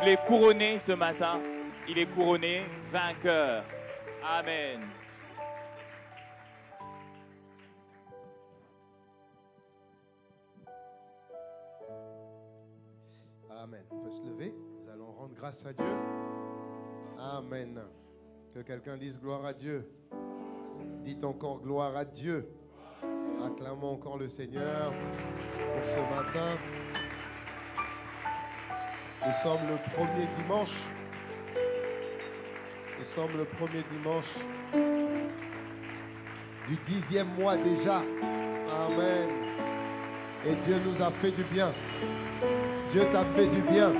Il est couronné ce matin. Il est couronné vainqueur. Amen. Amen. On peut se lever. Nous allons rendre grâce à Dieu. Amen. Que quelqu'un dise gloire à Dieu. Dites encore gloire à Dieu. Acclamons encore le Seigneur pour ce matin. Nous sommes le premier dimanche. Nous sommes le premier dimanche du 10e mois déjà. Amen. Et Dieu nous a fait du bien. Dieu t'a fait du bien.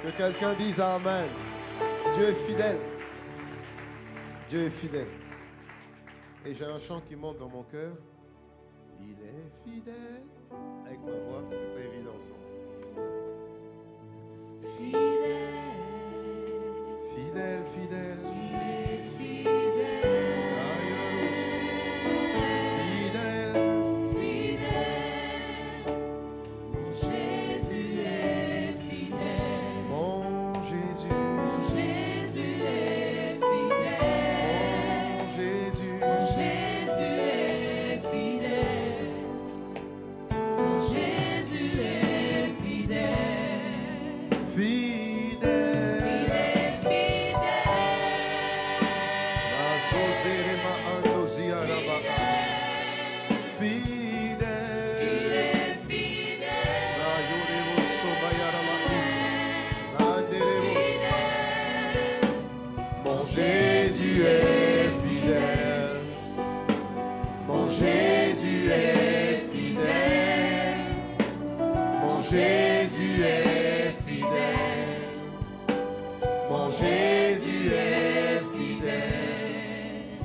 Que quelqu'un dise Amen. Dieu est fidèle. Dieu est fidèle. Et j'ai un chant qui monte dans mon cœur. Il est fidèle. Avec ma voix, c'est pas évident en ce moment. Fidèle, fidèle.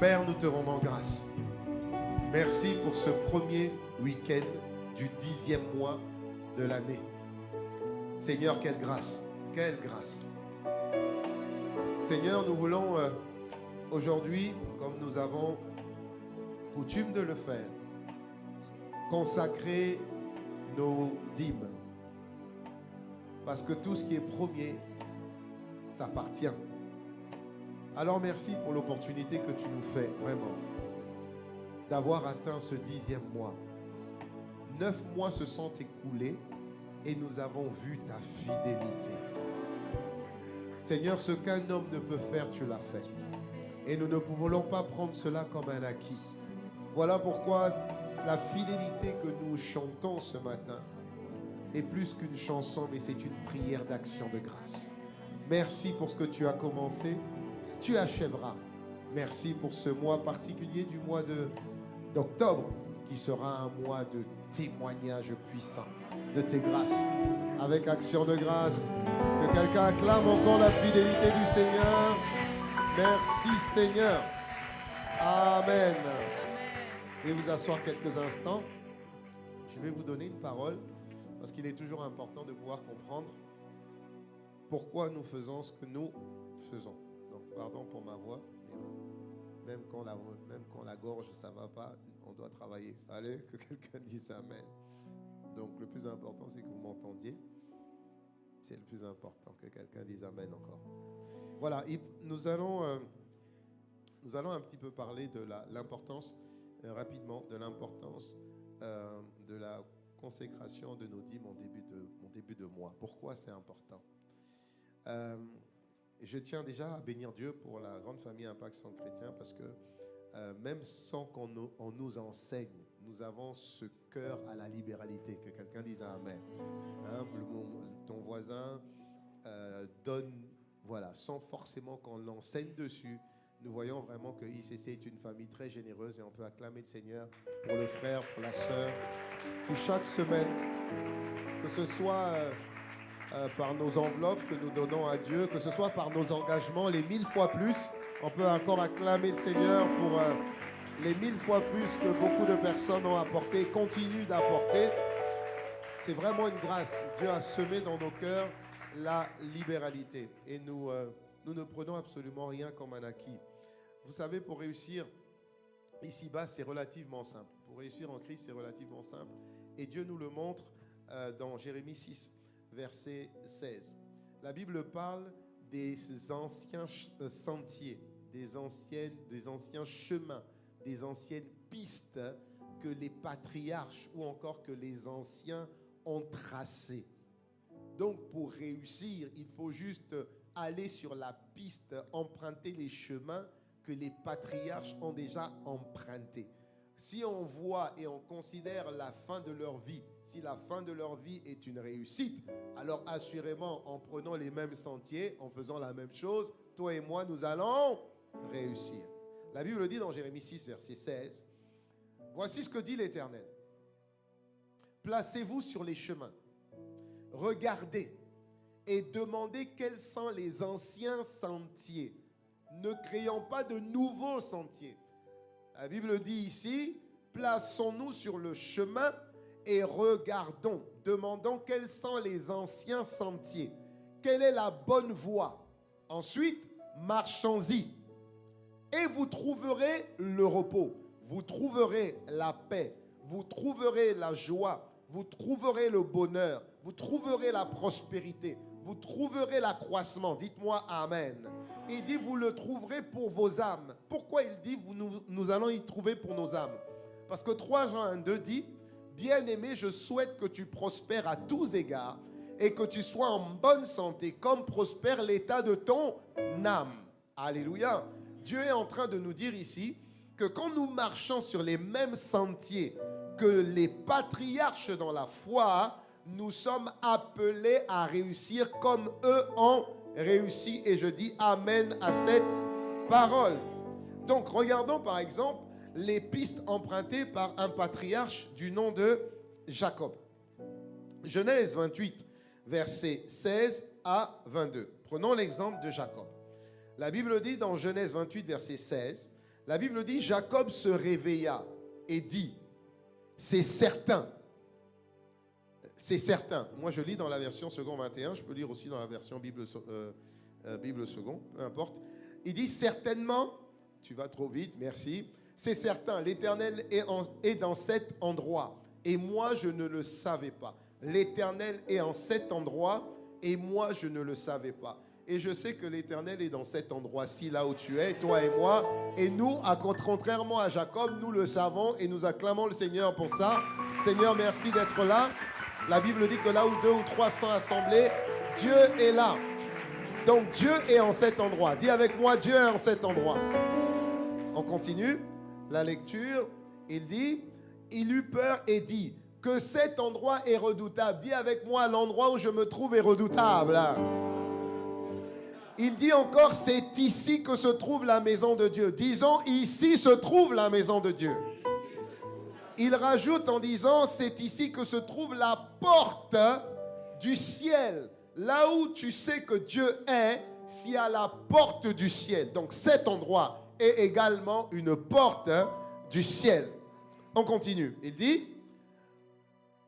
Père, nous te rendons grâce. Merci pour ce premier week-end du 10e mois de l'année. Seigneur, quelle grâce, quelle grâce. Seigneur, nous voulons aujourd'hui, comme nous avons coutume de le faire, consacrer nos dîmes. Parce que tout ce qui est premier t'appartient. Alors merci pour l'opportunité que tu nous fais, vraiment, d'avoir atteint ce 10e mois. 9 mois se sont écoulés et nous avons vu ta fidélité. Seigneur, ce qu'un homme ne peut faire, tu l'as fait. Et nous ne voulons pas prendre cela comme un acquis. Voilà pourquoi la fidélité que nous chantons ce matin est plus qu'une chanson, mais c'est une prière d'action de grâce. Merci pour ce que tu as commencé. Tu achèveras. Merci pour ce mois particulier du mois d'octobre, qui sera un mois de témoignage puissant de tes grâces. Avec action de grâce, que quelqu'un acclame encore la fidélité du Seigneur. Merci Seigneur. Amen. Je vais vous asseoir quelques instants. Je vais vous donner une parole, parce qu'il est toujours important de pouvoir comprendre pourquoi nous faisons ce que nous faisons. Donc, pardon pour ma voix, mais même quand la gorge, ça ne va pas, on doit travailler. Allez, que quelqu'un dise Amen. Donc, le plus important, c'est que vous m'entendiez. C'est le plus important, que quelqu'un dise Amen encore. Voilà, nous allons un petit peu parler de l'importance, rapidement, de l'importance de la consécration de nos dîmes en début de mois. Pourquoi c'est important? Je tiens déjà à bénir Dieu pour la grande famille Impact Centre Chrétien, parce que même sans qu'on nous enseigne, nous avons ce cœur à la libéralité. Que quelqu'un dise Amen. Hein, ton voisin donne, voilà, sans forcément qu'on l'enseigne dessus. Nous voyons vraiment que ICC est une famille très généreuse, et on peut acclamer le Seigneur pour le frère, pour la sœur, qui chaque semaine, que ce soit par nos enveloppes que nous donnons à Dieu, que ce soit par nos engagements, les 1000 fois plus, on peut encore acclamer le Seigneur pour les 1000 fois plus que beaucoup de personnes ont apporté, continuent d'apporter. C'est vraiment une grâce. Dieu a semé dans nos cœurs la libéralité. Et nous ne prenons absolument rien comme un acquis. Vous savez, pour réussir ici-bas, c'est relativement simple. Pour réussir en Christ, c'est relativement simple. Et Dieu nous le montre dans Jérémie 6, verset 16. La Bible parle des anciens sentiers, des anciens chemins, des anciennes pistes que les patriarches ou encore que les anciens ont tracées. Donc pour réussir, il faut juste aller sur la piste, emprunter les chemins que les patriarches ont déjà empruntés. Si on voit et on considère la fin de leur vie, si la fin de leur vie est une réussite, alors assurément, en prenant les mêmes sentiers, en faisant la même chose, toi et moi, nous allons réussir. La Bible dit dans Jérémie 6, verset 16, « Voici ce que dit l'Éternel. Placez-vous sur les chemins, regardez et demandez quels sont les anciens sentiers. Ne créons pas de nouveaux sentiers. » La Bible dit ici, plaçons-nous sur le chemin et regardons, demandons quels sont les anciens sentiers. Quelle est la bonne voie? Ensuite, marchons-y. Et vous trouverez le repos, vous trouverez la paix, vous trouverez la joie, vous trouverez le bonheur, vous trouverez la prospérité, vous trouverez l'accroissement. Dites-moi Amen. Il dit, vous le trouverez pour vos âmes. Pourquoi il dit, nous allons y trouver pour nos âmes? Parce que 3 Jean 1,2 dit, bien-aimé, je souhaite que tu prospères à tous égards et que tu sois en bonne santé, comme prospère l'état de ton âme. Alléluia. Dieu est en train de nous dire ici que quand nous marchons sur les mêmes sentiers que les patriarches dans la foi, nous sommes appelés à réussir comme eux ont réussi. Et je dis Amen à cette parole. Donc regardons par exemple les pistes empruntées par un patriarche du nom de Jacob. Genèse 28, versets 16 à 22. Prenons l'exemple de Jacob. La Bible dit dans Genèse 28, verset 16, la Bible dit, Jacob se réveilla et dit, c'est certain. C'est certain. Moi, je lis dans la version second 21, je peux lire aussi dans la version Bible second, peu importe. Il dit, certainement, tu vas trop vite, merci. C'est certain, l'Éternel est dans cet endroit, et moi, je ne le savais pas. L'Éternel est en cet endroit, et moi, je ne le savais pas. Et je sais que l'Éternel est dans cet endroit-ci, là où tu es, toi et moi. Et nous, contrairement à Jacob, nous le savons et nous acclamons le Seigneur pour ça. Seigneur, merci d'être là. La Bible dit que là où 2 ou 3 sont assemblés, Dieu est là. Donc Dieu est en cet endroit. Dis avec moi, Dieu est en cet endroit. On continue la lecture. Il dit, il eut peur et dit que cet endroit est redoutable. Dis avec moi, l'endroit où je me trouve est redoutable. Il dit encore, c'est ici que se trouve la maison de Dieu. Disons, ici se trouve la maison de Dieu. Il rajoute en disant, c'est ici que se trouve la porte du ciel. Là où tu sais que Dieu est, s'il y a la porte du ciel. Donc cet endroit est également une porte du ciel. On continue. Il dit,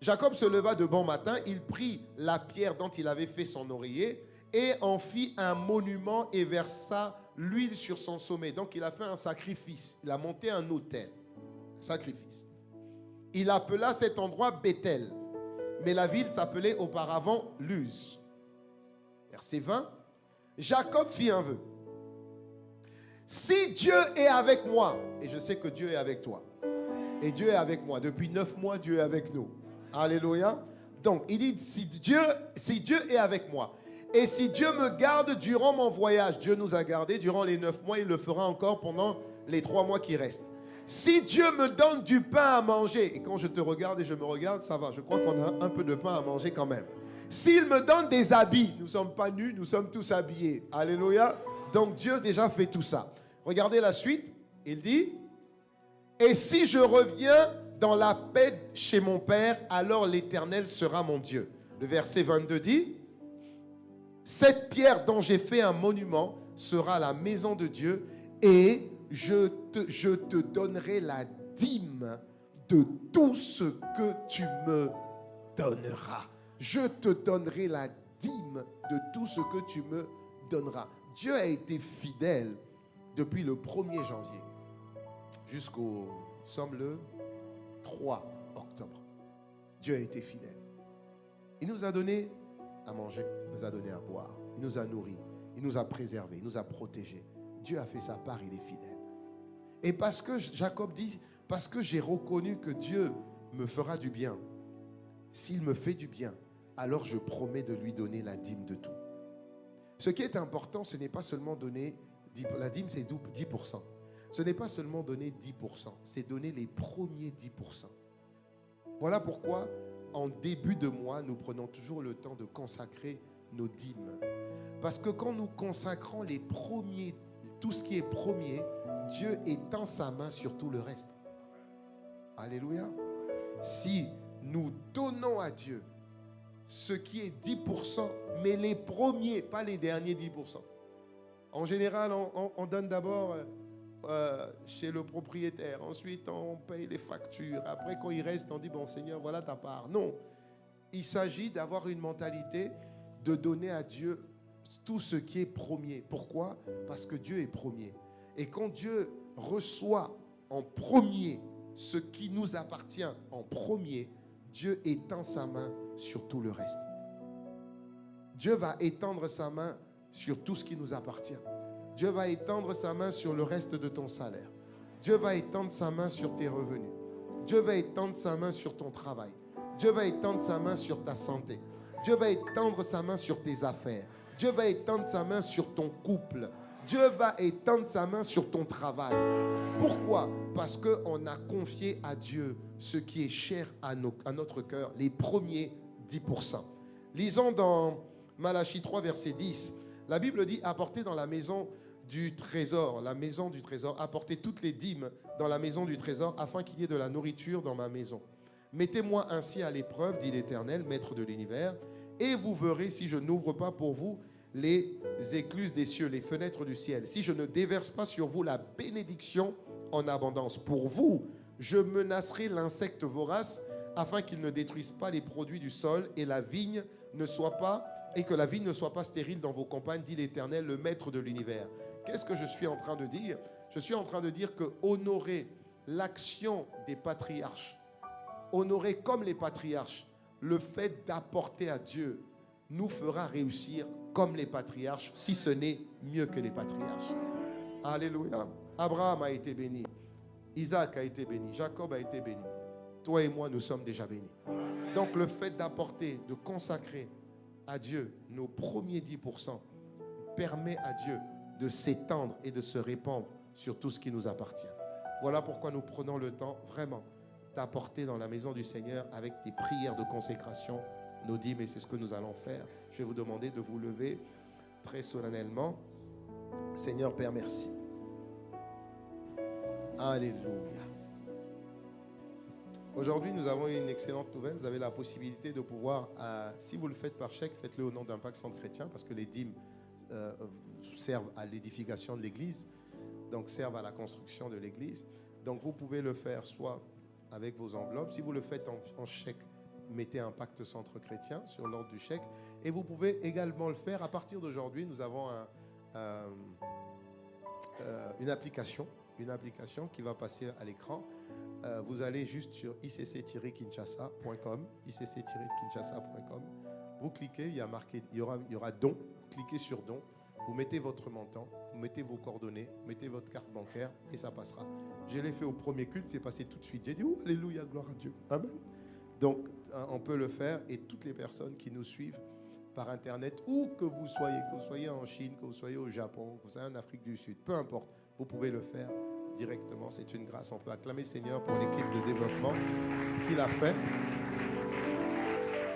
Jacob se leva de bon matin, il prit la pierre dont il avait fait son oreiller et en fit un monument et versa l'huile sur son sommet. Donc il a fait un sacrifice, il a monté un autel, sacrifice. Il appela cet endroit Bethel, mais la ville s'appelait auparavant Luz. Verset 20, Jacob fit un vœu. Si Dieu est avec moi, et je sais que Dieu est avec toi, et Dieu est avec moi, depuis 9 mois Dieu est avec nous. Alléluia. Donc il dit, si Dieu est avec moi, et si Dieu me garde durant mon voyage, Dieu nous a gardés durant les 9 mois, il le fera encore pendant les 3 mois qui restent. Si Dieu me donne du pain à manger, et quand je te regarde et je me regarde, ça va, je crois qu'on a un peu de pain à manger quand même. S'il me donne des habits, nous ne sommes pas nus, nous sommes tous habillés. Alléluia. Donc Dieu déjà fait tout ça. Regardez la suite, il dit, et si je reviens dans la paix chez mon Père, alors l'Éternel sera mon Dieu. Le verset 22 dit, cette pierre dont j'ai fait un monument sera la maison de Dieu et je te donnerai la dîme de tout ce que tu me donneras. Je te donnerai la dîme de tout ce que tu me donneras. Dieu a été fidèle depuis le 1er janvier jusqu'au, sommes le 3 octobre. Dieu a été fidèle. Il nous a donné à manger, il nous a donné à boire, il nous a nourris, il nous a préservés, il nous a protégés. Dieu a fait sa part, il est fidèle. Et parce que, Jacob dit, parce que j'ai reconnu que Dieu me fera du bien, s'il me fait du bien, alors je promets de lui donner la dîme de tout. Ce qui est important, ce n'est pas seulement donner, la dîme c'est 10%. Ce n'est pas seulement donner 10%, c'est donner les premiers 10%. Voilà pourquoi, en début de mois, nous prenons toujours le temps de consacrer nos dîmes. Parce que quand nous consacrons les premiers, tout ce qui est premier, Dieu étend sa main sur tout le reste. Alléluia. Si nous donnons à Dieu ce qui est 10%, mais les premiers, pas les derniers 10%. En général, on donne d'abord chez le propriétaire. Ensuite, on paye les factures. Après, quand il reste, on dit, bon Seigneur, voilà ta part. Non. Il s'agit d'avoir une mentalité de donner à Dieu tout ce qui est premier. Pourquoi? Parce que Dieu est premier. Et quand Dieu reçoit en premier ce qui nous appartient en premier, Dieu étend sa main sur tout le reste. Dieu va étendre sa main sur tout ce qui nous appartient. Dieu va étendre sa main sur le reste de ton salaire. Dieu va étendre sa main sur tes revenus. Dieu va étendre sa main sur ton travail. Dieu va étendre sa main sur ta santé. Dieu va étendre sa main sur tes affaires. Dieu va étendre sa main sur ton couple. Dieu va étendre sa main sur ton travail. Pourquoi? Parce qu'on a confié à Dieu ce qui est cher à notre cœur, les premiers 10%. Lisons dans Malachie 3, verset 10. La Bible dit, apportez dans la maison du trésor, la maison du trésor, apportez toutes les dîmes dans la maison du trésor, afin qu'il y ait de la nourriture dans ma maison. Mettez-moi ainsi à l'épreuve, dit l'Éternel, Maître de l'univers, et vous verrez si je n'ouvre pas pour vous les écluses des cieux, les fenêtres du ciel, si je ne déverse pas sur vous la bénédiction en abondance. Pour vous, je menacerai l'insecte vorace, afin qu'il ne détruise pas les produits du sol et que la vigne ne soit pas stérile dans vos campagnes, dit l'Éternel, le Maître de l'univers. Qu'est-ce que je suis en train de dire? Je suis en train de dire que honorer l'action des patriarches, honorer comme les patriarches, le fait d'apporter à Dieu nous fera réussir comme les patriarches, si ce n'est mieux que les patriarches. Alléluia. Abraham a été béni. Isaac a été béni. Jacob a été béni. Toi et moi, nous sommes déjà bénis. Donc le fait d'apporter, de consacrer à Dieu nos premiers 10% permet à Dieu de s'étendre et de se répandre sur tout ce qui nous appartient. Voilà pourquoi nous prenons le temps vraiment d'apporter dans la maison du Seigneur avec des prières de consécration nos dîmes, et c'est ce que nous allons faire. Je vais vous demander de vous lever très solennellement. Seigneur Père, merci. Alléluia. Aujourd'hui, nous avons une excellente nouvelle. Vous avez la possibilité de pouvoir, si vous le faites par chèque, faites-le au nom d'Impact Centre Chrétien, parce que les dîmes servent à l'édification de l'Église, donc servent à la construction de l'Église. Donc vous pouvez le faire soit avec vos enveloppes. Si vous le faites en chèque, mettez Impact Centre Chrétien sur l'ordre du chèque. Et vous pouvez également le faire à partir d'aujourd'hui. Nous avons une application qui va passer à l'écran. Vous allez juste sur icc-kinshasa.com, icc-kinshasa.com. Vous cliquez, il y aura don. Cliquez sur don. Vous mettez votre montant, vous mettez vos coordonnées, vous mettez votre carte bancaire et ça passera. Je l'ai fait au premier culte, c'est passé tout de suite. J'ai dit, oh, alléluia, gloire à Dieu. Amen. Donc, on peut le faire, et toutes les personnes qui nous suivent par Internet, où que vous soyez en Chine, que vous soyez au Japon, que vous soyez en Afrique du Sud, peu importe, vous pouvez le faire directement. C'est une grâce. On peut acclamer le Seigneur pour l'équipe de développement qu'il a fait.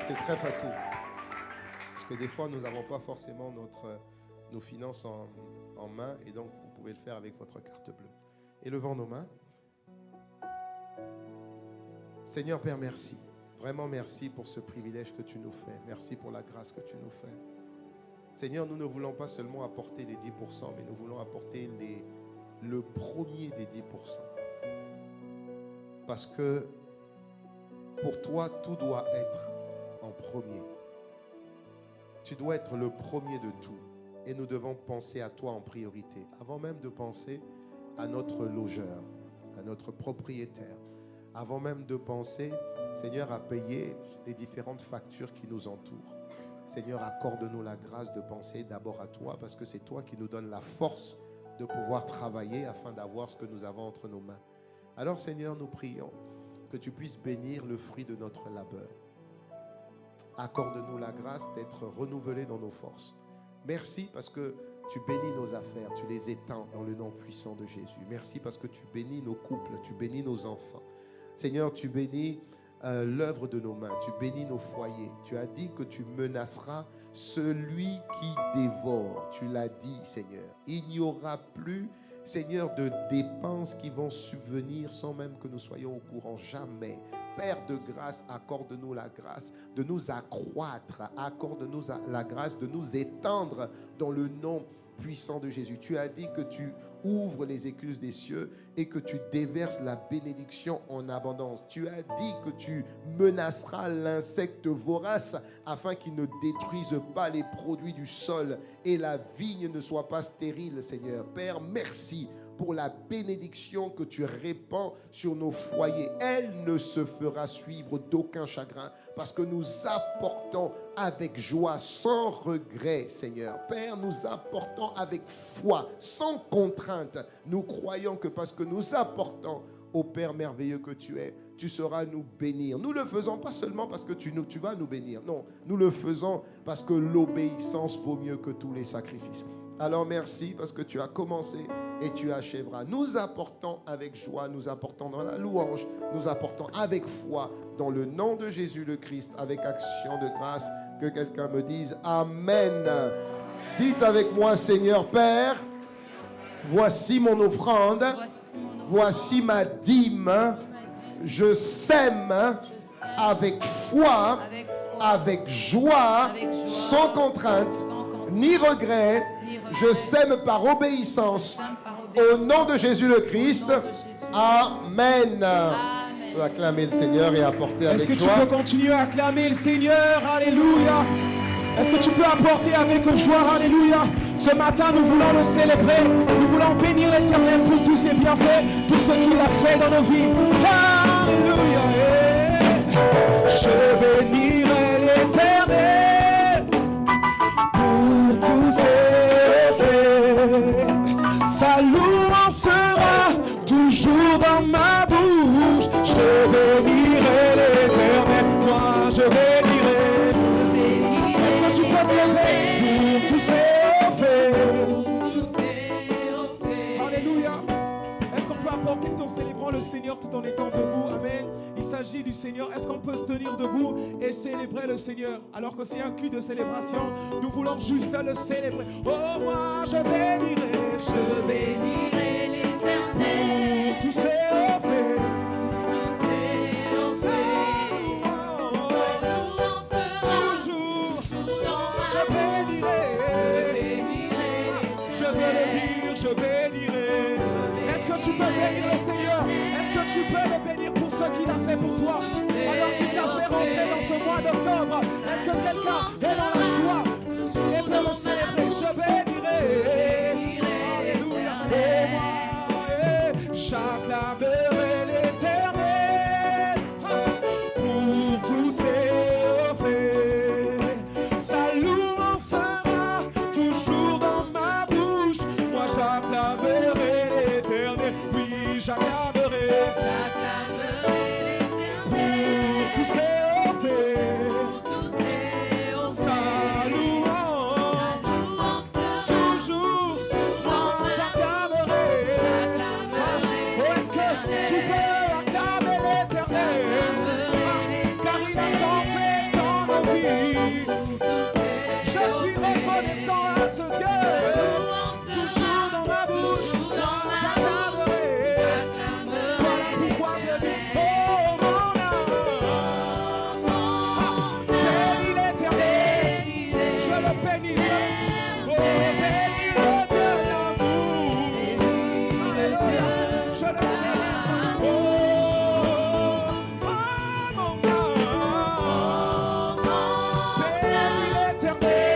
C'est très facile. Parce que des fois, nous n'avons pas forcément nos finances en main, et donc vous pouvez le faire avec votre carte bleue. Et levons nos mains. Seigneur Père, merci. Vraiment merci pour ce privilège que tu nous fais. Merci pour la grâce que tu nous fais. Seigneur, nous ne voulons pas seulement apporter les 10%, mais nous voulons apporter le premier des 10%. Parce que pour toi, tout doit être en premier. Tu dois être le premier de tout. Et nous devons penser à toi en priorité, avant même de penser à notre logeur, à notre propriétaire, avant même de penser, Seigneur, à payer les différentes factures qui nous entourent. Seigneur, accorde-nous la grâce de penser d'abord à toi, parce que c'est toi qui nous donnes la force de pouvoir travailler afin d'avoir ce que nous avons entre nos mains. Alors Seigneur, nous prions que tu puisses bénir le fruit de notre labeur. Accorde-nous la grâce d'être renouvelés dans nos forces. Merci parce que tu bénis nos affaires, tu les étends dans le nom puissant de Jésus. Merci parce que tu bénis nos couples, tu bénis nos enfants. Seigneur, tu bénis l'œuvre de nos mains, tu bénis nos foyers. Tu as dit que tu menaceras celui qui dévore. Tu l'as dit, Seigneur. Il n'y aura plus, Seigneur, de dépenses qui vont subvenir sans même que nous soyons au courant. Jamais. Père de grâce, accorde-nous la grâce de nous accroître. Accorde-nous la grâce de nous étendre dans le nom puissant de Jésus. Tu as dit que tu ouvres les écluses des cieux et que tu déverses la bénédiction en abondance. Tu as dit que tu menaceras l'insecte vorace afin qu'il ne détruise pas les produits du sol et la vigne ne soit pas stérile, Seigneur. Père, merci pour la bénédiction que tu répands sur nos foyers. Elle ne se fera suivre d'aucun chagrin parce que nous apportons avec joie, sans regret, Seigneur. Père, nous apportons avec foi, sans contrainte. Nous croyons que parce que nous apportons au Père merveilleux que tu es, tu sauras nous bénir. Nous ne le faisons pas seulement parce que tu vas nous bénir. Non, nous le faisons parce que l'obéissance vaut mieux que tous les sacrifices. Alors merci parce que tu as commencé et tu achèveras. Nous apportons avec joie, nous apportons dans la louange, nous apportons avec foi dans le nom de Jésus le Christ, avec action de grâce. Que quelqu'un me dise Amen. Dites avec moi, Seigneur Père, voici mon offrande, voici ma dîme. Je sème avec foi, avec joie, sans contrainte, ni regret. Je sème par obéissance. Au nom de Jésus le Christ. Amen. On peut acclamer le Seigneur et apporter avec joie. Est-ce que tu peux continuer à acclamer le Seigneur? Alléluia. Est-ce que tu peux apporter avec joie? Alléluia. Ce matin, nous voulons le célébrer. Nous voulons bénir l'Éternel pour tous ses bienfaits, tout ce qu'il a fait dans nos vies. Alléluia. Je bénirai l'Éternel pour tous ses faits. Sa louange sera toujours dans ma bouche. Je bénirai l'Éternel. Moi, je bénirai. Est-ce que tu peux te lever pour tous ses faits? Alléluia. Est-ce qu'on peut apporter tout en célébrant le Seigneur tout en étant debout? Amen. Il s'agit du Seigneur. Est-ce qu'on peut se tenir debout et célébrer le Seigneur alors que c'est un cul de célébration? Nous voulons juste le célébrer. Oh, moi je bénirai l'Éternel pour tous ses faits. Je bénirai. Est-ce que tu peux bénir le Seigneur? Est-ce que tu peux le bénir pour ce qu'il a fait pour toi? Alors qu'il t'a fait rentrer dans ce mois d'octobre. Est-ce que quelqu'un est dans la joie et peut le célébrer? Je bénirai. Alléluia. Et moi, j'acclamerai l'Éternel pour tous ses faits. Sa louange sera toujours dans ma bouche. Moi j'acclamerai l'Éternel. Oui, j'acclamerai pour tous ses faits. Sa louange toujours. Moi j'acclamerai. Oh, est-ce que tu peux acclamer l'Éternel? Car il a tant fait dans nos vies. Je suis reconnaissant à ce Dieu. Toujours dans ma bouche, j'acclamerai. Voilà pourquoi je dis, oh mon âme, bénis l'Éternel. Je le bénis, je le sais. Oh, bénis le Dieu d'amour. Alléluia, je le sais. Oh, mon âme, bénis l'Éternel.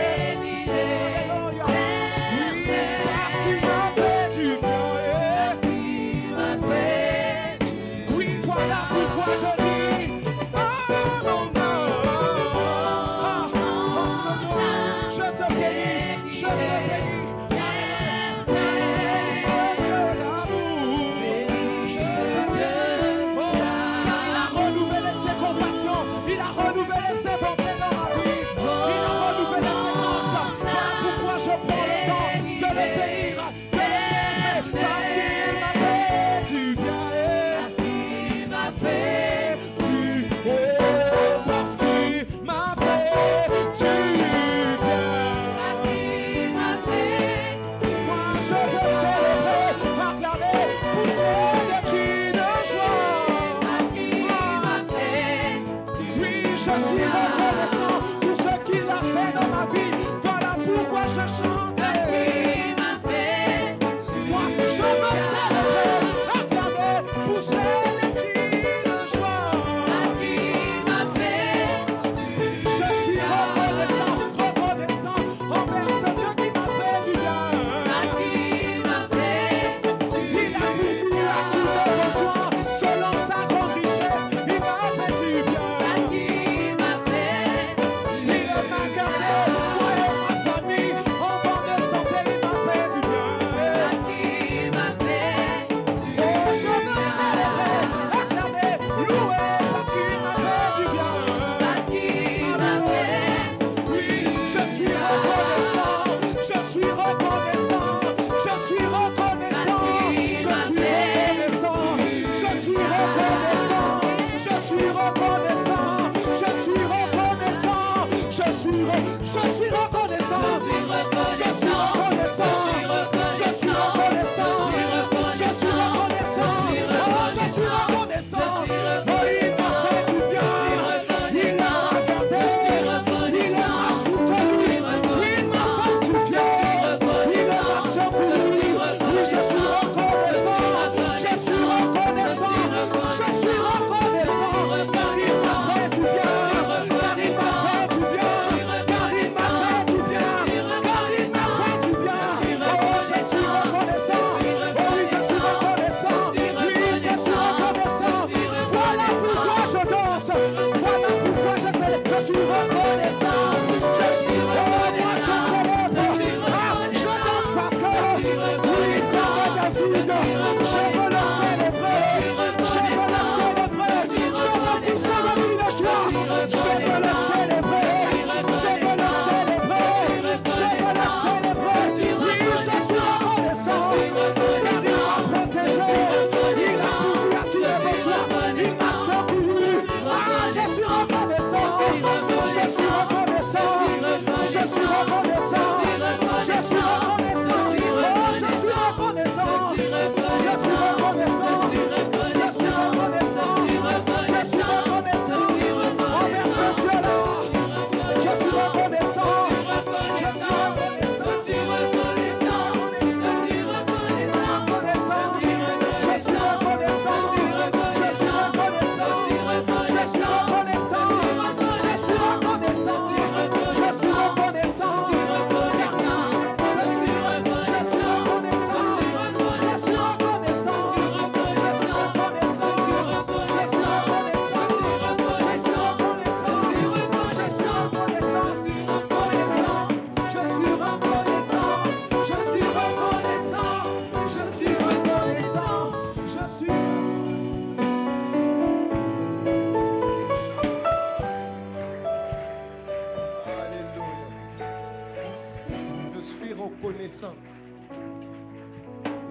reconnaissant.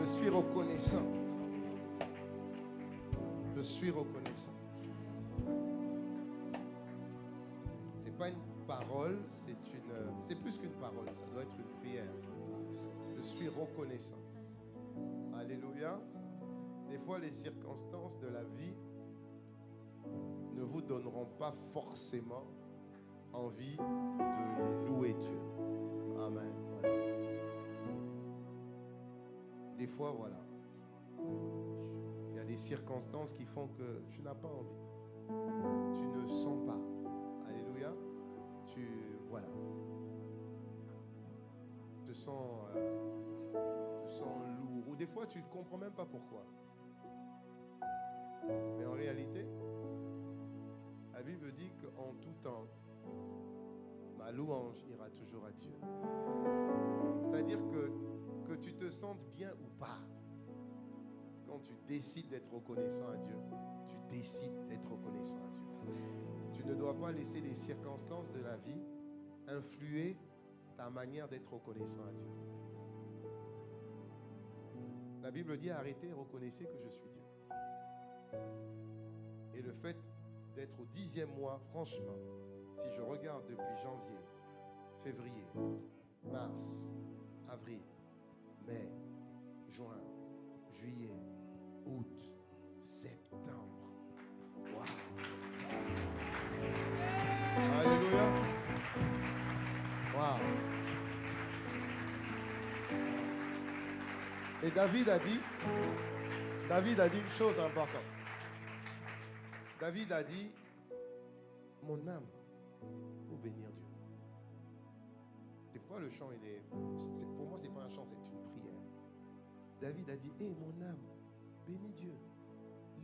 Je suis reconnaissant. Je suis reconnaissant. C'est pas une parole, c'est plus qu'une parole, ça doit être une prière. Je suis reconnaissant. Alléluia. Des fois, les circonstances de la vie ne vous donneront pas forcément envie de louer Dieu. Amen. Voilà. Des fois, voilà. Il y a des circonstances qui font que tu n'as pas envie. Tu ne sens pas. Alléluia. Voilà. Tu te sens lourd. Ou des fois, tu ne comprends même pas pourquoi. Mais en réalité, la Bible dit qu'en tout temps, ma louange ira toujours à Dieu. C'est-à-dire que tu te sentes bien ou pas, quand tu décides d'être reconnaissant à Dieu, tu décides d'être reconnaissant à Dieu. Tu ne dois pas laisser les circonstances de la vie influer ta manière d'être reconnaissant à Dieu. La Bible dit arrêtez et reconnaissez que je suis Dieu. Et le fait d'être au 10e mois, franchement, si je regarde depuis janvier, février, mars, avril, mai, juin, juillet, août, septembre. Waouh! Alléluia! Waouh! Et David a dit une chose importante. David a dit, mon âme, il faut bénir Dieu. C'est pourquoi le chant, pour moi, ce n'est pas un chant, c'est une prière. David a dit, hé, mon âme, bénis Dieu.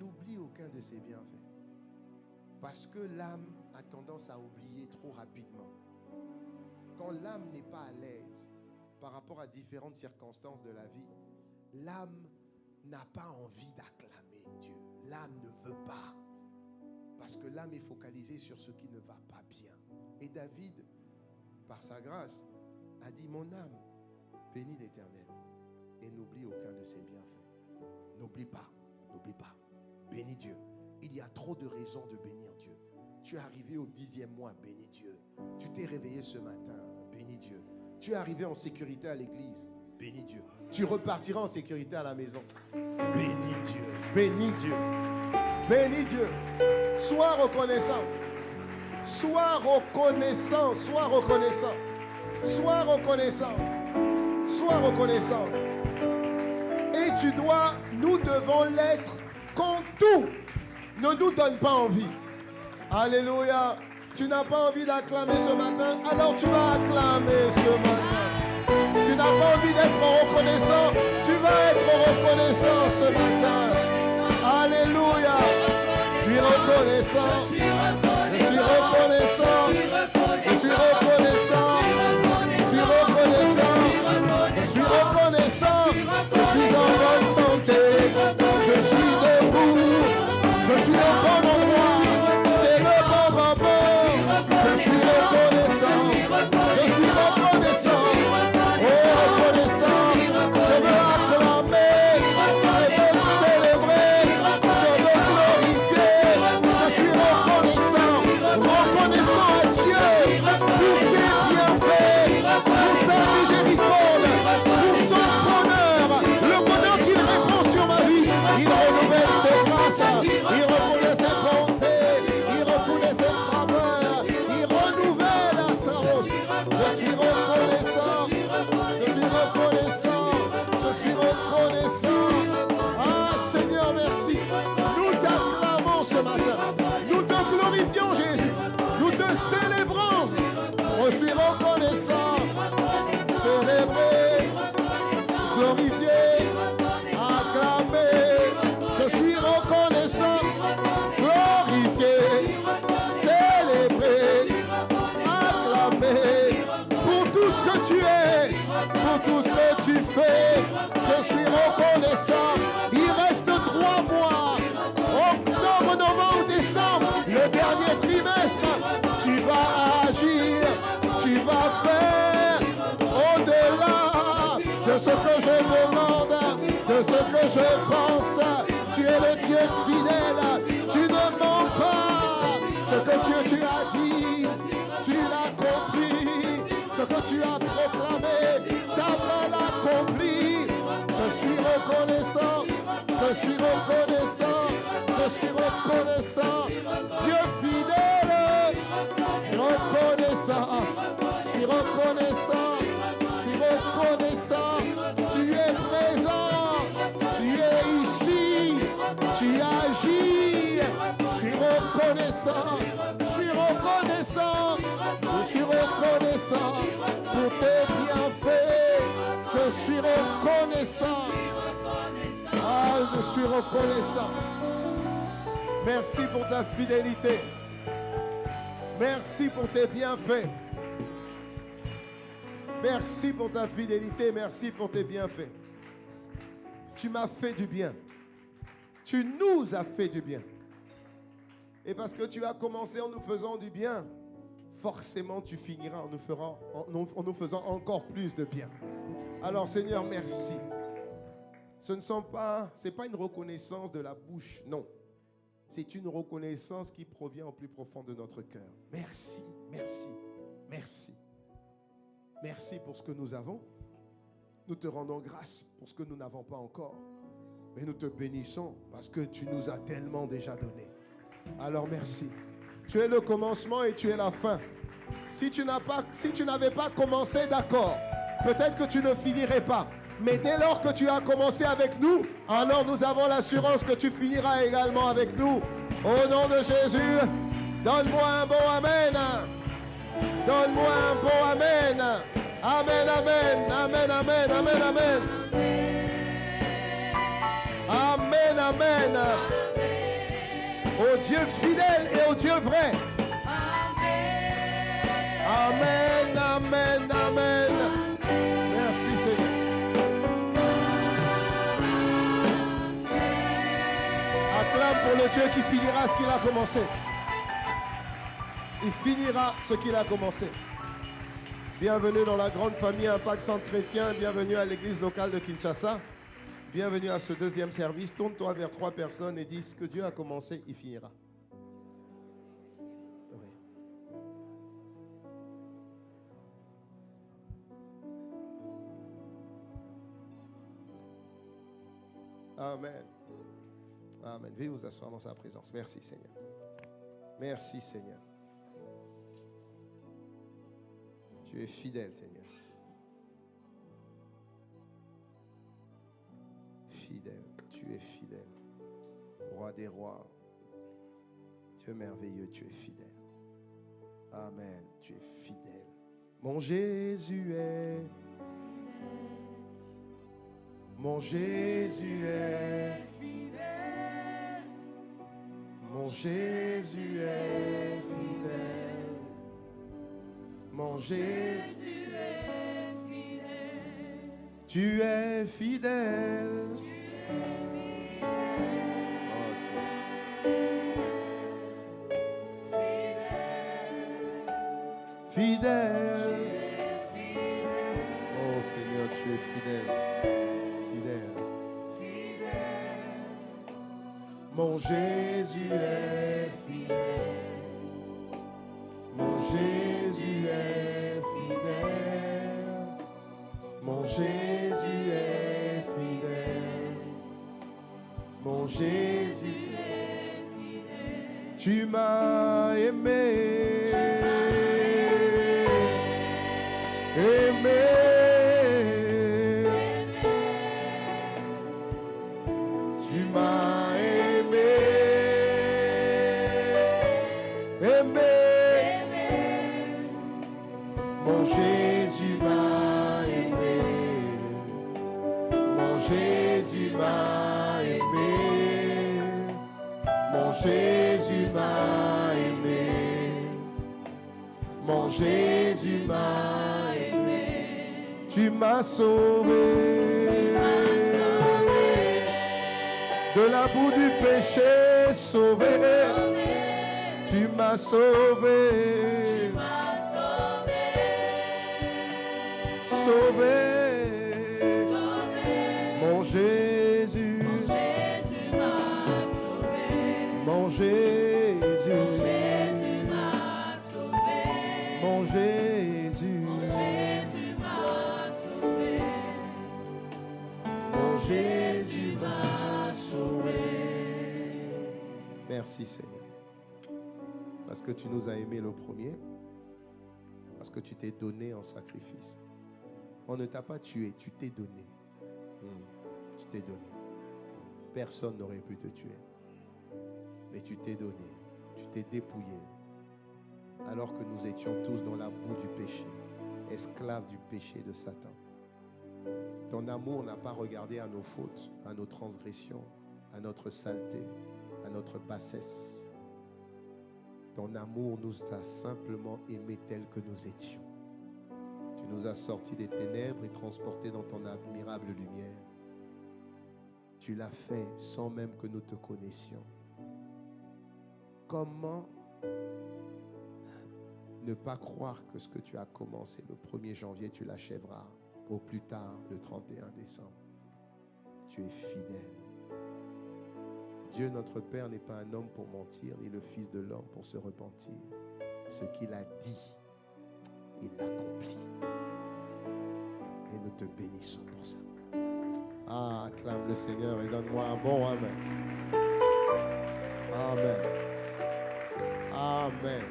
N'oublie aucun de ses bienfaits. Parce que l'âme a tendance à oublier trop rapidement. Quand l'âme n'est pas à l'aise par rapport à différentes circonstances de la vie, l'âme n'a pas envie d'acclamer Dieu. L'âme ne veut pas. Parce que l'âme est focalisée sur ce qui ne va pas bien. Et David, par sa grâce, a dit, mon âme, bénis l'Éternel et n'oublie aucun de ses bienfaits. N'oublie pas. Bénis Dieu. Il y a trop de raisons de bénir Dieu. Tu es arrivé au 10e mois, bénis Dieu. Tu t'es réveillé ce matin, bénis Dieu. Tu es arrivé en sécurité à l'église, bénis Dieu. Tu repartiras en sécurité à la maison, bénis Dieu. Bénis Dieu. Bénis Dieu. Sois reconnaissant. Sois reconnaissant. Sois reconnaissant. Sois reconnaissant. Sois reconnaissant. Et nous devons l'être quand tout ne nous donne pas envie. Alléluia. Tu n'as pas envie d'acclamer ce matin, alors tu vas acclamer ce matin. Tu n'as pas envie d'être reconnaissant, tu vas être reconnaissant ce matin. Alléluia. Je suis reconnaissant. Je suis reconnaissant. Je suis reconnaissant. Je suis reconnaissant. Je suis reconnaissant. Je suis en bonne santé. Je suis debout. Je suis au bon endroit. C'est le bon moment. Je suis reconnaissant. Je suis reconnaissant. Oh, reconnaissant. Je veux acclamer. Je veux célébrer. Je veux glorifier. Je suis reconnaissant. Reconnaissant à Dieu pour ses bienfaits, pour sa miséricorde, pour son bonheur. Le bonheur qu'il répand sur ma vie. Il renouvelle ses grâces. Il reconnaît ses bontés. Il reconnaît ses faveurs. Il renouvelle sa roche. Je suis reconnaissant. Je suis reconnaissant. Je suis reconnaissant. Ah Seigneur, merci. Nous t'acclamons ce matin. Nous te glorifions, Jésus. Nous te célébrons. Je suis reconnaissant. Célébré. Glorifié. Acclamé. Je suis reconnaissant. Glorifié. Célébré. Acclamé. Pour tout ce que tu es. Pour tout ce que tu fais. Je suis reconnaissant. Il reste 3 mois. Octobre, novembre, décembre. Le dernier trimestre. Tu vas agir. Tu vas faire au-delà de ce que je demande, de ce que je pense. Tu es le Dieu fidèle. Tu ne mens pas. Ce que tu as dit, tu l'accomplis. Ce que tu as proclamé, ta main l'accomplit. Je suis reconnaissant. Je suis reconnaissant. Je suis reconnaissant. Dieu fidèle. Reconnaissant. Je suis reconnaissant. Je suis reconnaissant. Tu es présent. Tu es ici. Tu agis. Je suis reconnaissant. Je suis reconnaissant. Je suis reconnaissant pour tes bienfaits. Je suis reconnaissant. Ah, je suis reconnaissant. Merci pour ta fidélité. Merci pour tes bienfaits. Merci pour ta fidélité. Merci pour tes bienfaits. Tu m'as fait du bien. Tu nous as fait du bien. Et parce que tu as commencé en nous faisant du bien, forcément tu finiras en nous faisant encore plus de bien. Alors Seigneur, merci. C'est pas une reconnaissance de la bouche, non. C'est une reconnaissance qui provient au plus profond de notre cœur. Merci, merci, merci. Merci pour ce que nous avons. Nous te rendons grâce pour ce que nous n'avons pas encore. Mais nous te bénissons parce que tu nous as tellement déjà donné. Alors merci. Tu es le commencement et tu es la fin. Si tu n'avais pas commencé, d'accord. Peut-être que tu ne finirais pas. Mais dès lors que tu as commencé avec nous, alors nous avons l'assurance que tu finiras également avec nous. Au nom de Jésus, donne-moi un bon Amen. Donne-moi un bon Amen. Amen, Amen, Amen, Amen, Amen, Amen. Amen, Amen. Au Dieu fidèle et au Dieu vrai. Amen, Amen, Amen. Merci Seigneur. Acclame pour le Dieu qui finira ce qu'il a commencé. Il finira ce qu'il a commencé. Bienvenue dans la grande famille Impact Centre Chrétien. Bienvenue à l'église locale de Kinshasa. Bienvenue à ce deuxième service. Tourne-toi vers 3 personnes et dis ce que Dieu a commencé, il finira. Oui. Amen. Amen. Veuillez vous asseoir dans sa présence. Merci Seigneur. Merci Seigneur. Tu es fidèle Seigneur. Fidèle, tu es fidèle. Roi des rois. Dieu merveilleux, tu es fidèle. Amen, tu es fidèle. Mon Jésus est. Mon Jésus est fidèle. Mon Jésus est fidèle. Mon Jésus est fidèle. Tu es fidèle. Fidèle. Oh Seigneur, tu es fidèle. Fidèle. Mon Jésus est fidèle. Mon Jésus est fidèle. Mon Jésus est fidèle. Mon Jésus est fidèle. Tu m'as aimé. Aimé. Tu m'as aimé. Aimé. Mon Jésus m'a aimé. Mon Jésus m'a aimé. Mon Jésus m'a aimé. Mon Jésus m'a aimé. Tu m'as sauvé. De la boue du péché, sauvé. Tu m'as sauvé. Sauvé. Mon Jésus. Mon Jésus. Mon Jésus. Mon Jésus m'a sauvé. Merci Seigneur. Parce que tu nous as aimés le premier. Parce que tu t'es donné en sacrifice. On ne t'a pas tué, tu t'es donné. Tu t'es donné. Personne n'aurait pu te tuer. Mais tu t'es donné. Tu t'es dépouillé. Alors que nous étions tous dans la boue du péché, esclaves du péché de Satan. Ton amour n'a pas regardé à nos fautes, à nos transgressions, à notre saleté, à notre bassesse. Ton amour nous a simplement aimés tels que nous étions. Tu nous as sortis des ténèbres et transportés dans ton admirable lumière. Tu l'as fait sans même que nous te connaissions. Comment ne pas croire que ce que tu as commencé le 1er janvier, tu l'achèveras au plus tard le 31 décembre. Tu es fidèle. Dieu notre Père n'est pas un homme pour mentir, ni le Fils de l'homme pour se repentir. Ce qu'il a dit, il l'accomplit. Et nous te bénissons pour ça. Ah, acclame le Seigneur et donne-moi un bon Amen. Amen. Amen.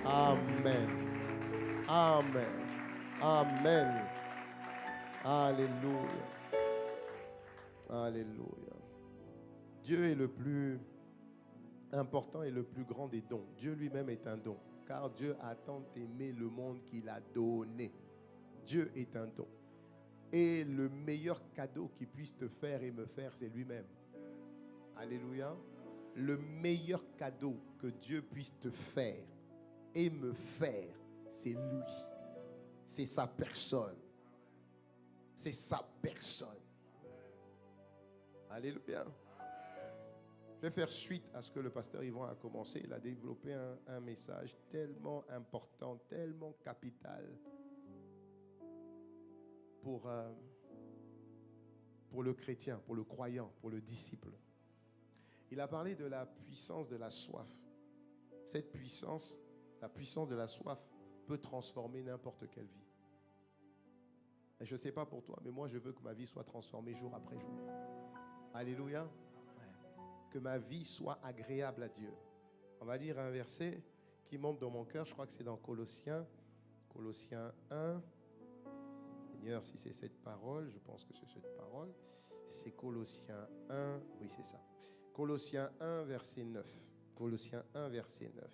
Amen. Amen. Amen. Alléluia. Alléluia. Dieu est le plus important et le plus grand des dons. Dieu lui-même est un don. Car Dieu a tant aimé le monde qu'il a donné. Dieu est un don. Et le meilleur cadeau qu'il puisse te faire et me faire, c'est lui-même. Alléluia. Le meilleur cadeau que Dieu puisse te faire et me faire, c'est lui. C'est sa personne. C'est sa personne. Alléluia. Je vais faire suite à ce que le pasteur Yvan a commencé. Il a développé un message tellement important, tellement capital pour le chrétien, pour le croyant, pour le disciple. Il a parlé de la puissance de la soif. Cette puissance, la puissance de la soif, peut transformer n'importe quelle vie. Et je ne sais pas pour toi, mais moi je veux que ma vie soit transformée jour après jour. Alléluia. Que ma vie soit agréable à Dieu. On va lire un verset qui monte dans mon cœur. Je crois que c'est dans Colossiens 1. Seigneur, si c'est cette parole, je pense que c'est cette parole. C'est Colossiens 1. Oui, c'est ça. Colossiens 1, verset 9. Colossiens 1, verset 9.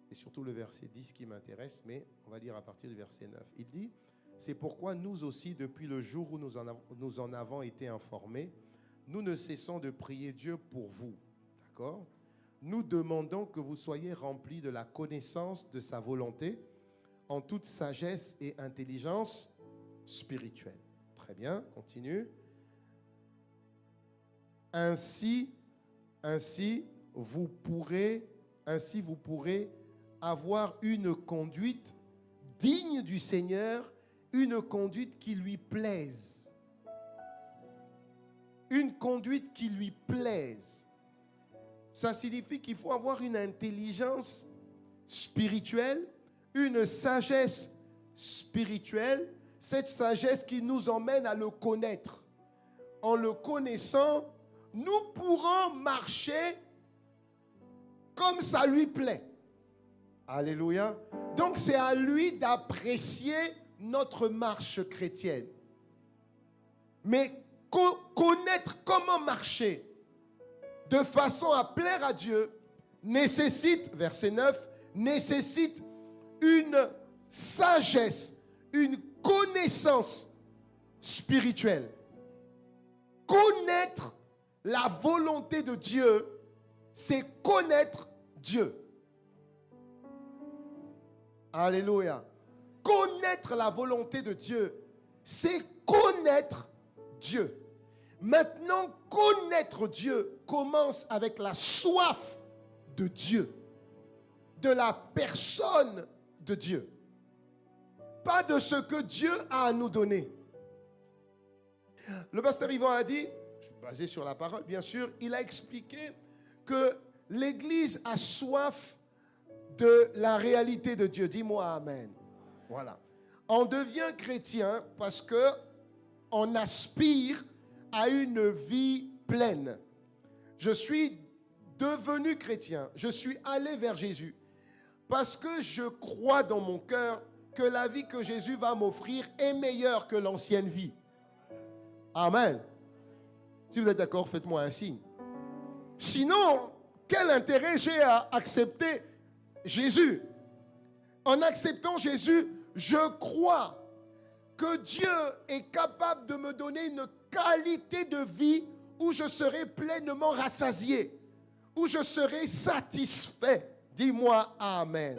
C'est surtout le verset 10 qui m'intéresse, mais on va lire à partir du verset 9. Il dit, c'est pourquoi nous aussi, depuis le jour où nous en avons été informés, nous ne cessons de prier Dieu pour vous. D'accord? Nous demandons que vous soyez remplis de la connaissance de sa volonté en toute sagesse et intelligence spirituelle. Très bien, continue. Ainsi vous pourrez avoir une conduite digne du Seigneur, une conduite qui lui plaise. Une conduite qui lui plaise. Ça signifie qu'il faut avoir une intelligence spirituelle, une sagesse spirituelle, cette sagesse qui nous emmène à le connaître. En le connaissant, nous pourrons marcher comme ça lui plaît. Alléluia. Donc c'est à lui d'apprécier notre marche chrétienne. Mais connaître comment marcher de façon à plaire à Dieu nécessite, verset 9, nécessite une sagesse, une connaissance spirituelle. Connaître la volonté de Dieu, c'est connaître Dieu. Alléluia. Connaître la volonté de Dieu, c'est connaître Dieu. Maintenant, connaître Dieu commence avec la soif de Dieu, de la personne de Dieu. Pas de ce que Dieu a à nous donner. Le pasteur Yvan a dit, basé sur la parole, bien sûr, il a expliqué que l'Église a soif de la réalité de Dieu. Dis-moi Amen. Voilà. On devient chrétien parce qu'on aspire à une vie pleine. Je suis devenu chrétien. Je suis allé vers Jésus parce que je crois dans mon cœur que la vie que Jésus va m'offrir est meilleure que l'ancienne vie. Amen. Si vous êtes d'accord, faites-moi un signe. Sinon, quel intérêt j'ai à accepter Jésus? En acceptant Jésus, je crois que Dieu est capable de me donner une qualité de vie où je serai pleinement rassasié, où je serai satisfait. Dis-moi Amen.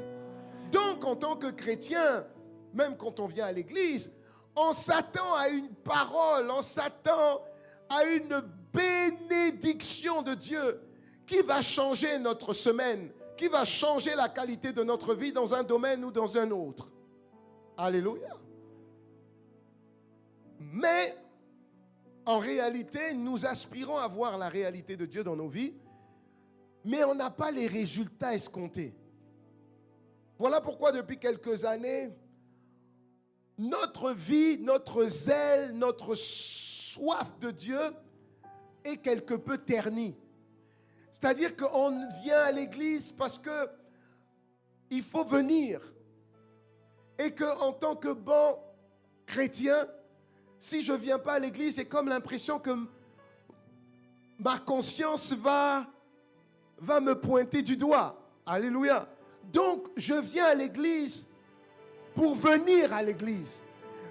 Donc, en tant que chrétien, même quand on vient à l'église, on s'attend à une parole, on s'attend à une bénédiction de Dieu qui va changer notre semaine, qui va changer la qualité de notre vie dans un domaine ou dans un autre. Alléluia. Mais en réalité, nous aspirons à voir la réalité de Dieu dans nos vies, mais on n'a pas les résultats escomptés. Voilà pourquoi depuis quelques années, notre vie, notre zèle, notre soif de Dieu est quelque peu ternie. C'est-à-dire qu'on vient à l'église parce qu'il faut venir. Et qu'en tant que bon chrétien, si je ne viens pas à l'église, j'ai comme l'impression que ma conscience va me pointer du doigt. Alléluia. Donc, je viens à l'église pour venir à l'église.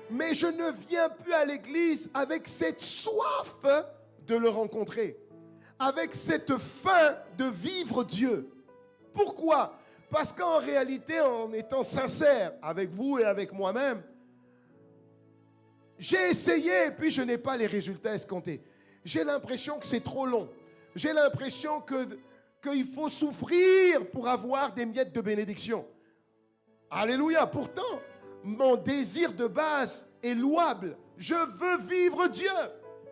Mais je ne viens plus à l'église avec cette soif de le rencontrer, avec cette faim de vivre Dieu. Pourquoi? Parce qu'en réalité, en étant sincère avec vous et avec moi-même, j'ai essayé et puis je n'ai pas les résultats escomptés. J'ai l'impression que c'est trop long. J'ai l'impression qu'il faut souffrir pour avoir des miettes de bénédiction. Alléluia. Pourtant, mon désir de base est louable. Je veux vivre Dieu.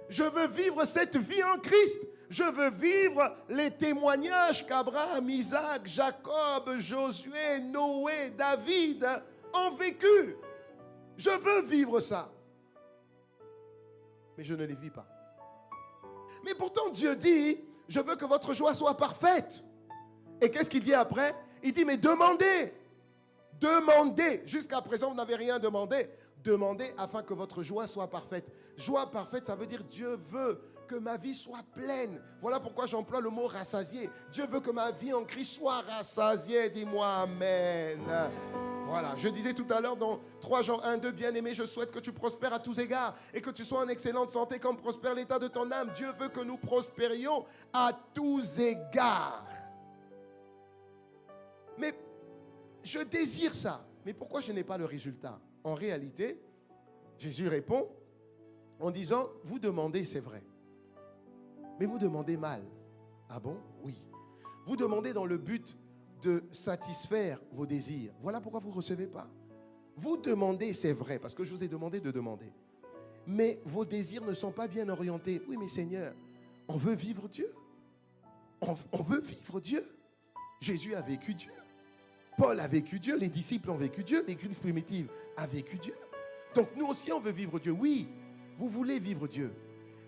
Je veux vivre cette vie en Christ. Je veux vivre les témoignages qu'Abraham, Isaac, Jacob, Josué, Noé, David ont vécu. Je veux vivre ça. Mais je ne les vis pas. Mais pourtant Dieu dit, je veux que votre joie soit parfaite. Et qu'est-ce qu'il dit après? Il dit, mais demandez. Demandez. Jusqu'à présent, vous n'avez rien demandé. Demandez afin que votre joie soit parfaite. Joie parfaite, ça veut dire Dieu veut que ma vie soit pleine. Voilà pourquoi j'emploie le mot rassasié. Dieu veut que ma vie en Christ soit rassasiée. Dis-moi amen. Voilà, je disais tout à l'heure dans 3 Jean 1, 2, bien-aimé, je souhaite que tu prospères à tous égards et que tu sois en excellente santé comme prospère l'état de ton âme. Dieu veut que nous prospérions à tous égards. Mais je désire ça. Mais pourquoi je n'ai pas le résultat? En réalité, Jésus répond en disant, vous demandez, c'est vrai. Mais vous demandez mal. Ah bon? Oui. Vous demandez dans le but de satisfaire vos désirs. Voilà pourquoi vous ne recevez pas. Vous demandez, c'est vrai, parce que je vous ai demandé de demander. Mais vos désirs ne sont pas bien orientés. Oui, mais Seigneur, on veut vivre Dieu. On veut vivre Dieu. Jésus a vécu Dieu. Paul a vécu Dieu. Les disciples ont vécu Dieu. L'Église primitive a vécu Dieu. Donc nous aussi, on veut vivre Dieu. Oui, vous voulez vivre Dieu.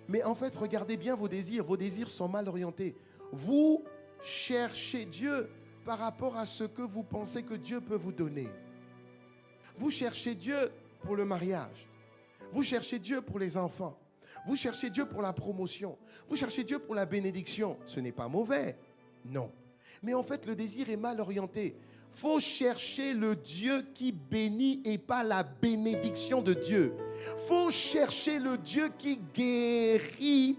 Mais en fait, regardez bien vos désirs. Vos désirs sont mal orientés. Vous cherchez Dieu par rapport à ce que vous pensez que Dieu peut vous donner. Vous cherchez Dieu pour le mariage. Vous cherchez Dieu pour les enfants. Vous cherchez Dieu pour la promotion. Vous cherchez Dieu pour la bénédiction. Ce n'est pas mauvais, non. Mais en fait, le désir est mal orienté. Il faut chercher le Dieu qui bénit et pas la bénédiction de Dieu. Il faut chercher le Dieu qui guérit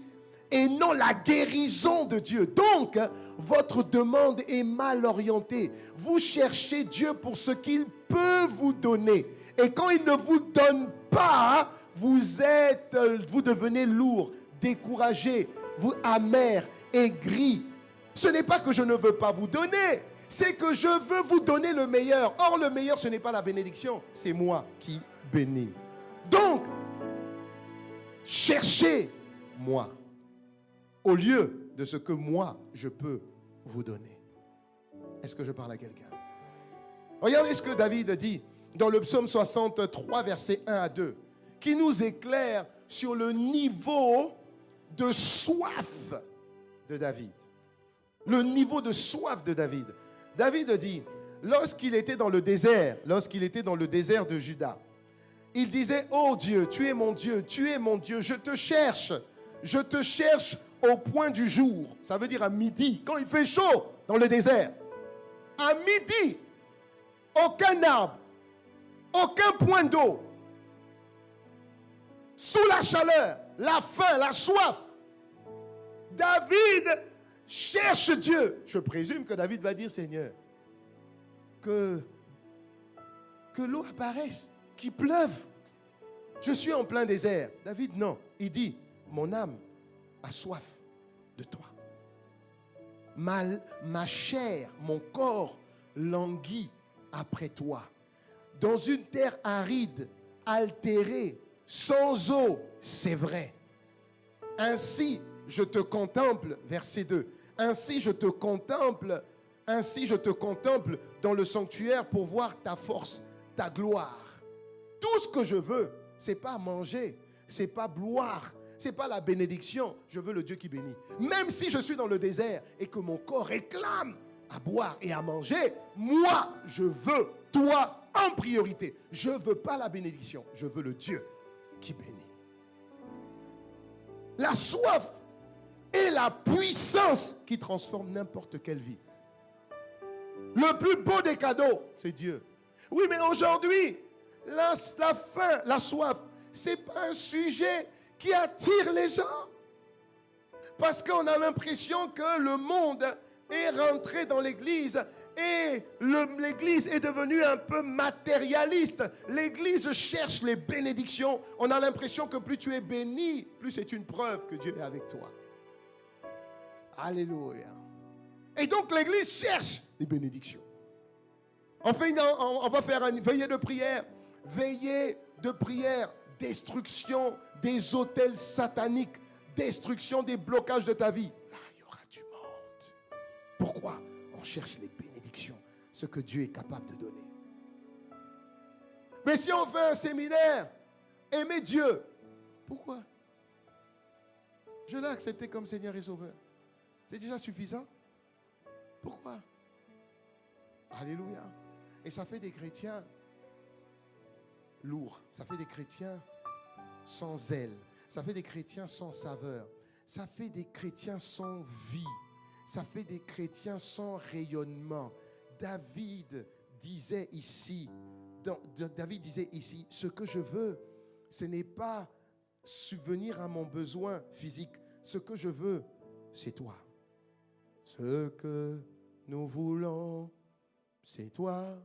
et non la guérison de Dieu. Donc, votre demande est mal orientée. Vous cherchez Dieu pour ce qu'il peut vous donner. Et quand il ne vous donne pas, vous devenez lourd, découragé, vous amer, aigri. Ce n'est pas que je ne veux pas vous donner, c'est que je veux vous donner le meilleur. Or, le meilleur, ce n'est pas la bénédiction, c'est moi qui bénis. Donc, cherchez moi au lieu de ce que moi, je peux vous donner. Est-ce que je parle à quelqu'un? Regardez ce que David dit dans le psaume 63, versets 1 à 2, qui nous éclaire sur le niveau de soif de David. Le niveau de soif de David. David dit, lorsqu'il était dans le désert de Juda, il disait, oh Dieu, tu es mon Dieu, je te cherche au point du jour. Ça veut dire à midi, quand il fait chaud dans le désert. À midi, aucun arbre, aucun point d'eau. Sous la chaleur, la faim, la soif. David cherche Dieu. Je présume que David va dire, Seigneur, que l'eau apparaisse, qu'il pleuve. Je suis en plein désert. David, non. Il dit, mon âme a soif de toi. Ma chair, mon corps languit après toi. Dans une terre aride, altérée, sans eau, c'est vrai. Ainsi, je te contemple, verset 2. Ainsi, je te contemple dans le sanctuaire pour voir ta force, ta gloire. Tout ce que je veux, c'est pas manger, c'est pas boire, c'est pas la bénédiction. Je veux le Dieu qui bénit. Même si je suis dans le désert et que mon corps réclame à boire et à manger, moi, je veux toi, en priorité. Je ne veux pas la bénédiction, je veux le Dieu qui bénit. La soif est la puissance qui transforme n'importe quelle vie. Le plus beau des cadeaux, c'est Dieu. Oui, mais aujourd'hui, la faim, la soif, ce n'est pas un sujet qui attire les gens. Parce qu'on a l'impression que le monde est rentré dans l'église et l'église est devenue un peu matérialiste. L'église cherche les bénédictions. On a l'impression que plus tu es béni, plus c'est une preuve que Dieu est avec toi. Alléluia. Et donc l'église cherche les bénédictions. Enfin, on va faire une veillée de prière. Veillée de prière, destruction des autels sataniques, destruction des blocages de ta vie. Là, il y aura du monde. Pourquoi? On cherche les bénédictions, ce que Dieu est capable de donner. Mais si on fait un séminaire, aimer Dieu, pourquoi? Je l'ai accepté comme Seigneur et Sauveur. C'est déjà suffisant? Pourquoi? Alléluia. Et ça fait des chrétiens lourds. Ça fait des chrétiens sans zèle. Ça fait des chrétiens sans saveur. Ça fait des chrétiens sans vie. Ça fait des chrétiens sans rayonnement. David disait ici, ce que je veux, ce n'est pas subvenir à mon besoin physique. Ce que je veux, c'est toi. Ce que nous voulons, c'est toi.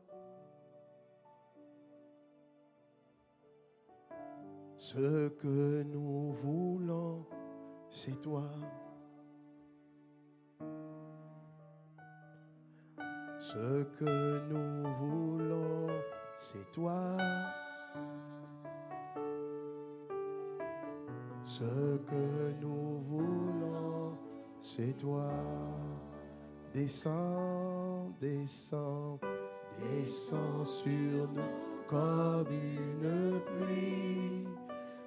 Ce que nous voulons, c'est toi. Ce que nous voulons, c'est toi. Ce que nous voulons, c'est toi. Descends, descends, descends sur nous comme une pluie,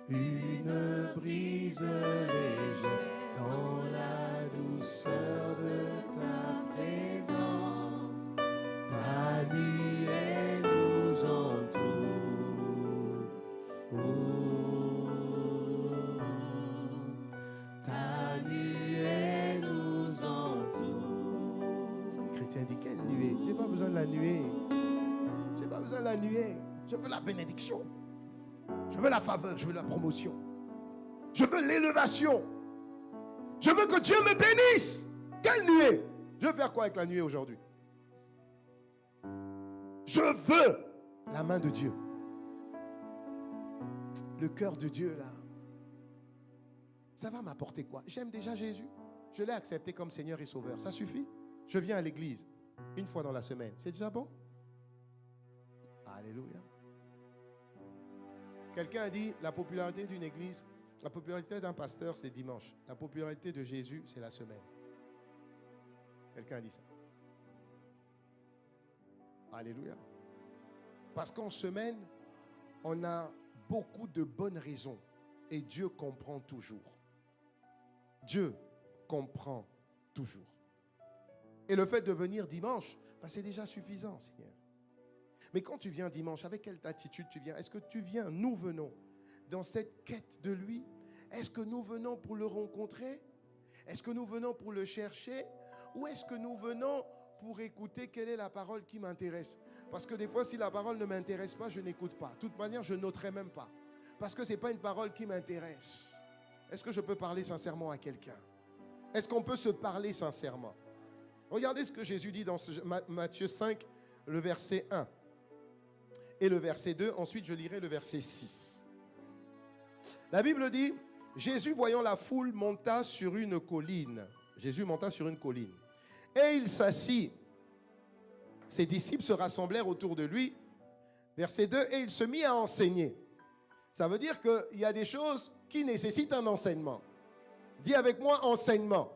une brise légère dans la douceur de ta présence. Ta nuée nous entoure. Ta nuée nous entoure. Le chrétien dit, quelle nuée? J'ai pas besoin de la nuée. J'ai pas besoin de la nuée. Je veux la bénédiction. Je veux la faveur. Je veux la promotion. Je veux l'élévation. Je veux que Dieu me bénisse. Quelle nuée? Je veux faire quoi avec la nuée aujourd'hui? Je veux la main de Dieu. Le cœur de Dieu là. Ça va m'apporter quoi? J'aime déjà Jésus. Je l'ai accepté comme Seigneur et Sauveur. Ça suffit? Je viens à l'église une fois dans la semaine. C'est déjà bon? Alléluia. Quelqu'un a dit, la popularité d'une église, la popularité d'un pasteur, c'est dimanche. La popularité de Jésus, c'est la semaine. Quelqu'un a dit ça. Alléluia. Parce qu'en semaine, on a beaucoup de bonnes raisons. Et Dieu comprend toujours. Dieu comprend toujours. Et le fait de venir dimanche, c'est déjà suffisant, Seigneur. Mais quand tu viens dimanche, avec quelle attitude tu viens? Est-ce que tu viens, nous venons dans cette quête de lui? Est-ce que nous venons pour le rencontrer? Est-ce que nous venons pour le chercher? Ou est-ce que nous venons pour écouter quelle est la parole qui m'intéresse? Parce que des fois, si la parole ne m'intéresse pas, je n'écoute pas. De toute manière, je noterai même pas. Parce que ce n'est pas une parole qui m'intéresse. Est-ce que je peux parler sincèrement à quelqu'un? Est-ce qu'on peut se parler sincèrement? Regardez ce que Jésus dit dans Matthieu 5, le verset 1. Et le verset 2, ensuite je lirai le verset 6. La Bible dit, Jésus voyant la foule monta sur une colline. Jésus monta sur une colline. Et il s'assit. Ses disciples se rassemblèrent autour de lui. Verset 2, et il se mit à enseigner. Ça veut dire qu'il y a des choses qui nécessitent un enseignement. Dis avec moi, enseignement.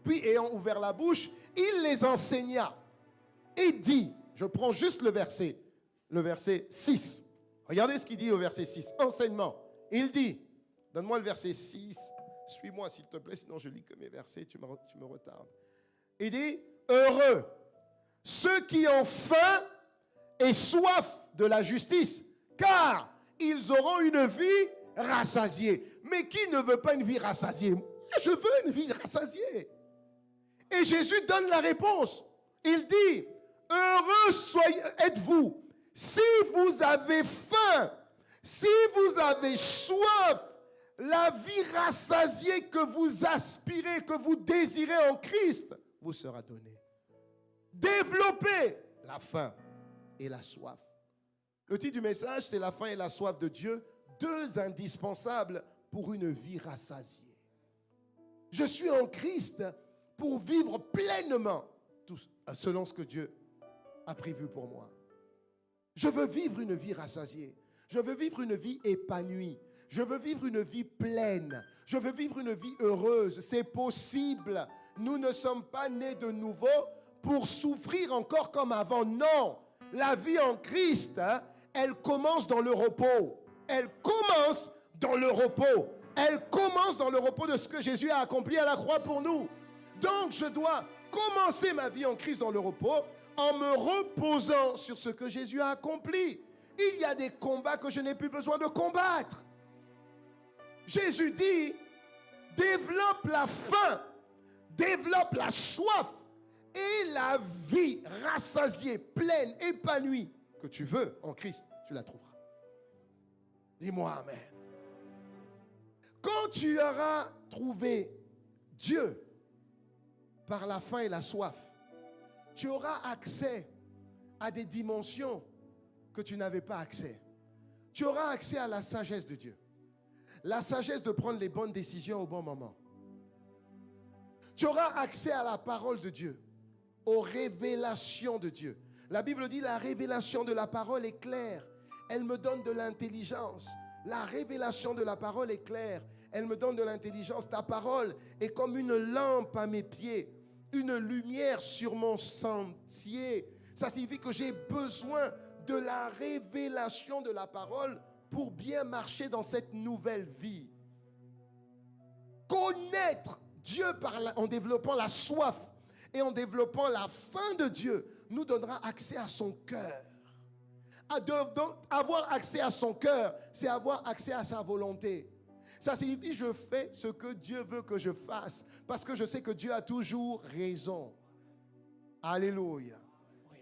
Puis, ayant ouvert la bouche, il les enseigna. Et dit, je prends juste le verset 6. Regardez ce qu'il dit au verset 6. Enseignement. Il dit, donne-moi le verset 6. Suis-moi s'il te plaît, sinon je lis que mes versets, tu me retardes. Il dit, heureux ceux qui ont faim et soif de la justice, car ils auront une vie rassasiée. Mais qui ne veut pas une vie rassasiée? Moi, je veux une vie rassasiée. Et Jésus donne la réponse. Il dit, heureux êtes-vous si vous avez faim, si vous avez soif, la vie rassasiée que vous aspirez, que vous désirez en Christ, vous sera donnée. Développez la faim et la soif. Le titre du message, c'est la faim et la soif de Dieu, deux indispensables pour une vie rassasiée. Je suis en Christ pour vivre pleinement tout selon ce que Dieu a prévu pour moi. Je veux vivre une vie rassasiée. Je veux vivre une vie épanouie. Je veux vivre une vie pleine. Je veux vivre une vie heureuse. C'est possible. Nous ne sommes pas nés de nouveau pour souffrir encore comme avant. Non. La vie en Christ, elle commence dans le repos. Elle commence dans le repos. Elle commence dans le repos de ce que Jésus a accompli à la croix pour nous. Donc, je dois commencer ma vie en Christ dans le repos en me reposant sur ce que Jésus a accompli. Il y a des combats que je n'ai plus besoin de combattre. Jésus dit, développe la faim, développe la soif et la vie rassasiée, pleine, épanouie que tu veux en Christ, tu la trouveras. Dis-moi amen. Quand tu auras trouvé Dieu par la faim et la soif, tu auras accès à des dimensions que tu n'avais pas accès. Tu auras accès à la sagesse de Dieu. La sagesse de prendre les bonnes décisions au bon moment. Tu auras accès à la parole de Dieu, aux révélations de Dieu. La Bible dit la révélation de la parole est claire. Elle me donne de l'intelligence. La révélation de la parole est claire. Elle me donne de l'intelligence. Ta parole est comme une lampe à mes pieds, une lumière sur mon sentier. Ça signifie que j'ai besoin de la révélation de la parole pour bien marcher dans cette nouvelle vie. Connaître Dieu en développant la soif et en développant la faim de Dieu nous donnera accès à son cœur. Avoir accès à son cœur, c'est avoir accès à sa volonté. Ça signifie que je fais ce que Dieu veut que je fasse parce que je sais que Dieu a toujours raison. Alléluia. Oui.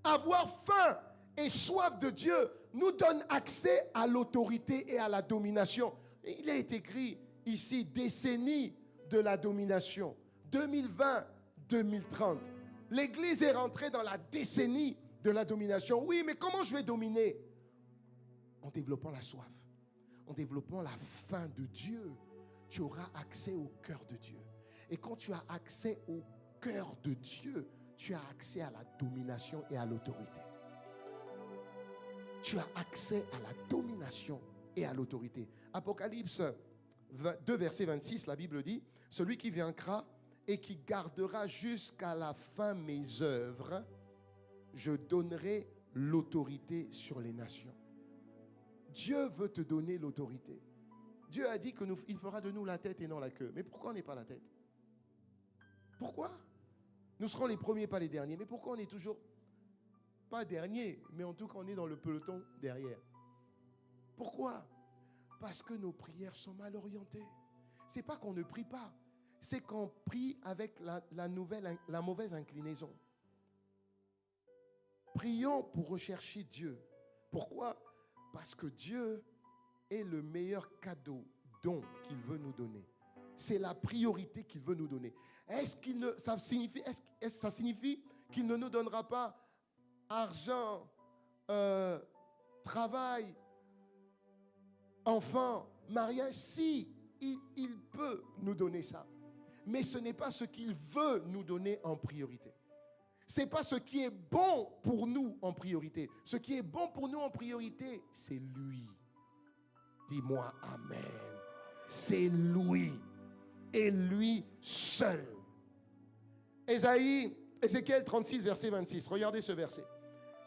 Avoir faim et soif de Dieu nous donne accès à l'autorité et à la domination. Il est écrit ici, décennie de la domination. 2020-2030. L'Église est rentrée dans la décennie de la domination. Oui, mais comment je vais dominer? En développant la soif, en développant la faim de Dieu, tu auras accès au cœur de Dieu. Et quand tu as accès au cœur de Dieu, tu as accès à la domination et à l'autorité. Tu as accès à la domination et à l'autorité. Apocalypse 2, verset 26, la Bible dit, « Celui qui vaincra et qui gardera jusqu'à la fin mes œuvres, je donnerai l'autorité sur les nations. » Dieu veut te donner l'autorité. Dieu a dit qu'il fera de nous la tête et non la queue. Mais pourquoi on n'est pas la tête? Pourquoi? Nous serons les premiers, pas les derniers. Mais pourquoi on n'est toujours pas dernier, mais en tout cas on est dans le peloton derrière? Pourquoi? Parce que nos prières sont mal orientées. Ce n'est pas qu'on ne prie pas, c'est qu'on prie avec la mauvaise inclinaison. Prions pour rechercher Dieu. Pourquoi? Parce que Dieu est le meilleur cadeau, don qu'il veut nous donner. C'est la priorité qu'il veut nous donner. Ça signifie qu'il ne nous donnera pas argent, travail, enfant, mariage? Si, il peut nous donner ça. Mais ce n'est pas ce qu'il veut nous donner en priorité. Ce n'est pas ce qui est bon pour nous en priorité. Ce qui est bon pour nous en priorité, c'est lui. Dis-moi amen. C'est lui. Et lui seul. Ézéchiel 36, verset 26. Regardez ce verset.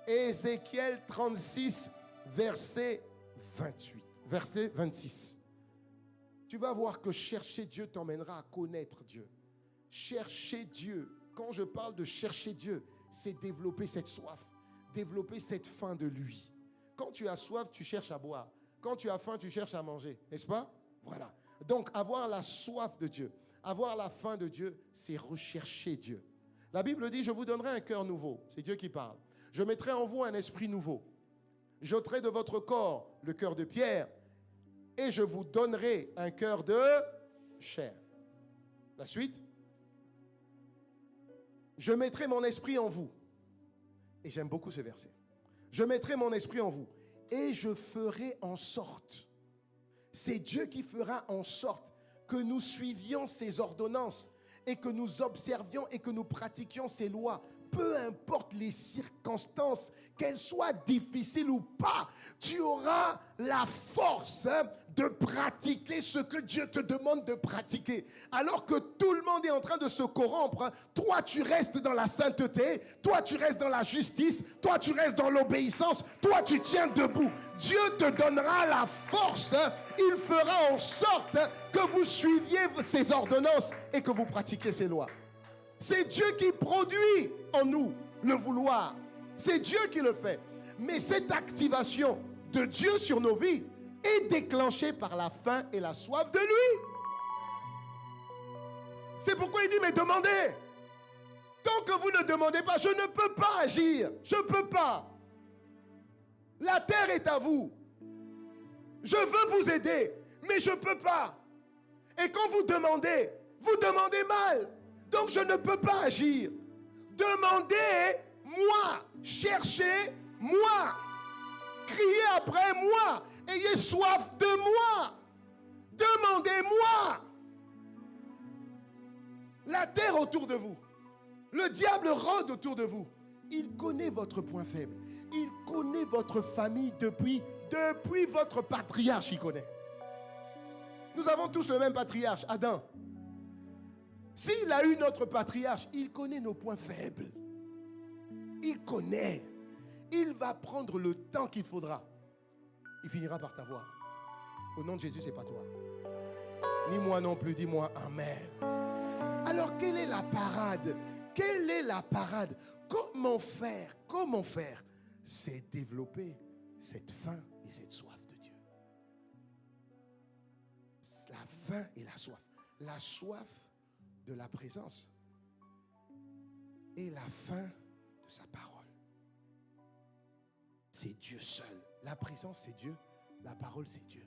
Ézéchiel 36, verset 28. Verset 26. Tu vas voir que chercher Dieu t'emmènera à connaître Dieu. Chercher Dieu. Quand je parle de chercher Dieu, c'est développer cette soif, développer cette faim de lui. Quand tu as soif, tu cherches à boire. Quand tu as faim, tu cherches à manger, n'est-ce pas? Voilà. Donc, avoir la soif de Dieu, avoir la faim de Dieu, c'est rechercher Dieu. La Bible dit, je vous donnerai un cœur nouveau. C'est Dieu qui parle. Je mettrai en vous un esprit nouveau. J'ôterai de votre corps le cœur de pierre et je vous donnerai un cœur de chair. La suite. Je mettrai mon esprit en vous. Et j'aime beaucoup ce verset. Je mettrai mon esprit en vous et je ferai en sorte. C'est Dieu qui fera en sorte que nous suivions ses ordonnances et que nous observions et que nous pratiquions ses lois. Peu importe les circonstances, qu'elles soient difficiles ou pas, tu auras la force de pratiquer ce que Dieu te demande de pratiquer. Alors que tout le monde est en train de se corrompre, toi tu restes dans la sainteté, toi tu restes dans la justice, toi tu restes dans l'obéissance, toi tu tiens debout. Dieu te donnera la force, il fera en sorte que vous suiviez ses ordonnances et que vous pratiquiez ses lois. C'est Dieu qui produit en nous le vouloir. C'est Dieu qui le fait. Mais cette activation de Dieu sur nos vies est déclenchée par la faim et la soif de lui. C'est pourquoi il dit, mais demandez. Tant que vous ne demandez pas, je ne peux pas agir. Je ne peux pas. La terre est à vous. Je veux vous aider, mais je ne peux pas. Et quand vous demandez mal. Donc je ne peux pas agir. Demandez-moi, cherchez-moi, criez après moi, ayez soif de moi, demandez-moi. La terre autour de vous, le diable rôde autour de vous. Il connaît votre point faible, il connaît votre famille depuis votre patriarche, il connaît. Nous avons tous le même patriarche, Adam. S'il a eu notre patriarche, il connaît nos points faibles. Il connaît. Il va prendre le temps qu'il faudra. Il finira par t'avoir. Au nom de Jésus, ce n'est pas toi. Ni moi non plus, dis-moi Amen. Alors, quelle est la parade? Quelle est la parade? Comment faire? Comment faire? C'est développer cette faim et cette soif de Dieu. La faim et la soif. La soif de la présence et la faim de sa parole. C'est Dieu seul. La présence, c'est Dieu. La parole, c'est Dieu.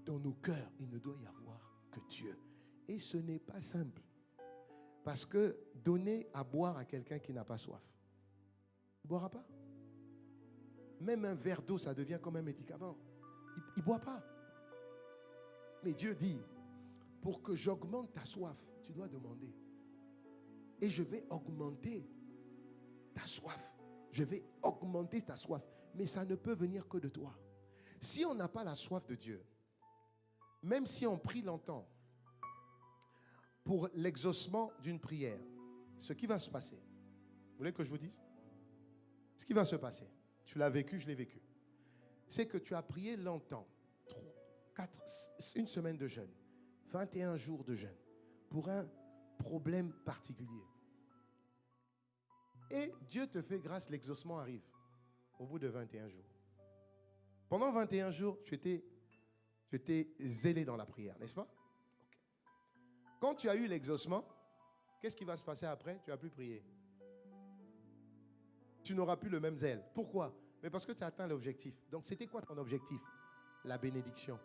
Dans nos cœurs, il ne doit y avoir que Dieu. Et ce n'est pas simple. Parce que donner à boire à quelqu'un qui n'a pas soif, il ne boira pas. Même un verre d'eau, ça devient comme un médicament. Il ne boit pas. Mais Dieu dit, pour que j'augmente ta soif, tu dois demander. Et je vais augmenter ta soif. Je vais augmenter ta soif. Mais ça ne peut venir que de toi. Si on n'a pas la soif de Dieu, même si on prie longtemps pour l'exaucement d'une prière, ce qui va se passer, vous voulez que je vous dise? Ce qui va se passer, tu l'as vécu, je l'ai vécu, c'est que tu as prié longtemps, 1 semaine de jeûne, 21 jours de jeûne, pour un problème particulier. Et Dieu te fait grâce, l'exaucement arrive au bout de 21 jours. Pendant 21 jours, tu étais zélé dans la prière, n'est-ce pas? Okay. Quand tu as eu l'exaucement, qu'est-ce qui va se passer après? Tu ne vas plus prier. Tu n'auras plus le même zèle. Pourquoi? Mais parce que tu as atteint l'objectif. Donc, c'était quoi ton objectif? La bénédiction,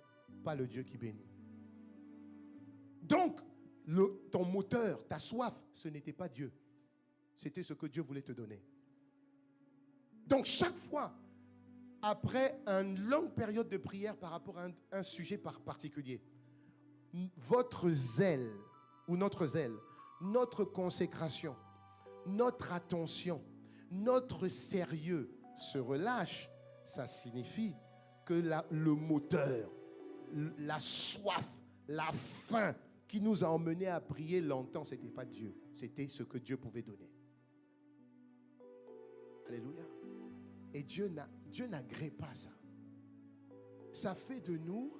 pas le Dieu qui bénit. Donc, ton moteur, ta soif, ce n'était pas Dieu. C'était ce que Dieu voulait te donner. Donc, chaque fois, après une longue période de prière par rapport à un sujet particulier, votre zèle, ou notre zèle, notre consécration, notre attention, notre sérieux se relâche, ça signifie que le moteur, la soif, la faim qui nous a emmenés à prier longtemps, ce n'était pas Dieu. C'était ce que Dieu pouvait donner. Alléluia. Et Dieu n'agrée pas ça. Ça fait de nous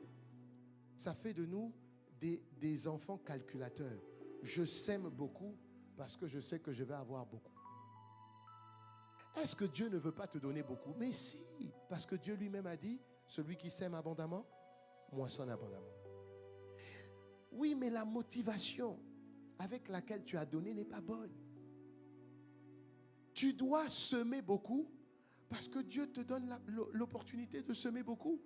des enfants calculateurs. Je sème beaucoup, parce que je sais que je vais avoir beaucoup. Est-ce que Dieu ne veut pas te donner beaucoup? Mais si, parce que Dieu lui-même a dit, celui qui sème abondamment, moissonne abondamment. Oui, mais la motivation avec laquelle tu as donné n'est pas bonne. Tu dois semer beaucoup parce que Dieu te donne l'opportunité de semer beaucoup.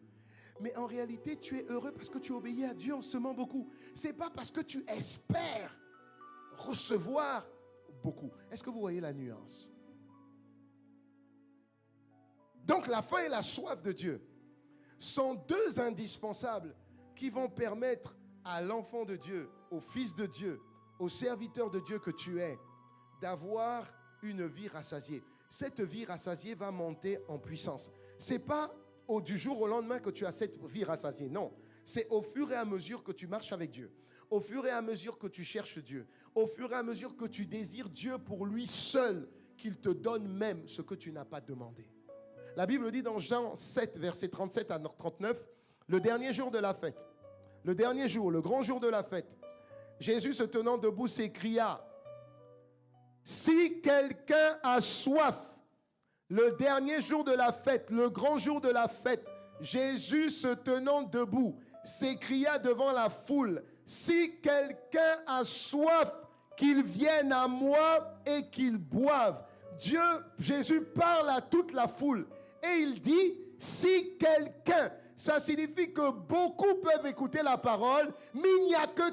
Mais en réalité, tu es heureux parce que tu obéis à Dieu en semant beaucoup. Ce n'est pas parce que tu espères recevoir beaucoup. Est-ce que vous voyez la nuance? Donc la faim et la soif de Dieu sont deux indispensables qui vont permettre à l'enfant de Dieu, au fils de Dieu, au serviteur de Dieu que tu es, d'avoir une vie rassasiée. Cette vie rassasiée va monter en puissance. Ce n'est pas du jour au lendemain que tu as cette vie rassasiée. Non, c'est au fur et à mesure que tu marches avec Dieu, au fur et à mesure que tu cherches Dieu, au fur et à mesure que tu désires Dieu pour lui seul, qu'il te donne même ce que tu n'as pas demandé. La Bible dit dans Jean 7, versets 37 à 39, le dernier jour de la fête, le dernier jour, le grand jour de la fête, Jésus se tenant debout s'écria, « Si quelqu'un a soif, le dernier jour de la fête, le grand jour de la fête, Jésus se tenant debout s'écria devant la foule, « Si quelqu'un a soif, qu'il vienne à moi et qu'il boive. » Jésus parle à toute la foule et il dit, « Si quelqu'un », ça signifie que beaucoup peuvent écouter la parole, mais il n'y a que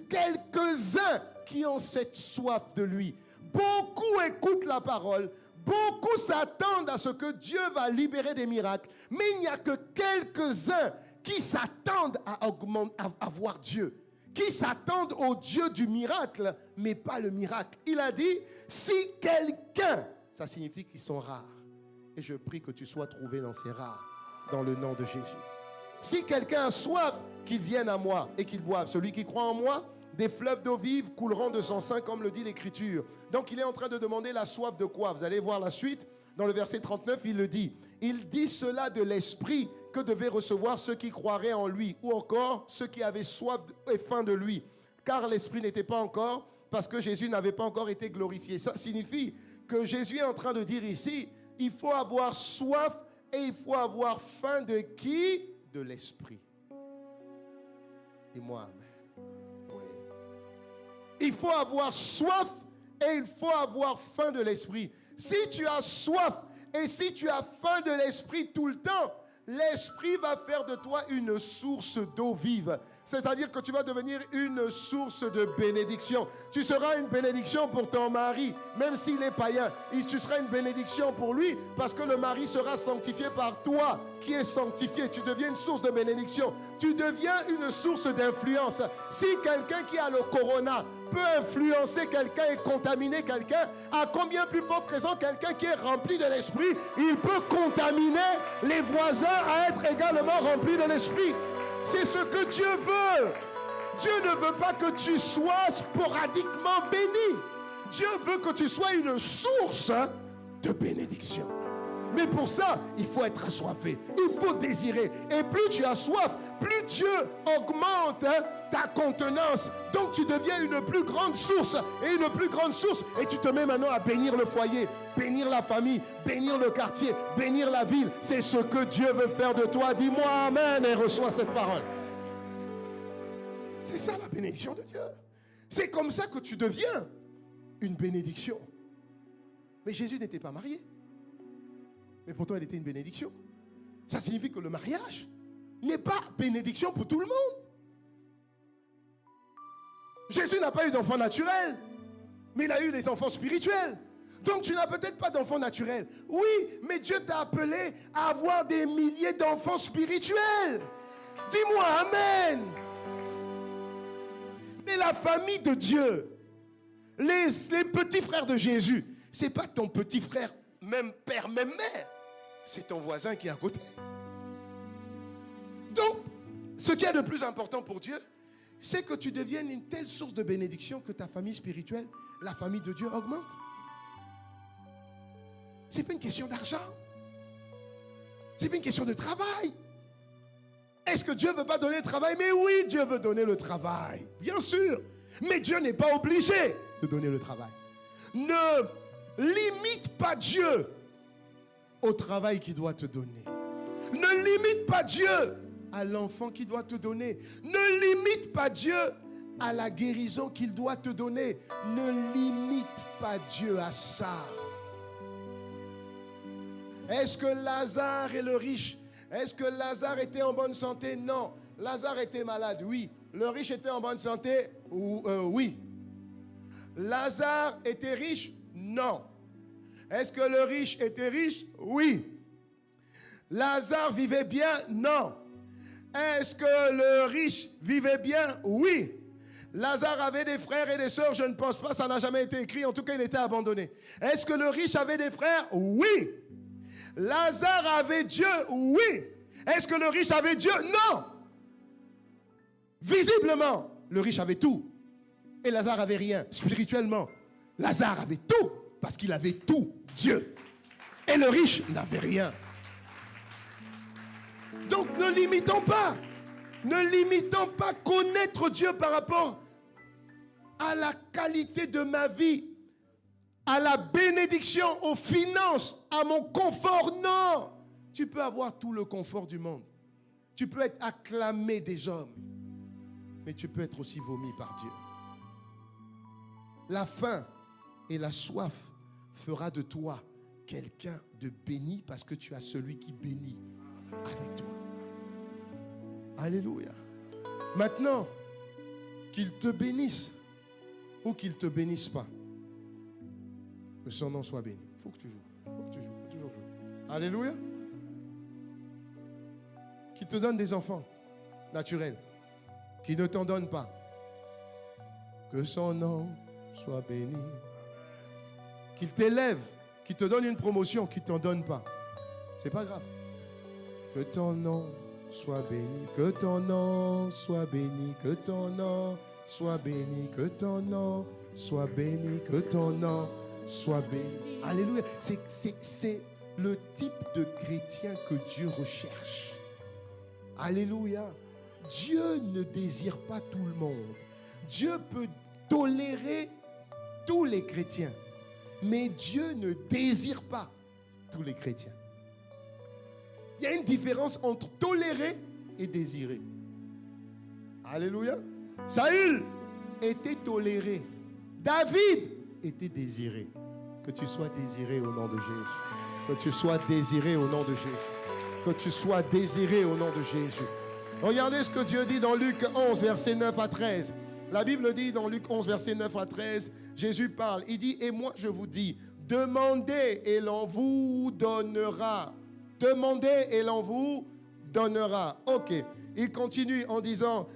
quelques-uns qui ont cette soif de lui. Beaucoup écoutent la parole, beaucoup s'attendent à ce que Dieu va libérer des miracles, mais il n'y a que quelques-uns qui s'attendent à voir Dieu, qui s'attendent au Dieu du miracle, mais pas le miracle. Il a dit, si quelqu'un, ça signifie qu'ils sont rares. Et je prie que tu sois trouvé dans ces rares, dans le nom de Jésus. Si quelqu'un a soif, qu'il vienne à moi et qu'il boive. Celui qui croit en moi, des fleuves d'eau vive couleront de son sein, comme le dit l'Écriture. Donc il est en train de demander la soif de quoi? Vous allez voir la suite. Dans le verset 39, il le dit. Il dit cela de l'esprit que devaient recevoir ceux qui croiraient en lui, ou encore ceux qui avaient soif et faim de lui. Car l'esprit n'était pas encore, parce que Jésus n'avait pas encore été glorifié. Ça signifie que Jésus est en train de dire ici, il faut avoir soif et il faut avoir faim de qui? De l'esprit. Et moi, amen. Oui. Il faut avoir soif et il faut avoir faim de l'esprit. Si tu as soif et si tu as faim de l'esprit tout le temps, l'esprit va faire de toi une source d'eau vive. C'est-à-dire que tu vas devenir une source de bénédiction. Tu seras une bénédiction pour ton mari, même s'il est païen. Tu seras une bénédiction pour lui parce que le mari sera sanctifié par toi qui est sanctifié. Tu deviens une source de bénédiction. Tu deviens une source d'influence. Si quelqu'un qui a le corona peut influencer quelqu'un et contaminer quelqu'un, à combien plus forte raison quelqu'un qui est rempli de l'esprit, il peut contaminer les voisins à être également remplis de l'esprit. C'est ce que Dieu veut. Dieu ne veut pas que tu sois sporadiquement béni. Dieu veut que tu sois une source de bénédiction. Mais pour ça, il faut être assoiffé. Il faut désirer. Et plus tu as soif, plus Dieu augmente ta contenance. Donc tu deviens une plus grande source. Et une plus grande source. Et tu te mets maintenant à bénir le foyer, bénir la famille, bénir le quartier, bénir la ville. C'est ce que Dieu veut faire de toi. Dis-moi amen et reçois cette parole. C'est ça la bénédiction de Dieu. C'est comme ça que tu deviens une bénédiction. Mais Jésus n'était pas marié. Mais pourtant, elle était une bénédiction. Ça signifie que le mariage n'est pas bénédiction pour tout le monde. Jésus n'a pas eu d'enfant naturel, mais il a eu des enfants spirituels. Donc tu n'as peut-être pas d'enfant naturel. Oui, mais Dieu t'a appelé à avoir des milliers d'enfants spirituels. Dis-moi amen. Mais la famille de Dieu, les petits frères de Jésus, c'est pas ton petit frère, même père, même mère. C'est ton voisin qui est à côté. Donc, ce qui est de plus important pour Dieu, c'est que tu deviennes une telle source de bénédiction que ta famille spirituelle, la famille de Dieu, augmente. C'est pas une question d'argent. C'est pas une question de travail. Est-ce que Dieu ne veut pas donner le travail? Mais oui, Dieu veut donner le travail. Bien sûr. Mais Dieu n'est pas obligé de donner le travail. Ne limite pas Dieu au travail qu'il doit te donner. Ne limite pas Dieu à l'enfant qu'il doit te donner. Ne limite pas Dieu à la guérison qu'il doit te donner. Ne limite pas Dieu à ça. Est-ce que Lazare et le riche, est-ce que Lazare était en bonne santé? Non. Lazare était malade, oui. Le riche était en bonne santé? Oui. Lazare était riche? Non. Est-ce que le riche était riche? Oui. Lazare vivait bien? Non. Est-ce que le riche vivait bien? Oui. Lazare avait des frères et des sœurs? Je ne pense pas, ça n'a jamais été écrit. En tout cas, il était abandonné. Est-ce que le riche avait des frères? Oui. Lazare avait Dieu? Oui. Est-ce que le riche avait Dieu? Non. Visiblement, le riche avait tout. Et Lazare avait rien. Spirituellement, Lazare avait tout. Parce qu'il avait tout, Dieu. Et le riche n'avait rien. Donc ne limitons pas. Ne limitons pas connaître Dieu par rapport à la qualité de ma vie, à la bénédiction, aux finances, à mon confort. Non. Tu peux avoir tout le confort du monde. Tu peux être acclamé des hommes. Mais tu peux être aussi vomi par Dieu. La faim et la soif fera de toi quelqu'un de béni parce que tu as celui qui bénit avec toi. Alléluia. Maintenant, qu'il te bénisse ou qu'il ne te bénisse pas, que son nom soit béni. Il faut que tu joues. Faut toujours jouer. Alléluia. Qu'il te donne des enfants naturels, qui ne t'en donne pas. Que son nom soit béni. Qu'il t'élève, qu'il te donne une promotion, qu'il ne t'en donne pas. C'est pas grave. Que ton nom soit béni, que ton nom soit béni, que ton nom soit béni, que ton nom soit béni, que ton nom soit béni. Alléluia. C'est le type de chrétien que Dieu recherche. Alléluia. Dieu ne désire pas tout le monde. Dieu peut tolérer tous les chrétiens. Mais Dieu ne désire pas tous les chrétiens. Il y a une différence entre tolérer et désirer. Alléluia. Saül était toléré. David était désiré. Que tu sois désiré au nom de Jésus. Que tu sois désiré au nom de Jésus. Que tu sois désiré au nom de Jésus. Regardez ce que Dieu dit dans Luc 11, versets 9 à 13. La Bible dit dans Luc 11, versets 9 à 13, Jésus parle. Il dit, et moi je vous dis, demandez et l'on vous donnera. Demandez et l'on vous donnera. Ok. Il continue en disant,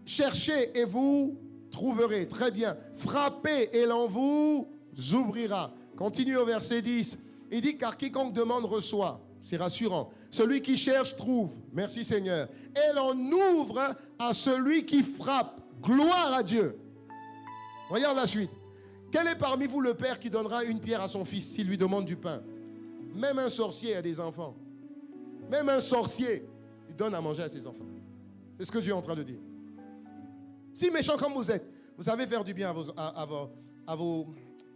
cherchez et vous trouverez. Très bien. Frappez et l'on vous ouvrira. Continue au verset 10. Il dit, car quiconque demande reçoit. C'est rassurant. Celui qui cherche trouve. Merci Seigneur. Et l'on ouvre à celui qui frappe. Gloire à Dieu. Regarde la suite. Quel est parmi vous le père qui donnera une pierre à son fils s'il lui demande du pain? Même un sorcier a des enfants. Même un sorcier, il donne à manger à ses enfants. C'est ce que Dieu est en train de dire. Si méchant comme vous êtes, vous savez faire du bien à vos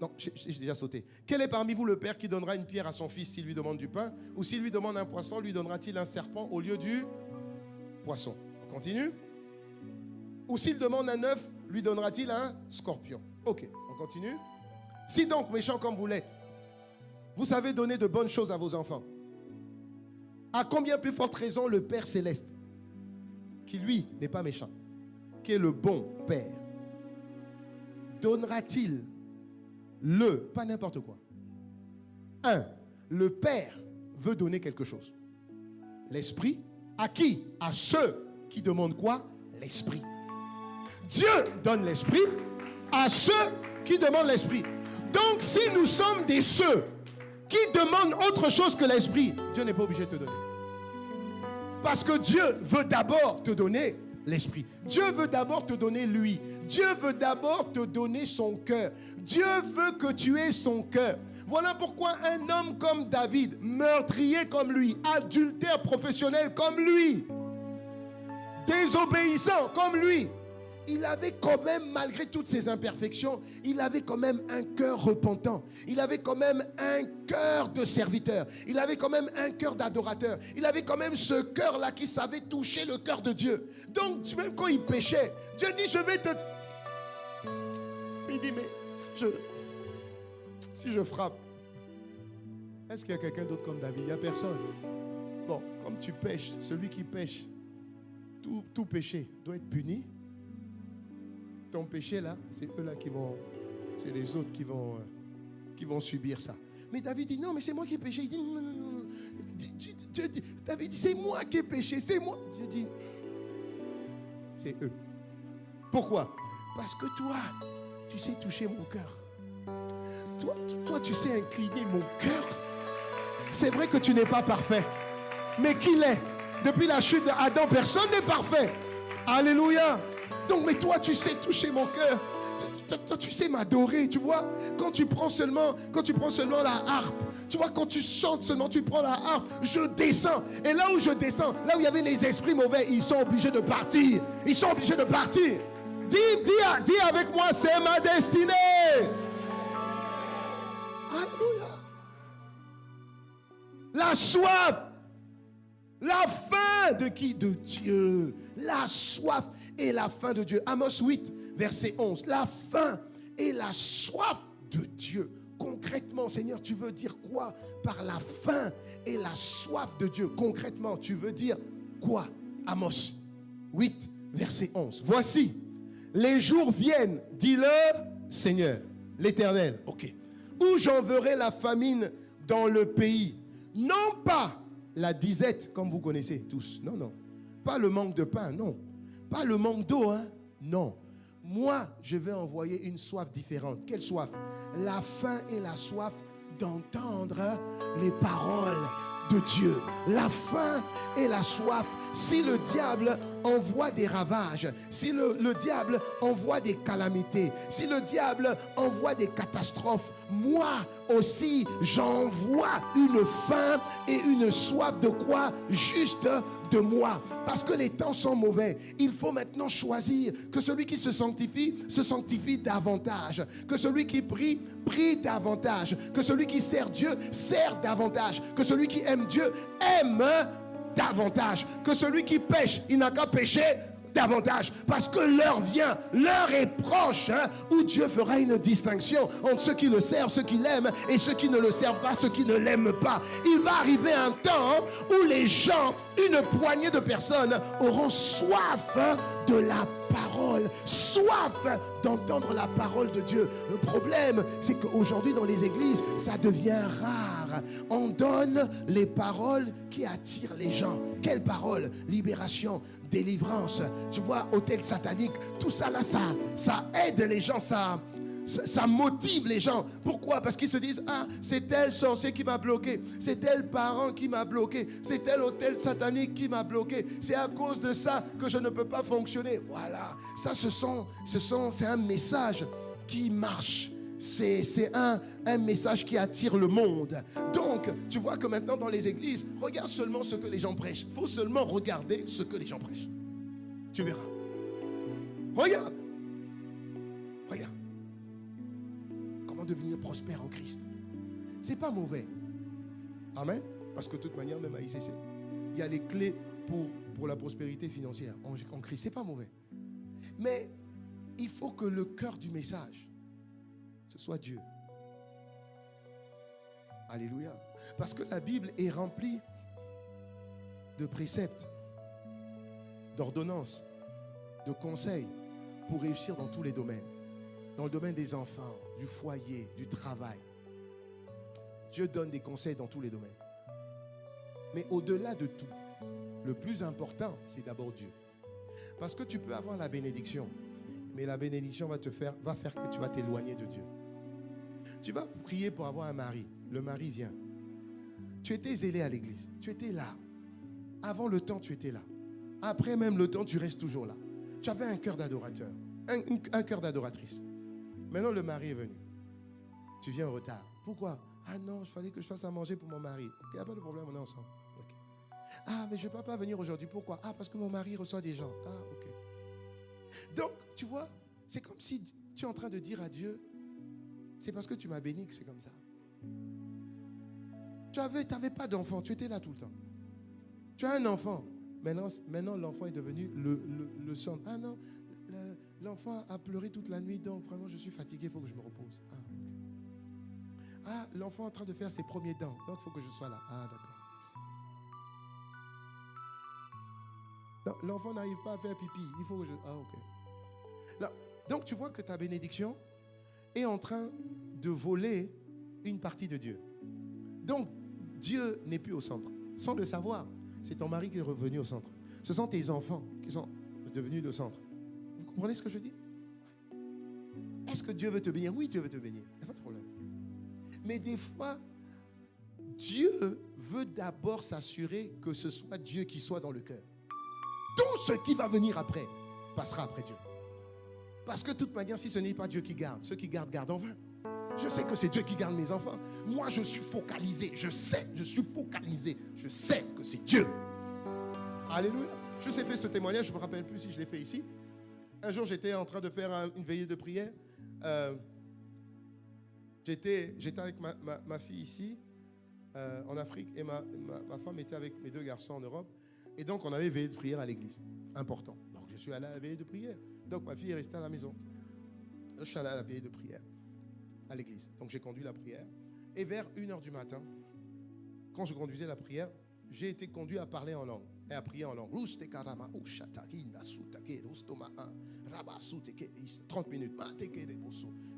non, j'ai déjà sauté. Quel est parmi vous le père qui donnera une pierre à son fils s'il lui demande du pain? Ou s'il lui demande un poisson, lui donnera-t-il un serpent au lieu du poisson? On continue. Ou s'il demande un œuf, lui donnera-t-il un scorpion? Ok, on continue. Si donc, méchant comme vous l'êtes, vous savez donner de bonnes choses à vos enfants, à combien plus forte raison le Père Céleste, qui lui n'est pas méchant, qui est le bon Père, donnera-t-il pas n'importe quoi. Le Père veut donner quelque chose. L'Esprit, à qui? À ceux qui demandent quoi? L'Esprit. Dieu donne l'Esprit à ceux qui demandent l'Esprit. Donc si nous sommes des ceux qui demandent autre chose que l'Esprit, Dieu n'est pas obligé de te donner. Parce que Dieu veut d'abord te donner l'Esprit. Dieu veut d'abord te donner lui. Dieu veut d'abord te donner son cœur. Dieu veut que tu aies son cœur. Voilà pourquoi un homme comme David, meurtrier comme lui, adultère professionnel comme lui, désobéissant comme lui, il avait quand même, malgré toutes ses imperfections, il avait quand même un cœur repentant. Il avait quand même un cœur de serviteur. Il avait quand même un cœur d'adorateur. Il avait quand même ce cœur-là qui savait toucher le cœur de Dieu. Donc, même quand il péchait, Dieu dit, je vais te... Il dit, mais si je frappe, est-ce qu'il y a quelqu'un d'autre comme David? Il n'y a personne. Bon, comme tu pêches, celui qui pêche, tout péché doit être puni. Ton péché là, c'est eux là qui vont, c'est les autres qui vont subir ça. Mais David dit non, mais c'est moi qui ai péché. Il dit non, non, non. David dit c'est moi qui ai péché, c'est moi. Dieu dit c'est eux. Pourquoi? Parce que toi, tu sais toucher mon cœur. Toi, tu sais incliner mon cœur. C'est vrai que tu n'es pas parfait, mais qui l'est? Depuis la chute d'Adam, personne n'est parfait. Alléluia. Donc, mais toi, tu sais toucher mon cœur. Toi, tu sais m'adorer, tu vois. Quand tu prends seulement la harpe, tu vois, quand tu chantes seulement, tu prends la harpe, je descends. Et là où je descends, là où il y avait les esprits mauvais, ils sont obligés de partir. Ils sont obligés de partir. Dis avec moi, c'est ma destinée. Alléluia. La soif. La faim de qui? De Dieu. La soif et la faim de Dieu. Amos 8, verset 11. La faim et la soif de Dieu. Concrètement, Seigneur, tu veux dire quoi par la faim et la soif de Dieu? Concrètement, tu veux dire quoi? Amos 8, verset 11. Voici, les jours viennent, dit-le Seigneur, l'Éternel. Ok. Où j'enverrai la famine dans le pays. Non pas la disette, comme vous connaissez tous. Non, non. Pas le manque de pain, non. Pas le manque d'eau, hein. Non. Moi, je vais envoyer une soif différente. Quelle soif? La faim et la soif d'entendre les paroles de Dieu. La faim et la soif. Si le diable envoie des ravages, si le diable envoie des calamités, si le diable envoie des catastrophes, moi aussi j'envoie une faim et une soif de quoi? Juste de moi. Parce que les temps sont mauvais. Il faut maintenant choisir que celui qui se sanctifie davantage. Que celui qui prie davantage. Que celui qui sert Dieu sert davantage. Que celui qui aime Dieu aime davantage. Que celui qui pêche, il n'a qu'à pécher davantage. Parce que l'heure vient, l'heure est proche, hein, où Dieu fera une distinction entre ceux qui le servent, ceux qui l'aiment, et ceux qui ne le servent pas, ceux qui ne l'aiment pas. Il va arriver un temps où les gens, une poignée de personnes, auront soif de la parole, soif d'entendre la parole de Dieu. Le problème, c'est qu'aujourd'hui dans les églises, ça devient rare. On donne les paroles qui attirent les gens. Quelles paroles? Libération, délivrance, tu vois, hôtel satanique, tout ça là, ça aide les gens, ça motive les gens. Pourquoi? Parce qu'ils se disent, ah, c'est tel sorcier qui m'a bloqué, c'est tel parent qui m'a bloqué, c'est tel hôtel satanique qui m'a bloqué, c'est à cause de ça que je ne peux pas fonctionner. Voilà, ça c'est un message qui marche. C'est un message qui attire le monde. Donc, tu vois que maintenant dans les églises, regarde seulement ce que les gens prêchent. Il faut seulement regarder ce que les gens prêchent. Tu verras. Regarde. Regarde. Comment devenir prospère en Christ. C'est pas mauvais. Amen. Parce que de toute manière, même à ICC, il y a les clés pour la prospérité financière en Christ. C'est pas mauvais. Mais il faut que le cœur du message soit Dieu. Alléluia. Parce que la Bible est remplie de préceptes, d'ordonnances, de conseils pour réussir dans tous les domaines. Dans le domaine des enfants, du foyer, du travail. Dieu donne des conseils dans tous les domaines. Mais au-delà de tout, le plus important, c'est d'abord Dieu. Parce que tu peux avoir la bénédiction, mais la bénédiction va faire que tu vas t'éloigner de Dieu. Tu vas prier pour avoir un mari. Le mari vient. Tu étais zélé à l'église. Tu étais là. Avant le temps, tu étais là. Après même le temps, tu restes toujours là. Tu avais un cœur d'adorateur. Un cœur d'adoratrice. Maintenant, le mari est venu. Tu viens en retard. Pourquoi? Ah non, il fallait que je fasse à manger pour mon mari. Ok, il n'y a pas de problème, on est ensemble. Okay. Ah, mais je ne peux pas venir aujourd'hui. Pourquoi? Ah, parce que mon mari reçoit des gens. Ah, ok. Donc, tu vois, c'est comme si tu es en train de dire à Dieu, c'est parce que tu m'as béni que c'est comme ça. Tu n'avais pas d'enfant, tu étais là tout le temps. Tu as un enfant. Maintenant l'enfant est devenu le centre. Ah non, l'enfant a pleuré toute la nuit, donc vraiment je suis fatigué, il faut que je me repose. Ah, okay. Ah, l'enfant est en train de faire ses premiers dents, donc il faut que je sois là. Ah, d'accord. L'enfant n'arrive pas à faire pipi, il faut que je... Ah, ok. Là, donc tu vois que ta bénédiction est en train de voler une partie de Dieu. Donc Dieu n'est plus au centre. Sans le savoir, c'est ton mari qui est revenu au centre. Ce sont tes enfants qui sont devenus le centre. Vous comprenez ce que je dis? Est-ce que Dieu veut te bénir? Oui, Dieu veut te bénir. Il n'y a pas de problème. Mais des fois, Dieu veut d'abord s'assurer que ce soit Dieu qui soit dans le cœur. Tout ce qui va venir après passera après Dieu. Parce que de toute manière, si ce n'est pas Dieu qui garde, ceux qui gardent, gardent en vain. Je sais que c'est Dieu qui garde mes enfants. Moi, je suis focalisé. Je suis focalisé. Je sais que c'est Dieu. Alléluia. Je sais faire ce témoignage, je ne me rappelle plus si je l'ai fait ici. Un jour, j'étais en train de faire une veillée de prière. J'étais avec ma fille ici, en Afrique, et ma femme était avec mes 2 garçons en Europe. Et donc, on avait veillé de prière à l'église. Important. Donc, je suis allé à la veillée de prière. Donc, ma fille est restée à la maison. Je suis allé à la veillée de prière à l'église. Donc, j'ai conduit la prière. Et vers 1h du matin, quand je conduisais la prière, j'ai été conduit à parler en langue et à prier en langue. 30 minutes.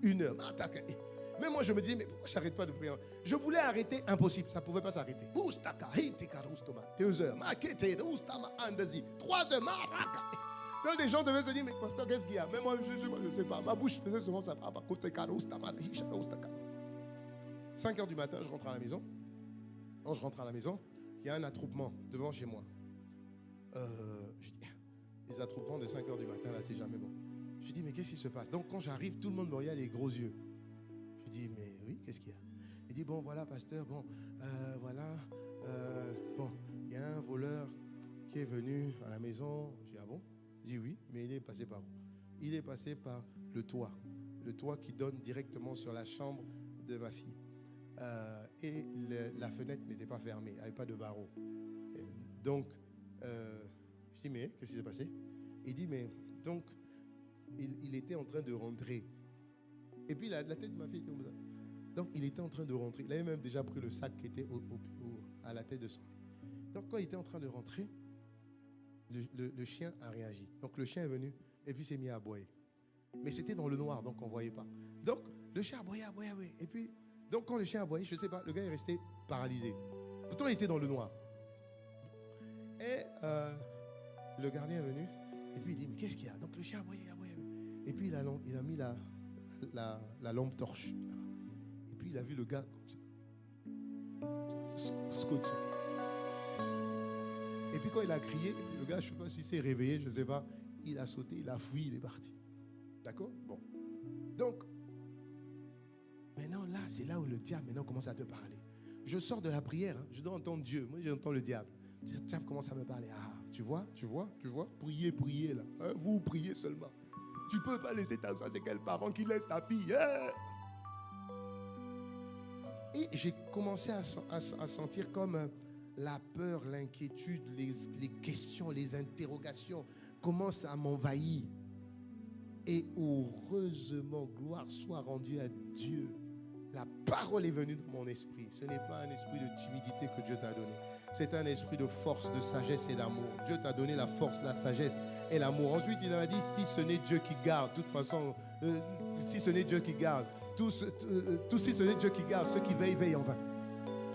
1 heure. Mais moi, je me disais, mais pourquoi je n'arrête pas de prier? Je voulais arrêter, impossible, ça ne pouvait pas s'arrêter. 2 heures. 3 heures. Donc les gens devaient se dire, mais pasteur, qu'est-ce qu'il y a? Mais moi, je ne sais pas. Ma bouche faisait souvent ça. 5 heures du matin, je rentre à la maison. Quand je rentre à la maison, il y a un attroupement devant chez moi. Je dis, les attroupements de 5 heures du matin, là, c'est jamais bon. Je dis, mais qu'est-ce qui se passe? Donc quand j'arrive, tout le monde me regarde les gros yeux. Je dis, mais oui, qu'est-ce qu'il y a? Il dit, bon, voilà, pasteur, bon, voilà, bon, il y a un voleur qui est venu à la maison. Je dis, ah bon? Il dit, oui, mais il est passé par où? Il est passé par le toit qui donne directement sur la chambre de ma fille. Et la fenêtre n'était pas fermée, il n'y avait pas de barreau. Donc, je dis, mais qu'est-ce qui s'est passé? Il dit, mais donc, il était en train de rentrer. Et puis la tête de ma fille était comme ça. Donc, il était en train de rentrer. Il avait même déjà pris le sac qui était à la tête de son lit. Donc, quand il était en train de rentrer, le chien a réagi. Donc, le chien est venu et puis s'est mis à aboyer. Mais c'était dans le noir, donc on ne voyait pas. Donc, le chien aboyait. Et puis, donc, quand le chien aboyait, je ne sais pas, le gars est resté paralysé. Pourtant, il était dans le noir. Et le gardien est venu et puis il dit, mais qu'est-ce qu'il y a? Donc, le chien aboyait. Et puis, il a mis la lampe torche. Et puis, il a vu le gars scotché. Et puis, quand il a crié, le gars, je ne sais pas s'il s'est réveillé, je ne sais pas. Il a sauté, il a fui, il est parti. D'accord? Bon. Donc, maintenant, là, c'est là où le diable maintenant commence à te parler. Je sors de la prière, hein, je dois entendre Dieu. Moi, j'entends le diable. Le diable commence à me parler. Ah, tu vois? Priez, là. Hein, vous priez seulement. Tu ne peux pas laisser ta soeur, c'est quel parent qui laisse ta fille? Hein? Et j'ai commencé à sentir comme la peur, l'inquiétude, les questions, les interrogations commencent à m'envahir. Et heureusement, gloire soit rendue à Dieu. La parole est venue dans mon esprit. Ce n'est pas un esprit de timidité que Dieu t'a donné. C'est un esprit de force, de sagesse et d'amour. Dieu t'a donné la force, la sagesse et l'amour. Ensuite, il m'a dit, si ce n'est Dieu qui garde, de toute façon, si ce n'est Dieu qui garde, si ce n'est Dieu qui garde, ceux qui veillent en vain.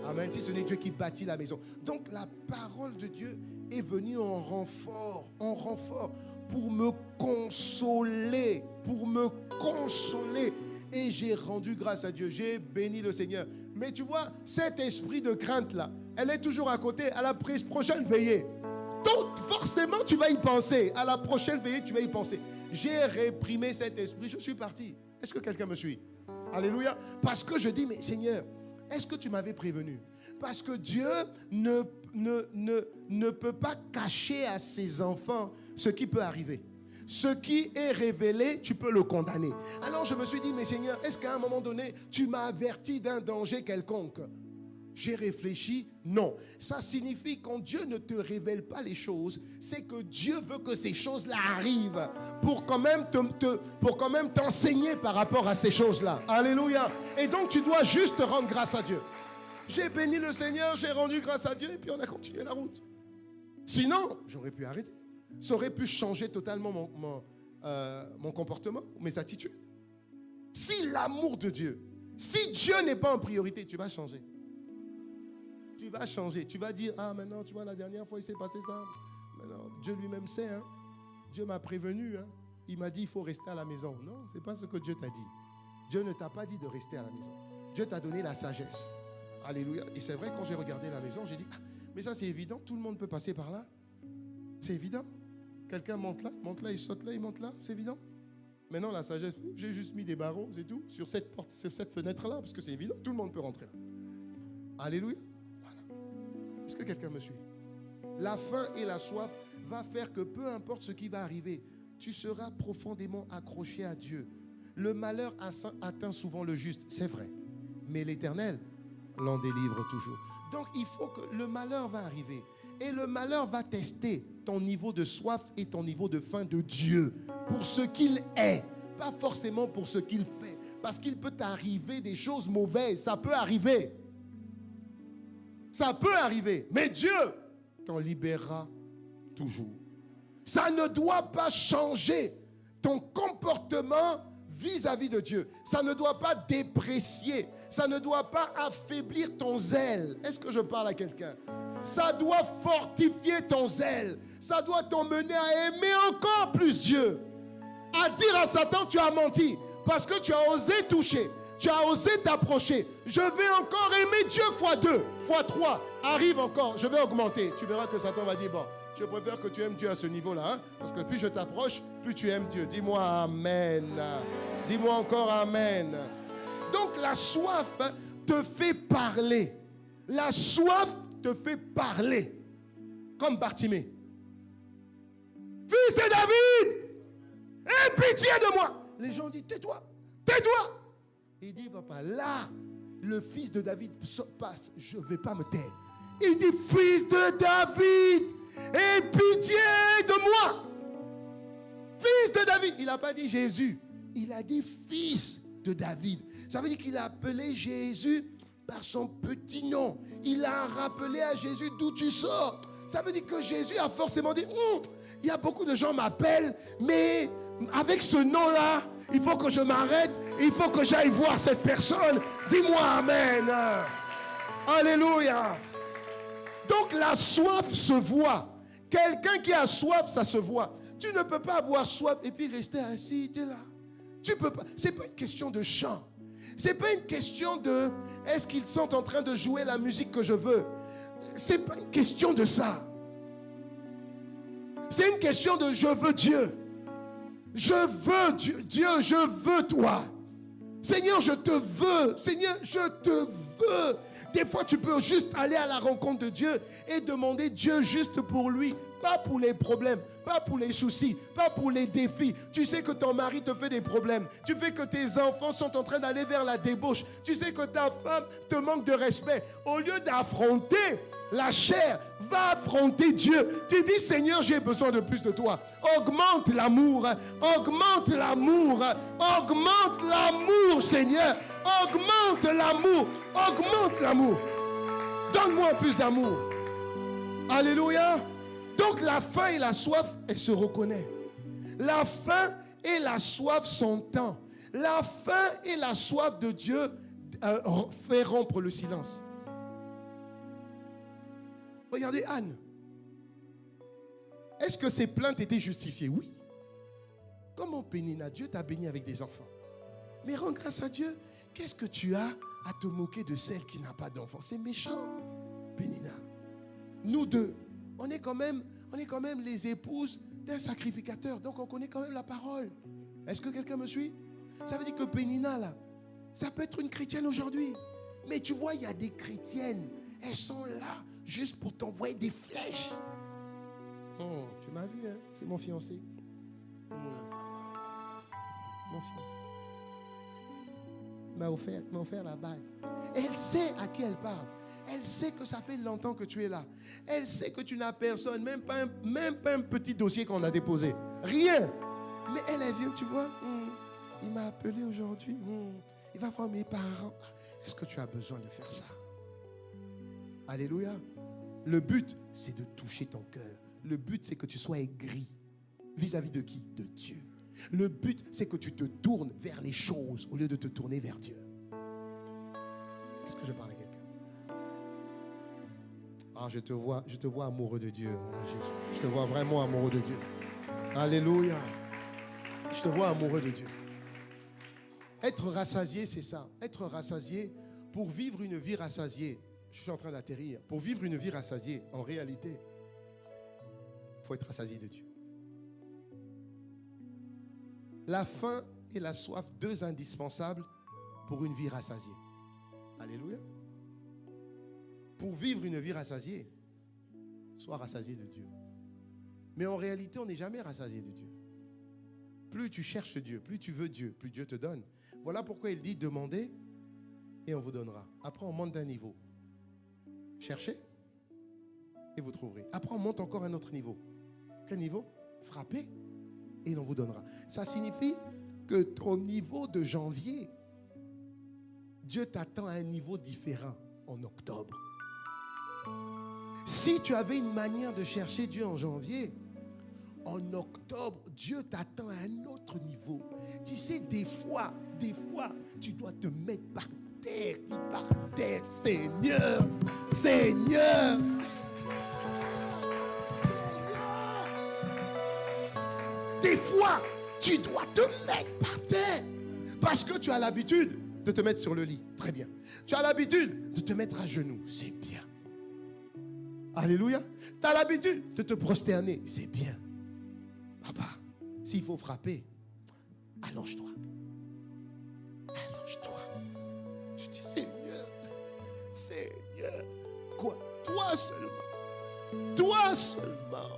Amen. Si ce n'est Dieu qui bâtit la maison. Donc, la parole de Dieu est venue en renfort, pour me consoler, Et j'ai rendu grâce à Dieu, j'ai béni le Seigneur. Mais tu vois, cet esprit de crainte-là, elle est toujours à côté, à la prochaine veillée. Donc, forcément, tu vas y penser. À la prochaine veillée, tu vas y penser. J'ai réprimé cet esprit, je suis parti. Est-ce que quelqu'un me suit? Alléluia. Parce que je dis, mais Seigneur, est-ce que tu m'avais prévenu? Parce que Dieu ne peut pas cacher à ses enfants ce qui peut arriver. Ce qui est révélé, tu peux le condamner. Alors je me suis dit, mais Seigneur, est-ce qu'à un moment donné, tu m'as averti d'un danger quelconque? J'ai réfléchi, non. Ça signifie quand Dieu ne te révèle pas les choses, c'est que Dieu veut que ces choses-là arrivent pour quand même t'enseigner par rapport à ces choses-là. Alléluia. Et donc tu dois juste rendre grâce à Dieu. J'ai béni le Seigneur, j'ai rendu grâce à Dieu et puis on a continué la route. Sinon, j'aurais pu arrêter. Ça aurait pu changer totalement mon comportement, mes attitudes. Si l'amour de Dieu, si Dieu n'est pas en priorité, tu vas changer. Tu vas changer. Tu vas dire, ah maintenant, tu vois, la dernière fois, il s'est passé ça. Maintenant, Dieu lui-même sait. Hein. Dieu m'a prévenu. Hein. Il m'a dit, il faut rester à la maison. Non, ce n'est pas ce que Dieu t'a dit. Dieu ne t'a pas dit de rester à la maison. Dieu t'a donné la sagesse. Alléluia. Et c'est vrai, quand j'ai regardé la maison, j'ai dit, ah, mais ça c'est évident, tout le monde peut passer par là. C'est évident. Quelqu'un monte là, il saute là, il monte là, c'est évident. Maintenant, la sagesse, j'ai juste mis des barreaux, c'est tout, sur cette porte, sur cette fenêtre-là, parce que c'est évident, tout le monde peut rentrer là. Alléluia. Voilà. Est-ce que quelqu'un me suit? La faim et la soif va faire que peu importe ce qui va arriver, tu seras profondément accroché à Dieu. Le malheur atteint souvent le juste, c'est vrai. Mais l'Éternel l'en délivre toujours. Donc, il faut que le malheur va arriver. Et le malheur va tester ton niveau de soif et ton niveau de faim de Dieu pour ce qu'il est, pas forcément pour ce qu'il fait. Parce qu'il peut arriver des choses mauvaises, ça peut arriver. Ça peut arriver, mais Dieu t'en libérera toujours. Ça ne doit pas changer ton comportement vis-à-vis de Dieu. Ça ne doit pas déprécier, ça ne doit pas affaiblir ton zèle. Est-ce que je parle à quelqu'un? Ça doit fortifier ton zèle. Ça doit t'emmener à aimer encore plus Dieu. À dire à Satan, tu as menti. Parce que tu as osé toucher. Tu as osé t'approcher. Je vais encore aimer Dieu fois 2, fois 3. Arrive encore, je vais augmenter. Tu verras que Satan va dire, bon, je préfère que tu aimes Dieu à ce niveau-là. Hein, parce que plus je t'approche, plus tu aimes Dieu. Dis-moi Amen. Dis-moi encore Amen. Donc la soif te fait parler. La soif te fait parler. Comme Bartimée. Fils de David, aie pitié de moi. Les gens disent, tais-toi, tais-toi. Il dit, papa, là, le fils de David passe, je ne vais pas me taire. Il dit, fils de David, aie pitié de moi. Fils de David. Il n'a pas dit Jésus. Il a dit fils de David. Ça veut dire qu'il a appelé Jésus par son petit nom. Il a rappelé à Jésus d'où tu sors. Ça veut dire que Jésus a forcément dit, il y a beaucoup de gens m'appellent, mais avec ce nom-là, il faut que je m'arrête, il faut que j'aille voir cette personne. Dis-moi Amen. Alléluia. Donc la soif se voit. Quelqu'un qui a soif, ça se voit. Tu ne peux pas avoir soif et puis rester assis, tu es là. Tu peux pas. C'est pas une question de chant. C'est pas une question de est-ce qu'ils sont en train de jouer la musique que je veux. C'est pas une question de ça. C'est une question de je veux Dieu. Je veux Dieu, je veux toi. Seigneur, je te veux. Seigneur, je te veux. Des fois, tu peux juste aller à la rencontre de Dieu et demander Dieu juste pour lui. Pas pour les problèmes, pas pour les soucis, pas pour les défis. Tu sais que ton mari te fait des problèmes. Tu sais que tes enfants sont en train d'aller vers la débauche. Tu sais que ta femme te manque de respect. Au lieu d'affronter la chair, va affronter Dieu. Tu dis, Seigneur, j'ai besoin de plus de toi. Augmente l'amour, augmente l'amour, augmente l'amour, Seigneur. Augmente l'amour, augmente l'amour. Donne-moi plus d'amour. Alléluia. Donc la faim et la soif, elles se reconnaissent. La faim et la soif s'entendent. La faim et la soif de Dieu fait rompre le silence. Regardez Anne. Est-ce que ses plaintes étaient justifiées? Oui. Comment Pénina? Dieu t'a béni avec des enfants. Mais rends grâce à Dieu. Qu'est-ce que tu as à te moquer de celle qui n'a pas d'enfants? C'est méchant, Pénina. Nous deux, on est quand même les épouses d'un sacrificateur. Donc on connaît quand même la parole. Est-ce que quelqu'un me suit? Ça veut dire que Pénina, là, ça peut être une chrétienne aujourd'hui. Mais tu vois, il y a des chrétiennes. Elles sont là juste pour t'envoyer des flèches. Oh, tu m'as vu, hein? C'est mon fiancé. Mon fils m'a offert la bague. Elle sait à qui elle parle. Elle sait que ça fait longtemps que tu es là. Elle sait que tu n'as personne, même pas un petit dossier qu'on a déposé. Rien. Mais elle vient, tu vois. Il m'a appelé aujourd'hui. Il va voir mes parents. Est-ce que tu as besoin de faire ça? Alléluia. Le but, c'est de toucher ton cœur. Le but, c'est que tu sois aigri. Vis-à-vis de qui? De Dieu. Le but, c'est que tu te tournes vers les choses au lieu de te tourner vers Dieu. Est-ce que je parle à quelqu'un? Ah, je te vois amoureux de Dieu, mon Jésus. Je te vois vraiment amoureux de Dieu. Alléluia. Je te vois amoureux de Dieu. Être rassasié, c'est ça. Être rassasié, pour vivre une vie rassasiée. Je suis en train d'atterrir. Pour vivre une vie rassasiée, en réalité, il faut être rassasié de Dieu. La faim et la soif, deux indispensables pour une vie rassasiée. Alléluia. Pour vivre une vie rassasiée, sois rassasié de Dieu. Mais en réalité, on n'est jamais rassasié de Dieu. Plus tu cherches Dieu, plus tu veux Dieu, plus Dieu te donne. Voilà pourquoi il dit demandez et on vous donnera. Après, on monte d'un niveau. Cherchez et vous trouverez. Après, on monte encore un autre niveau. Quel niveau? Frappez et l'on vous donnera. Ça signifie que ton niveau de janvier, Dieu t'attend à un niveau différent en octobre. Si tu avais une manière de chercher Dieu en janvier, en octobre, Dieu t'attend à un autre niveau. Tu sais, des fois, tu dois te mettre par terre. Dis par terre, Seigneur, Seigneur. Des fois, tu dois te mettre par terre. Parce que tu as l'habitude de te mettre sur le lit. Très bien. Tu as l'habitude de te mettre à genoux. C'est bien. Alléluia. Tu as l'habitude de te prosterner. C'est bien. Papa, s'il faut frapper, allonge-toi. Allonge-toi. Je dis, Seigneur, Seigneur, quoi? Toi seulement. Toi seulement.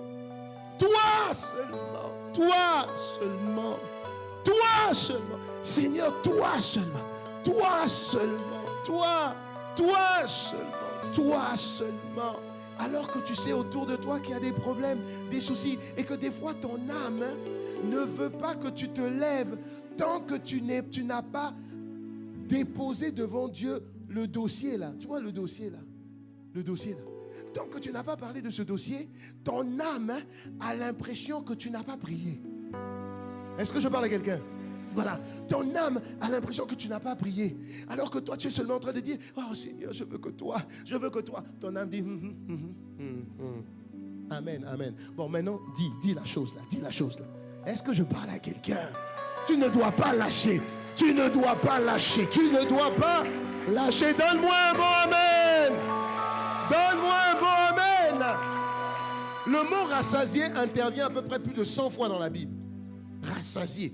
Toi seulement. Toi seulement. Toi seulement. Seigneur, toi seulement. Toi seulement. Toi seulement. Toi seulement. Alors que tu sais autour de toi qu'il y a des problèmes, des soucis, et que des fois ton âme ne veut pas que tu te lèves tant que tu n'as pas déposé devant Dieu le dossier là. Tu vois le dossier là? Le dossier là. Tant que tu n'as pas parlé de ce dossier, ton âme a l'impression que tu n'as pas prié. Est-ce que je parle à quelqu'un? Voilà, ton âme a l'impression que tu n'as pas prié. Alors que toi, tu es seulement en train de dire, oh Seigneur, je veux que toi. Ton âme dit, Amen, amen. Bon, maintenant, dis la chose là. Est-ce que je parle à quelqu'un? Tu ne dois pas lâcher. Donne-moi un bon amen. Le mot rassasié intervient à peu près plus de 100 fois dans la Bible. Rassasié.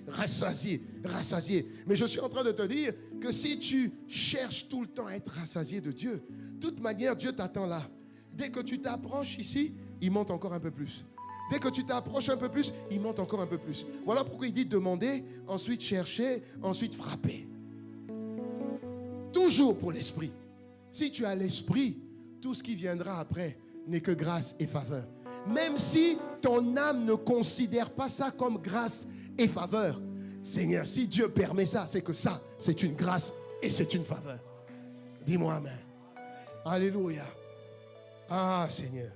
Mais je suis en train de te dire que si tu cherches tout le temps à être rassasié de Dieu, de toute manière, Dieu t'attend là. Dès que tu t'approches ici, il monte encore un peu plus. Dès que tu t'approches un peu plus, il monte encore un peu plus. Voilà pourquoi il dit demander, ensuite chercher, ensuite frapper. Toujours pour l'esprit. Si tu as l'esprit, tout ce qui viendra après n'est que grâce et faveur. Même si ton âme ne considère pas ça comme grâce et faveur, Seigneur, si Dieu permet ça, c'est que ça, c'est une grâce et c'est une faveur. Dis-moi amen. Alléluia. Ah Seigneur.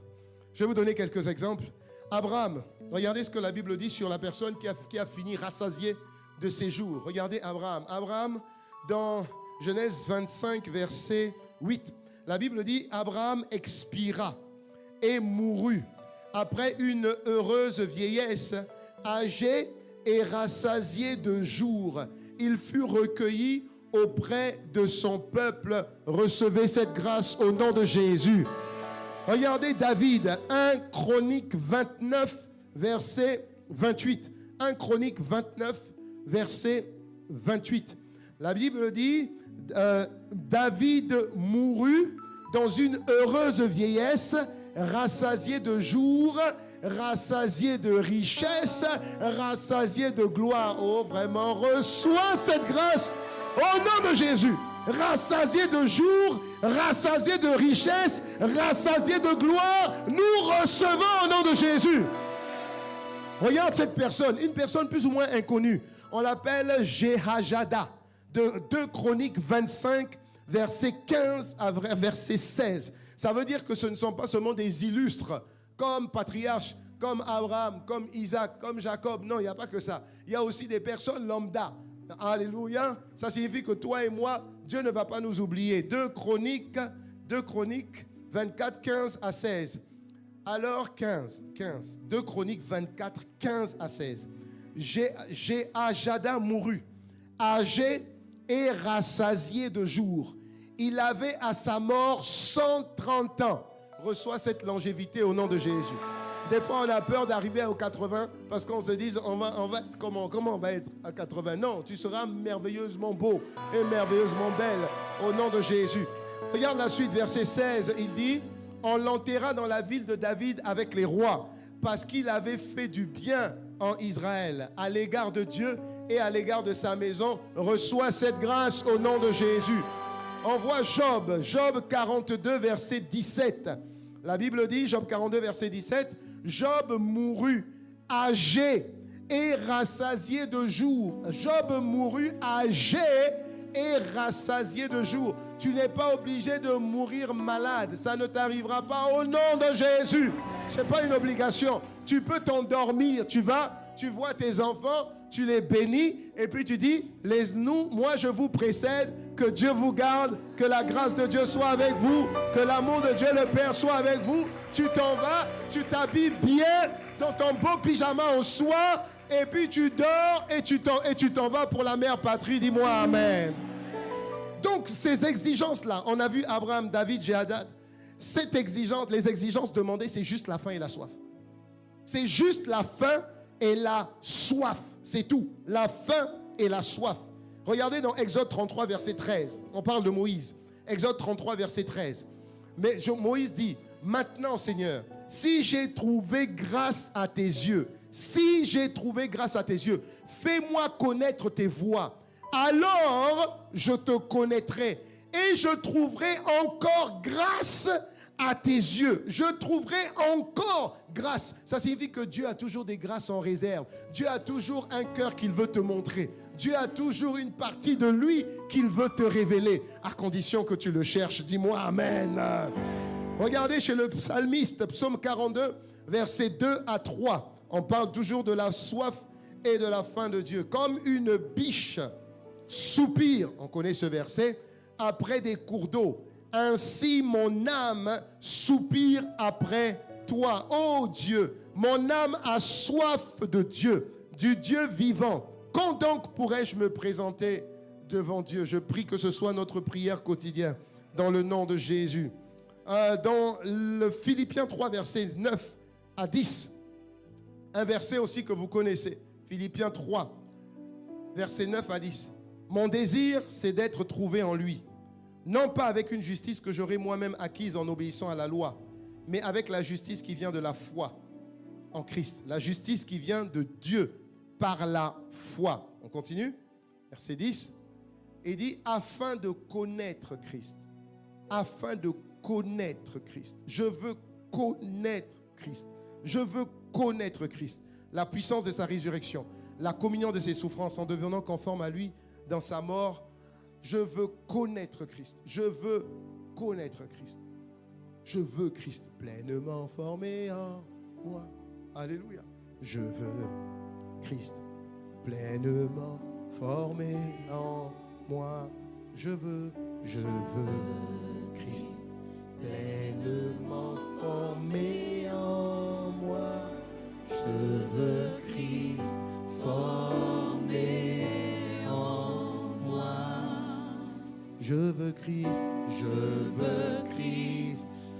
Je vais vous donner quelques exemples. Abraham, regardez ce que la Bible dit sur la personne qui a fini rassasié de ses jours. Regardez Abraham. Abraham, dans Genèse 25, verset 8, la Bible dit, Abraham expira et mourut après une heureuse vieillesse, âgé et rassasié de jours. Il fut recueilli auprès de son peuple. Recevez cette grâce au nom de Jésus. Regardez David, 1 Chronique 29, verset 28. 1 Chronique 29, verset 28. La Bible dit, David mourut dans une heureuse vieillesse rassasié de jours, rassasié de richesses, rassasié de gloire. Oh, vraiment, reçois cette grâce au nom de Jésus. Rassasié de jours, rassasié de richesses, rassasié de gloire, nous recevons au nom de Jésus. Regarde cette personne, une personne plus ou moins inconnue. On l'appelle Jehajada, de 2 Chroniques 25, verset 15 à verset 16. Ça veut dire que ce ne sont pas seulement des illustres, comme patriarches, comme Abraham, comme Isaac, comme Jacob. Non, il n'y a pas que ça. Il y a aussi des personnes lambda. Alléluia. Ça signifie que toi et moi, Dieu ne va pas nous oublier. 2 Chroniques 24, 15 à 16. Alors 15. 2 Chroniques 24, 15 à 16. Jehajada mourut, âgé et rassasié de jours. Il avait à sa mort 130 ans. Reçois cette longévité au nom de Jésus. Des fois, on a peur d'arriver aux 80 parce qu'on se dit, on va être comment on va être à 80? Non, tu seras merveilleusement beau et merveilleusement belle au nom de Jésus. Regarde la suite, verset 16. Il dit, on l'enterra dans la ville de David avec les rois parce qu'il avait fait du bien en Israël à l'égard de Dieu et à l'égard de sa maison. Reçois cette grâce au nom de Jésus. On voit Job 42, verset 17. La Bible dit, Job 42, verset 17, Job mourut âgé et rassasié de jours. Job mourut âgé et rassasié de jours. Tu n'es pas obligé de mourir malade. Ça ne t'arrivera pas au nom de Jésus. Ce n'est pas une obligation. Tu peux t'endormir. Tu vois tes enfants, tu les bénis et puis tu dis, moi je vous précède, que Dieu vous garde, que la grâce de Dieu soit avec vous, que l'amour de Dieu le Père soit avec vous. Tu t'en vas, tu t'habilles bien dans ton beau pyjama au soir et puis tu dors et tu t'en vas pour la mère patrie. Dis-moi amen. Donc ces exigences-là, on a vu Abraham, David, Jehadad. Cette exigence, les exigences demandées, c'est juste la faim et la soif. C'est juste la faim et la soif. C'est tout. La faim et la soif. Regardez dans Exode 33, verset 13. On parle de Moïse. Exode 33, verset 13. Mais Moïse dit, maintenant Seigneur, si j'ai trouvé grâce à tes yeux, fais-moi connaître tes voies. Alors je te connaîtrai et je trouverai encore grâce à tes yeux. Je trouverai encore grâce. Ça signifie que Dieu a toujours des grâces en réserve. Dieu a toujours un cœur qu'il veut te montrer. Dieu a toujours une partie de lui qu'il veut te révéler, à condition que tu le cherches. Dis-moi amen. Regardez chez le psalmiste, psaume 42, versets 2 à 3. On parle toujours de la soif et de la faim de Dieu. Comme une biche soupire, on connaît ce verset, après des cours d'eau. Ainsi mon âme soupire après toi. Ô Dieu, mon âme a soif de Dieu, du Dieu vivant. Quand donc pourrais-je me présenter devant Dieu? Je prie que ce soit notre prière quotidienne dans le nom de Jésus. Dans le Philippiens 3, versets 9 à 10, un verset aussi que vous connaissez. Philippiens 3, versets 9 à 10. Mon désir, c'est d'être trouvé en lui. Non pas avec une justice que j'aurais moi-même acquise en obéissant à la loi, mais avec la justice qui vient de la foi en Christ. La justice qui vient de Dieu par la foi. On continue. Verset 10. Il dit, afin de connaître Christ. Afin de connaître Christ. Je veux connaître Christ. Je veux connaître Christ. La puissance de sa résurrection. La communion de ses souffrances en devenant conforme à lui dans sa mort. Je veux connaître Christ. Je veux connaître Christ. Je veux Christ pleinement formé en moi. Alléluia. Je veux Christ pleinement formé en moi. Je veux Christ pleinement formé en moi. Je veux Christ formé en moi. Je veux Christ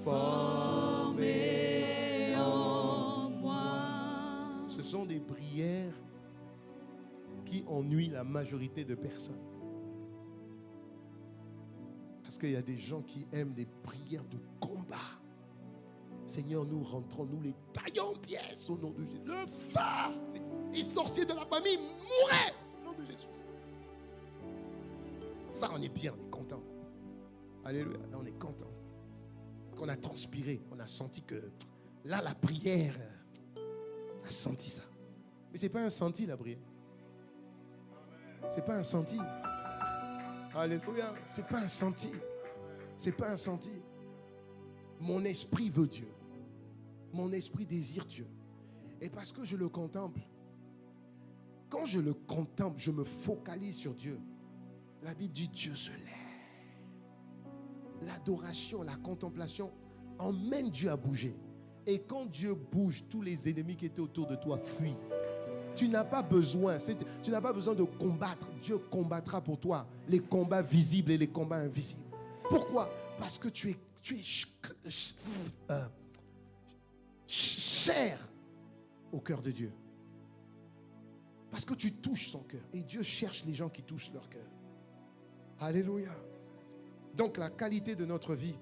formé en moi. Ce sont des prières qui ennuient la majorité de personnes. Parce qu'il y a des gens qui aiment des prières de combat. Seigneur, nous rentrons, nous les taillons en pièces au nom de Jésus. Le feu, les sorciers de la famille mouraient au nom de Jésus. Ça, on est bien, on est content. Alléluia, là on est content. On a transpiré, on a senti que là la prière, on a senti ça. Mais ce n'est pas un senti la prière. Ce n'est pas un senti. Alléluia, ce n'est pas un senti. Ce n'est pas un senti. Mon esprit veut Dieu. Mon esprit désire Dieu. Et parce que je le contemple, quand je le contemple, je me focalise sur Dieu. La Bible dit Dieu se lève. L'adoration, la contemplation emmène Dieu à bouger. Et quand Dieu bouge, tous les ennemis qui étaient autour de toi fuient. Tu n'as pas besoin de combattre. Dieu combattra pour toi les combats visibles et les combats invisibles. Pourquoi? Parce que tu es cher au cœur de Dieu. Parce que tu touches son cœur. Et Dieu cherche les gens qui touchent leur cœur. Alléluia. Donc la qualité de notre vie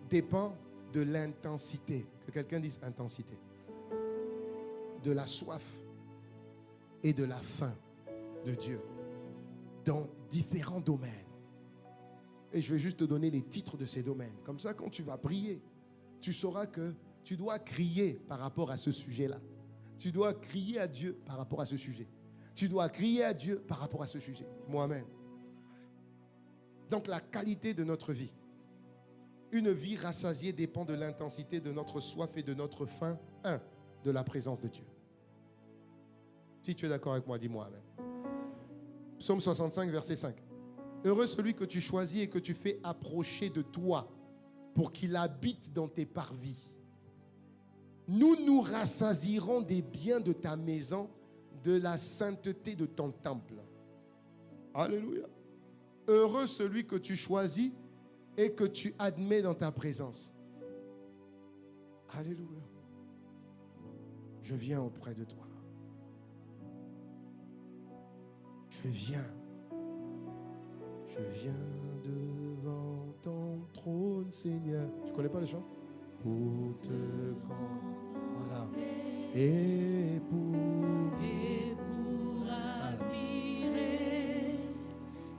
dépend de l'intensité. Que quelqu'un dise intensité. De la soif et de la faim de Dieu dans différents domaines. Et je vais juste te donner les titres de ces domaines. Comme ça, quand tu vas prier, tu sauras que tu dois crier par rapport à ce sujet-là. Tu dois crier à Dieu par rapport à ce sujet. Tu dois crier à Dieu par rapport à ce sujet. Dis-moi amen. Donc la qualité de notre vie. Une vie rassasiée dépend de l'intensité de notre soif et de notre faim. De la présence de Dieu. Si tu es d'accord avec moi, dis-moi amen. Psaume 65, verset 5. Heureux celui que tu choisis et que tu fais approcher de toi pour qu'il habite dans tes parvis. Nous nous rassasierons des biens de ta maison, de la sainteté de ton temple. Alléluia. Heureux celui que tu choisis et que tu admets dans ta présence. Alléluia. Je viens auprès de toi. Je viens devant ton trône, Seigneur. Tu connais pas le chant? Pour te voilà. Et pour admirer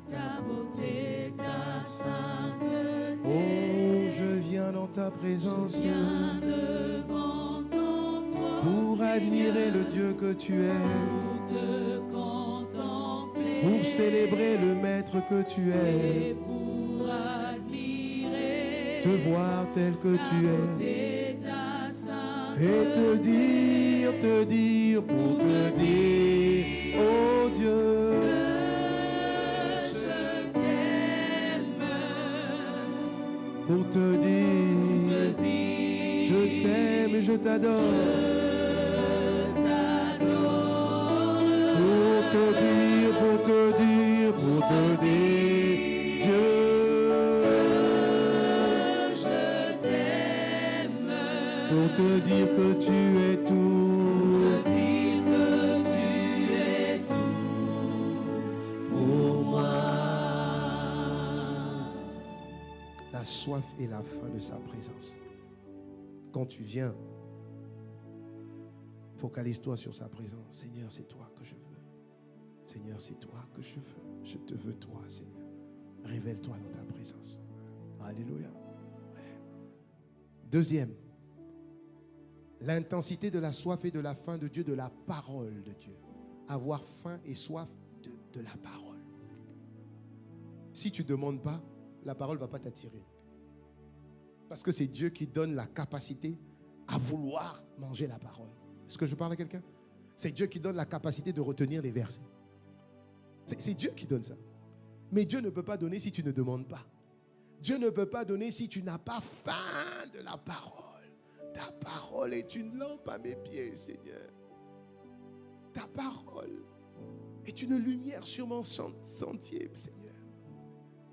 ta beauté, ta sainteté. Oh, je viens dans ta présence. Je viens devant ton trône, pour admirer le Dieu que tu es. pour te contempler, pour célébrer le Maître que tu es. et pour admirer te voir tel que ta tu es. beauté, ta sainteté. Et te dire, pour te dire, oh Dieu, Je t'aime, pour te dire, je t'aime et je t'adore. Pour te dire, Dieu, je t'aime, pour te dire que tu es tout, te dire que tu es tout pour moi. la soif et la faim de sa présence. Quand tu viens, focalise-toi sur sa présence. Seigneur, c'est toi que je veux. Seigneur, c'est toi que je veux. Je te veux, toi, Seigneur. Révèle-toi dans ta présence. Alléluia. Ouais. Deuxième, l'intensité de la soif et de la faim de Dieu, de la parole de Dieu. Avoir faim et soif de la parole. Si tu ne demandes pas, la parole ne va pas t'attirer. Parce que c'est Dieu qui donne la capacité à vouloir manger la parole. Est-ce que je parle à quelqu'un? C'est Dieu qui donne la capacité de retenir les versets. C'est Dieu qui donne ça. Mais Dieu ne peut pas donner si tu ne demandes pas. Dieu ne peut pas donner si tu n'as pas faim de la parole. Ta parole est une lampe à mes pieds, Seigneur. Ta parole est une lumière sur mon sentier, Seigneur.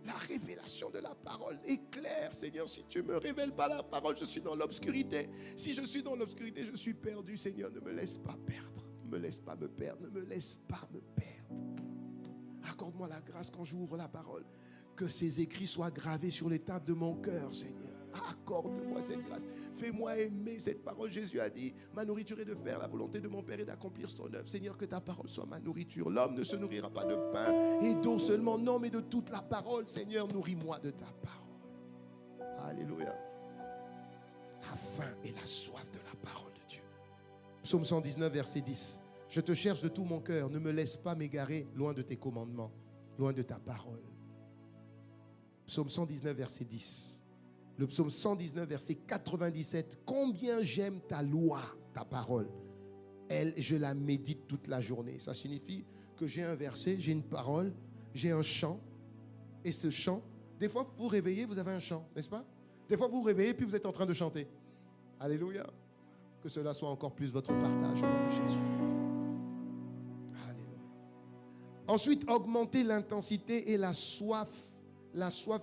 La révélation de la parole éclaire, Seigneur. Si tu ne me révèles pas la parole, je suis dans l'obscurité. Si je suis dans l'obscurité, je suis perdu, Seigneur. Ne me laisse pas perdre. Ne me laisse pas me perdre. Ne me laisse pas me perdre. Accorde-moi la grâce quand j'ouvre la parole, que ces écrits soient gravés sur les tables de mon cœur, Seigneur. Accorde-moi cette grâce. Fais-moi aimer cette parole. Jésus a dit, ma nourriture est de faire la volonté de mon Père et d'accomplir son œuvre. Seigneur, que ta parole soit ma nourriture. L'homme ne se nourrira pas de pain et d'eau seulement, non, mais de toute la parole. Seigneur, nourris-moi de ta parole. Alléluia. La faim et la soif de la parole de Dieu. Psaume 119, verset 10. Je te cherche de tout mon cœur. Ne me laisse pas m'égarer loin de tes commandements, loin de ta parole. Psaume 119, verset 10. Le psaume 119, verset 97. Combien j'aime ta loi, ta parole. Je la médite toute la journée. Ça signifie que j'ai un verset, j'ai une parole, j'ai un chant. Et ce chant, des fois vous vous réveillez, vous avez un chant, n'est-ce pas? Des fois vous vous réveillez, puis vous êtes en train de chanter. Alléluia. Que cela soit encore plus votre partage au nom de Jésus. Alléluia. Ensuite, augmenter l'intensité et la soif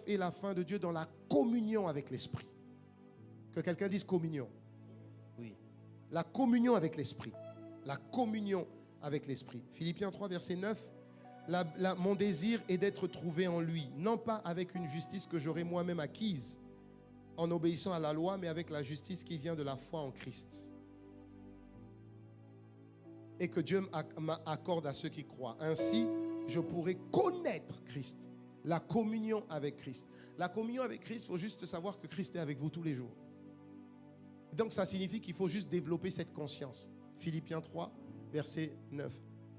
et la faim de Dieu dans la communion avec l'Esprit. Que quelqu'un dise communion. Oui. La communion avec l'Esprit. La communion avec l'Esprit. Philippiens 3, verset 9. Mon désir est d'être trouvé en lui, non pas avec une justice que j'aurais moi-même acquise en obéissant à la loi, mais avec la justice qui vient de la foi en Christ. Et que Dieu m'accorde à ceux qui croient. Ainsi, je pourrai connaître Christ. La communion avec Christ. La communion avec Christ, il faut juste savoir que Christ est avec vous tous les jours. Donc ça signifie qu'il faut juste développer cette conscience. Philippiens 3, verset 9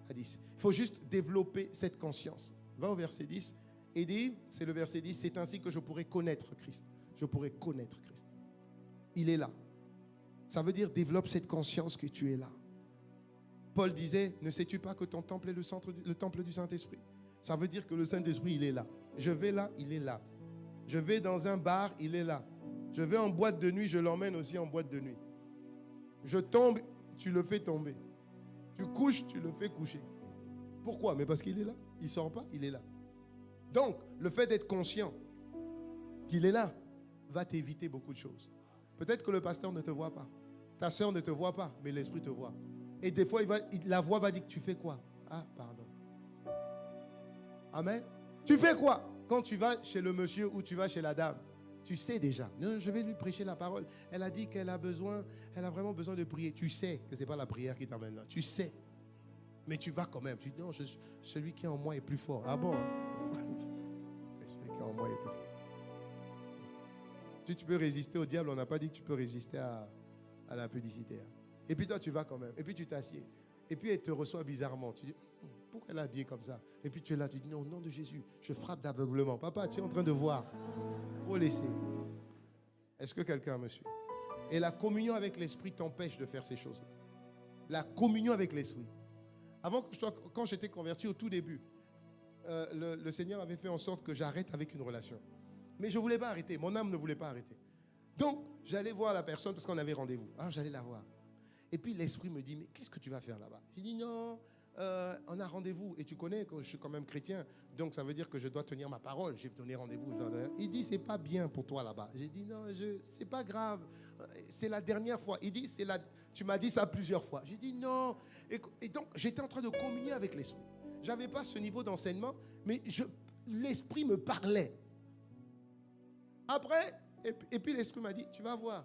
à 10. Il faut juste développer cette conscience. Va au verset 10 et dit, c'est le verset 10, c'est ainsi que je pourrai connaître Christ. Je pourrai connaître Christ. Il est là. Ça veut dire développe cette conscience que tu es là. Paul disait, ne sais-tu pas que ton temple est le temple du Saint-Esprit? Ça veut dire que le Saint-Esprit, il est là. Je vais là, il est là. Je vais dans un bar, il est là. Je vais en boîte de nuit, je l'emmène aussi en boîte de nuit. Je tombe, tu le fais tomber. Tu couches, tu le fais coucher. Pourquoi? Mais parce qu'il est là. Il ne sort pas, il est là. Donc, le fait d'être conscient qu'il est là va t'éviter beaucoup de choses. Peut-être que le pasteur ne te voit pas. Ta soeur ne te voit pas, mais l'Esprit te voit. Et des fois, la voix va dire, tu fais quoi? Ah, pardon. Amen. Tu fais quoi? Quand tu vas chez le monsieur ou tu vas chez la dame, tu sais déjà. Non, je vais lui prêcher la parole. Elle a dit qu'elle a vraiment besoin de prier. Tu sais que ce n'est pas la prière qui t'amène là. Tu sais. Mais tu vas quand même. Tu dis non, celui qui est en moi est plus fort. Ah bon? Celui qui est en moi est plus fort. Si tu peux résister au diable, on n'a pas dit que tu peux résister à la publicité. Et puis toi, tu vas quand même. Et puis tu t'assieds. Et puis elle te reçoit bizarrement. Tu dis, pourquoi elle est habillée comme ça? Et puis tu es là, tu dis, non, au nom de Jésus, je frappe d'aveuglement. Papa, tu es en train de voir. Il faut laisser. Est-ce que quelqu'un me suit? Et la communion avec l'Esprit t'empêche de faire ces choses-là. La communion avec l'Esprit. Quand j'étais converti au tout début, le Seigneur avait fait en sorte que j'arrête avec une relation. Mais je ne voulais pas arrêter. Mon âme ne voulait pas arrêter. Donc, j'allais voir la personne parce qu'on avait rendez-vous. Alors, j'allais la voir. Et puis, l'Esprit me dit, mais qu'est-ce que tu vas faire là-bas? J'ai dit, non, on a rendez-vous. Et tu connais que je suis quand même chrétien. Donc, ça veut dire que je dois tenir ma parole. J'ai donné rendez-vous. Il dit, c'est pas bien pour toi là-bas. J'ai dit, non, c'est pas grave. C'est la dernière fois. Il dit, tu m'as dit ça plusieurs fois. J'ai dit, non. Et donc, j'étais en train de communier avec l'Esprit. Je n'avais pas ce niveau d'enseignement, mais l'Esprit me parlait. Après, et puis l'Esprit m'a dit, tu vas voir,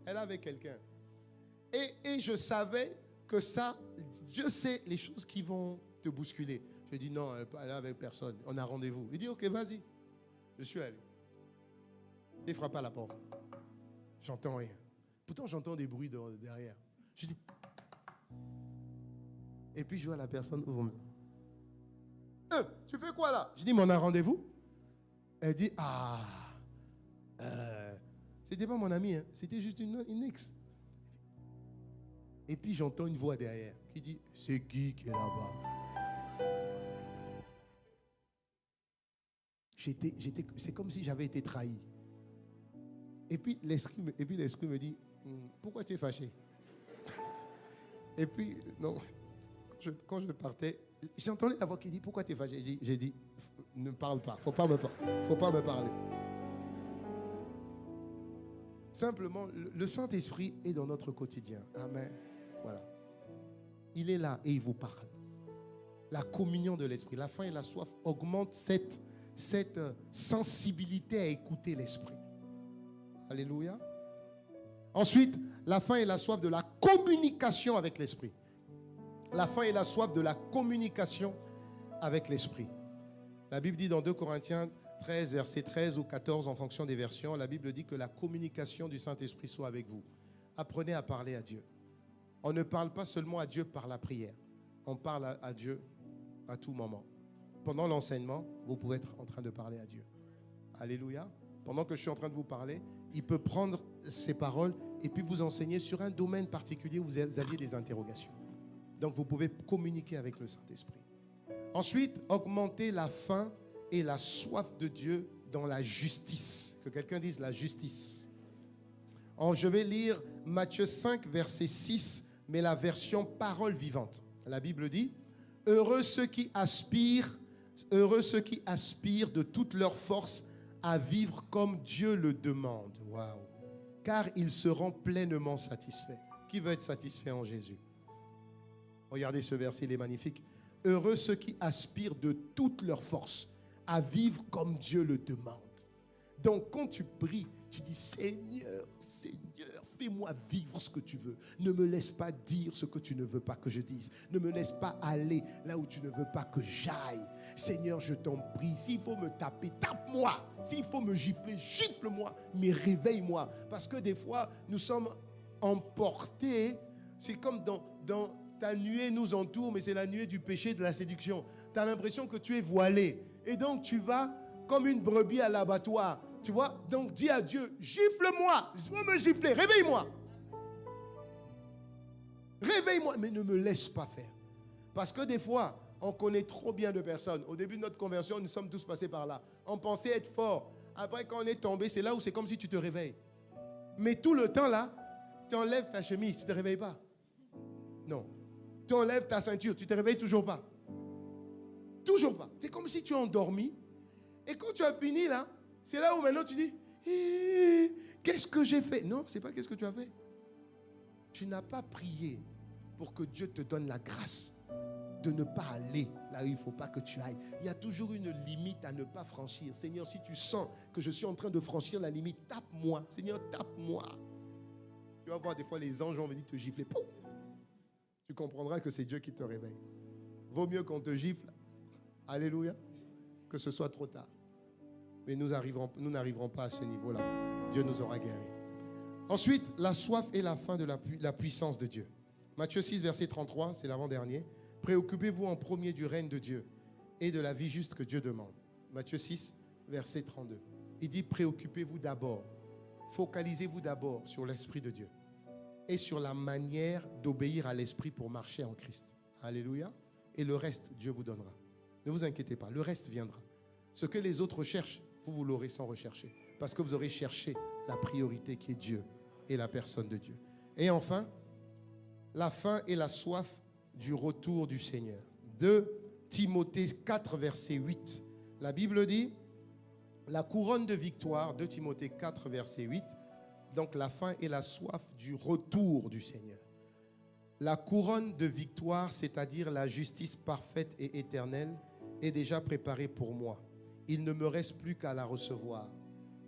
elle est avec quelqu'un. Et je savais que ça, Dieu sait les choses qui vont te bousculer. Je dis non, elle est avec personne, on a rendez-vous. Il dit ok, vas-y. Je suis allé. Il frappe à la porte. J'entends rien. Pourtant, j'entends des bruits derrière. Je dis. Et puis, je vois la personne ouvre. Tu fais quoi là? Je dis, mais on a rendez-vous? Elle dit, c'était pas mon ami, hein. C'était juste une ex. Et puis j'entends une voix derrière qui dit, c'est qui est là-bas? C'est comme si j'avais été trahi. Et puis l'esprit me dit, pourquoi tu es fâché? Et puis, non, quand je partais, j'entendais la voix qui dit, pourquoi tu es fâché? J'ai dit, ne parle pas, faut pas me parler. Simplement, le Saint-Esprit est dans notre quotidien. Amen. Voilà. Il est là et il vous parle. La communion de l'Esprit, la faim et la soif augmentent cette sensibilité à écouter l'Esprit. Alléluia. Ensuite, la faim et la soif de la communication avec l'Esprit. La faim et la soif de la communication avec l'Esprit. La Bible dit dans 2 Corinthiens 13, verset 13 ou 14, en fonction des versions, la Bible dit que la communication du Saint-Esprit soit avec vous. Apprenez à parler à Dieu. On ne parle pas seulement à Dieu par la prière. On parle à Dieu à tout moment. Pendant l'enseignement, vous pouvez être en train de parler à Dieu. Alléluia. Pendant que je suis en train de vous parler, il peut prendre ces paroles et puis vous enseigner sur un domaine particulier où vous aviez des interrogations. Donc vous pouvez communiquer avec le Saint-Esprit. Ensuite, augmenter la faim et la soif de Dieu dans la justice. Que quelqu'un dise la justice. Je vais lire Matthieu 5, verset 6, mais la version parole vivante. La Bible dit, heureux ceux qui aspirent de toute leur force à vivre comme Dieu le demande. Waouh! Car ils seront pleinement satisfaits. Qui veut être satisfait en Jésus? Regardez ce verset, il est magnifique. Heureux ceux qui aspirent de toute leur force à vivre comme Dieu le demande. Donc quand tu pries, tu dis Seigneur, Seigneur, fais-moi vivre ce que tu veux. Ne me laisse pas dire ce que tu ne veux pas que je dise. Ne me laisse pas aller là où tu ne veux pas que j'aille. Seigneur, je t'en prie, s'il faut me taper, tape-moi. S'il faut me gifler, gifle-moi, mais réveille-moi. Parce que des fois, nous sommes emportés. C'est comme dans ta nuée nous entoure, mais c'est la nuée du péché, de la séduction. Tu as l'impression que tu es voilé. Et donc tu vas comme une brebis à l'abattoir. Tu vois, donc dis à Dieu, gifle-moi, je veux me gifler, réveille-moi. Réveille-moi, mais ne me laisse pas faire. Parce que des fois, on connaît trop bien de personnes. Au début de notre conversion, nous sommes tous passés par là. On pensait être fort. Après, quand on est tombé, c'est là où c'est comme si tu te réveilles. Mais tout le temps là, tu enlèves ta chemise, tu ne te réveilles pas. Non. Tu enlèves ta ceinture, tu ne te réveilles toujours pas. Toujours pas. C'est comme si tu es endormi. Et quand tu as fini là, c'est là où maintenant tu dis, qu'est-ce que j'ai fait? Non, ce n'est pas qu'est-ce que tu as fait. Tu n'as pas prié pour que Dieu te donne la grâce de ne pas aller là où il ne faut pas que tu ailles. Il y a toujours une limite à ne pas franchir. Seigneur, si tu sens que je suis en train de franchir la limite, tape-moi. Seigneur, tape-moi. Tu vas voir des fois les anges vont venir te gifler. Pouf! Tu comprendras que c'est Dieu qui te réveille. Vaut mieux qu'on te gifle, alléluia, que ce soit trop tard. Mais nous n'arriverons pas à ce niveau-là. Dieu nous aura guéris. Ensuite, la soif et la faim de la puissance de Dieu. Matthieu 6, verset 33, c'est l'avant-dernier. Préoccupez-vous en premier du règne de Dieu et de la vie juste que Dieu demande. Matthieu 6, verset 32. Il dit, préoccupez-vous d'abord. Focalisez-vous d'abord sur l'Esprit de Dieu et sur la manière d'obéir à l'Esprit pour marcher en Christ. Alléluia. Et le reste, Dieu vous donnera. Ne vous inquiétez pas, le reste viendra. Ce que les autres cherchent, vous l'aurez sans rechercher. Parce que vous aurez cherché la priorité qui est Dieu et la personne de Dieu. Et enfin, la faim et la soif du retour du Seigneur. 2 Timothée 4, verset 8. La Bible dit, la couronne de victoire, 2 Timothée 4, verset 8, donc la faim et la soif du retour du Seigneur. La couronne de victoire, c'est-à-dire la justice parfaite et éternelle, est déjà préparée pour moi. Il ne me reste plus qu'à la recevoir.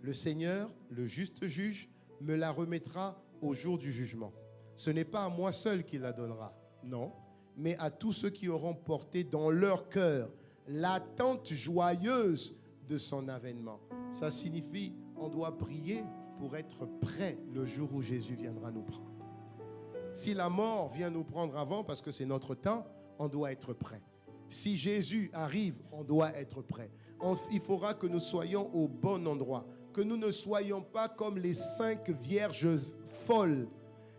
Le Seigneur, le juste juge, me la remettra au jour du jugement. Ce n'est pas à moi seul qu'il la donnera, non, mais à tous ceux qui auront porté dans leur cœur l'attente joyeuse de son avènement. Ça signifie on doit prier pour être prêt le jour où Jésus viendra nous prendre. Si la mort vient nous prendre avant, parce que c'est notre temps, on doit être prêt. Si Jésus arrive, on doit être prêt. Il faudra que nous soyons au bon endroit, que nous ne soyons pas comme les 5 vierges folles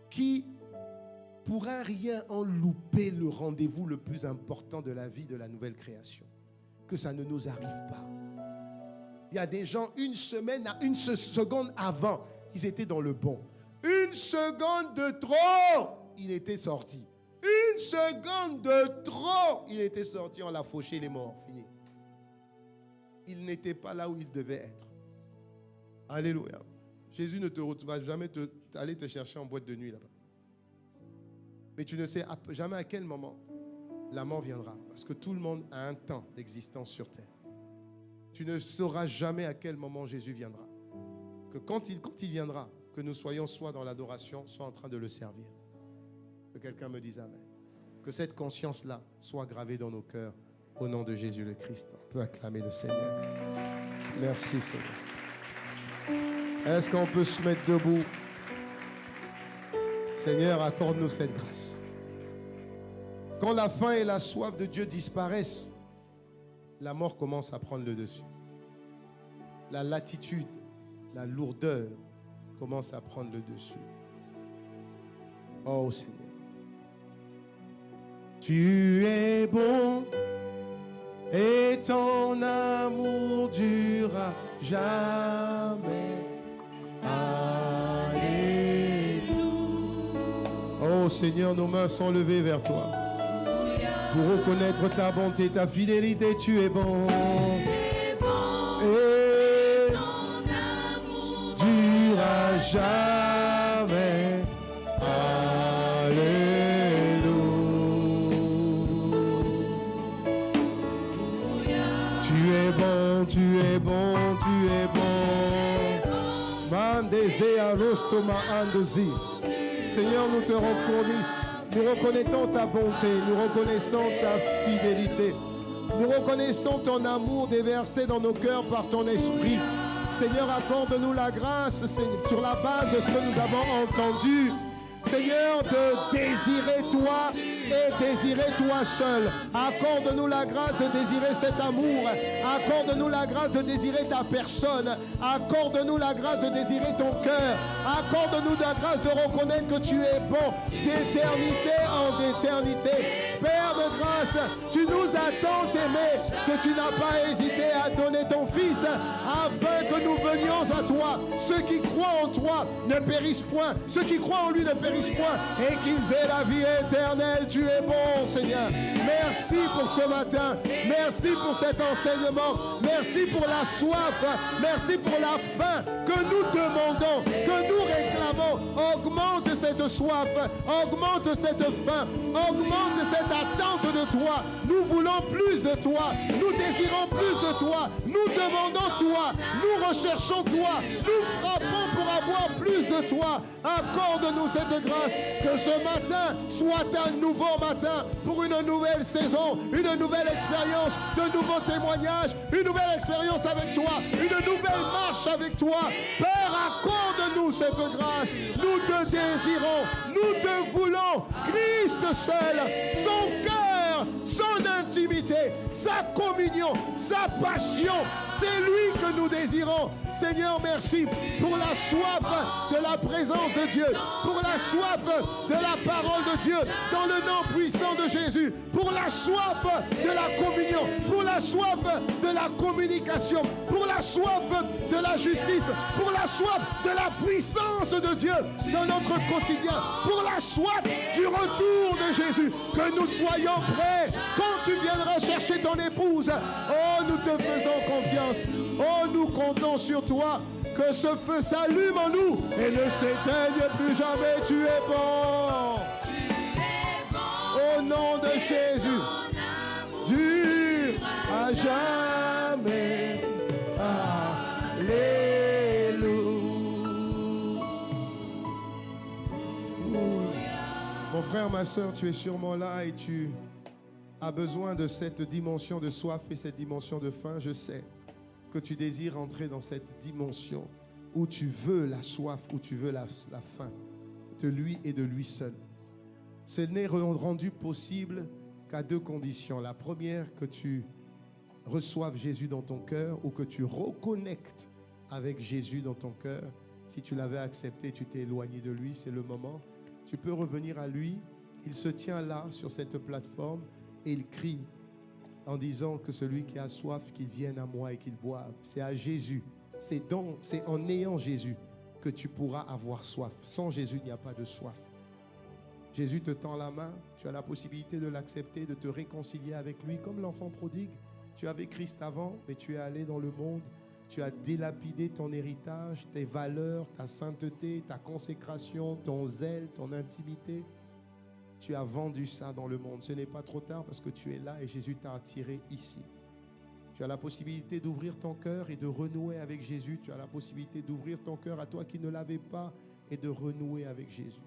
qui, pour un rien, ont loupé le rendez-vous le plus important de la vie de la nouvelle création. Que ça ne nous arrive pas. Il y a des gens, une seconde avant, ils étaient dans le bon. Une seconde de trop, il était sorti. Une seconde de trop, il était sorti, on l'a fauché, il est mort, fini. Il n'était pas là où il devait être. Alléluia. Jésus ne va jamais aller te chercher en boîte de nuit là-bas. Mais tu ne sais jamais à quel moment la mort viendra. Parce que tout le monde a un temps d'existence sur terre. Tu ne sauras jamais à quel moment Jésus viendra. que quand il viendra, que nous soyons soit dans l'adoration, soit en train de le servir. Que quelqu'un me dise Amen. Que cette conscience-là soit gravée dans nos cœurs au nom de Jésus le Christ. On peut acclamer le Seigneur. Merci Seigneur. Est-ce qu'on peut se mettre debout? Seigneur, accorde-nous cette grâce. Quand la faim et la soif de Dieu disparaissent, la mort commence à prendre le dessus. La latitude, la lourdeur commence à prendre le dessus. Oh Seigneur. Tu es bon et ton amour durera jamais. Alléluia. Oh Seigneur, nos mains sont levées vers toi. Pour reconnaître ta bonté, ta fidélité, tu es bon. Et durera jamais. Alléluia. Tu es bon, tu es bon, tu es bon. Mandeze arostoma andozi. Seigneur, nous te reconnaissons. Nous reconnaissons ta bonté, nous reconnaissons ta fidélité. Nous reconnaissons ton amour déversé dans nos cœurs par ton esprit. Seigneur, accorde-nous la grâce sur la base de ce que nous avons entendu. Seigneur, de désirer toi et désirer toi seul. Accorde-nous la grâce de désirer cet amour. Accorde-nous la grâce de désirer ta personne. Accorde-nous la grâce de désirer ton cœur. Accorde-nous la grâce de reconnaître que tu es bon d'éternité en éternité. Père de grâce, tu nous as tant aimés que tu n'as pas hésité à donner ton Fils afin que nous venions à toi. Ceux qui croient en toi ne périssent point. Ceux qui croient en lui ne périssent point et qu'ils aient la vie éternelle. Tu es bon, Seigneur. Merci pour ce matin. Merci pour cet enseignement. Merci pour la soif. Merci pour la faim que nous demandons, que nous réclamons. Augmente cette soif, augmente cette faim, augmente cette attente de toi. Nous voulons plus de toi. Nous désirons plus de toi. Nous demandons toi. Nous recherchons toi. Nous frappons pour avoir plus de toi. Accorde-nous cette grâce. Que ce matin soit un nouveau matin pour une nouvelle saison, une nouvelle expérience, de nouveaux témoignages, une nouvelle expérience avec toi, une nouvelle marche avec toi. Père, accorde-nous cette grâce. Nous te désirons. Nous te voulons. Christ seul, son cœur, son intimité, sa communion, sa passion. C'est lui que nous désirons. Seigneur, merci pour la soif de la présence de Dieu, pour la soif de la parole de Dieu, dans le nom puissant de Jésus, pour la soif de la communion, pour la soif de la communication, pour la soif de la justice, pour la soif de la puissance de Dieu dans notre quotidien, pour la soif du retour de Jésus, que nous soyons prêts quand tu viendras chercher ton épouse. Oh, nous te faisons confiance. Oh, nous comptons sur toi. Que ce feu s'allume en nous et ne s'éteigne plus jamais. Tu es bon. Au nom de Jésus. Dur à jamais. Alléluia. Mon frère, ma soeur, tu es sûrement là et tu as besoin de cette dimension de soif et cette dimension de faim. Je sais que tu désires entrer dans cette dimension où tu veux la soif, où tu veux la faim de lui et de lui seul. Ce n'est rendu possible qu'à deux conditions. La première, que tu reçoives Jésus dans ton cœur ou que tu reconnectes avec Jésus dans ton cœur. Si tu l'avais accepté, tu t'es éloigné de lui, c'est le moment. Tu peux revenir à lui. Il se tient là, sur cette plateforme, et il crie en disant que celui qui a soif, qu'il vienne à moi et qu'il boive. C'est à Jésus. C'est en ayant Jésus que tu pourras avoir soif. Sans Jésus, il n'y a pas de soif. Jésus te tend la main. Tu as la possibilité de l'accepter, de te réconcilier avec lui. Comme l'enfant prodigue, tu avais Christ avant, mais tu es allé dans le monde. Tu as délapidé ton héritage, tes valeurs, ta sainteté, ta consécration, ton zèle, ton intimité. Tu as vendu ça dans le monde. Ce n'est pas trop tard parce que tu es là et Jésus t'a attiré ici. Tu as la possibilité d'ouvrir ton cœur et de renouer avec Jésus. Tu as la possibilité d'ouvrir ton cœur à toi qui ne l'avais pas et de renouer avec Jésus.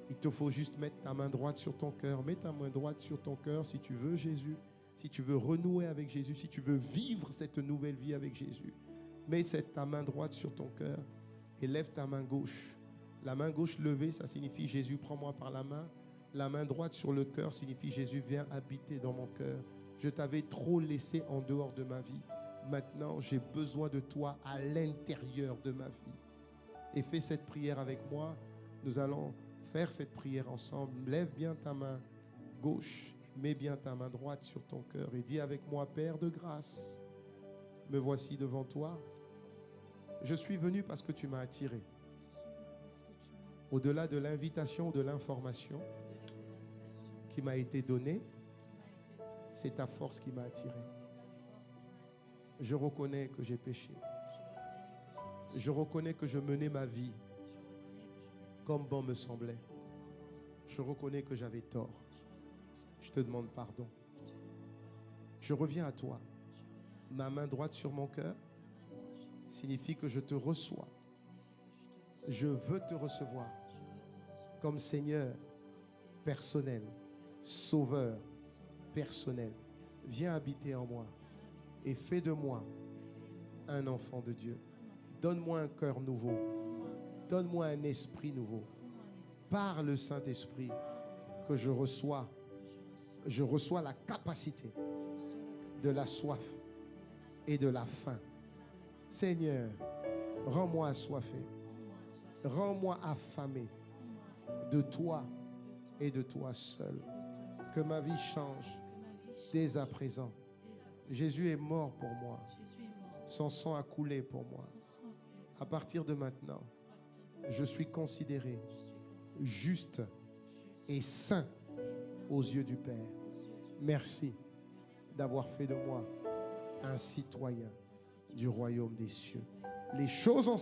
Il te faut juste mettre ta main droite sur ton cœur. Mets ta main droite sur ton cœur si tu veux Jésus, si tu veux renouer avec Jésus, si tu veux vivre cette nouvelle vie avec Jésus. Mets ta main droite sur ton cœur et lève ta main gauche. La main gauche levée, ça signifie Jésus, prends-moi par la main. La main droite sur le cœur signifie Jésus, viens habiter dans mon cœur. Je t'avais trop laissé en dehors de ma vie. Maintenant, j'ai besoin de toi à l'intérieur de ma vie. Et fais cette prière avec moi. Nous allons faire cette prière ensemble. Lève bien ta main gauche, mets bien ta main droite sur ton cœur et dis avec moi, Père de grâce, me voici devant toi. Je suis venu parce que tu m'as attiré. Au-delà de l'invitation ou de l'information qui m'a été donnée, c'est ta force qui m'a attiré. Je reconnais que j'ai péché. Je reconnais que je menais ma vie comme bon me semblait. Je reconnais que j'avais tort. Je te demande pardon. Je reviens à toi. Ma main droite sur mon cœur signifie que je te reçois. Je veux te recevoir comme Seigneur personnel, Sauveur personnel. Viens habiter en moi et fais de moi un enfant de Dieu. Donne-moi un cœur nouveau. Donne-moi un esprit nouveau. Par le Saint-Esprit que je reçois la capacité de la soif et de la faim. Seigneur, rends-moi assoiffé. Rends-moi affamé de toi et de toi seul. Que ma vie change dès à présent. Jésus est mort pour moi. Son sang a coulé pour moi. À partir de maintenant, je suis considéré juste et saint aux yeux du Père. Merci d'avoir fait de moi un citoyen du royaume des cieux. Les choses anciennes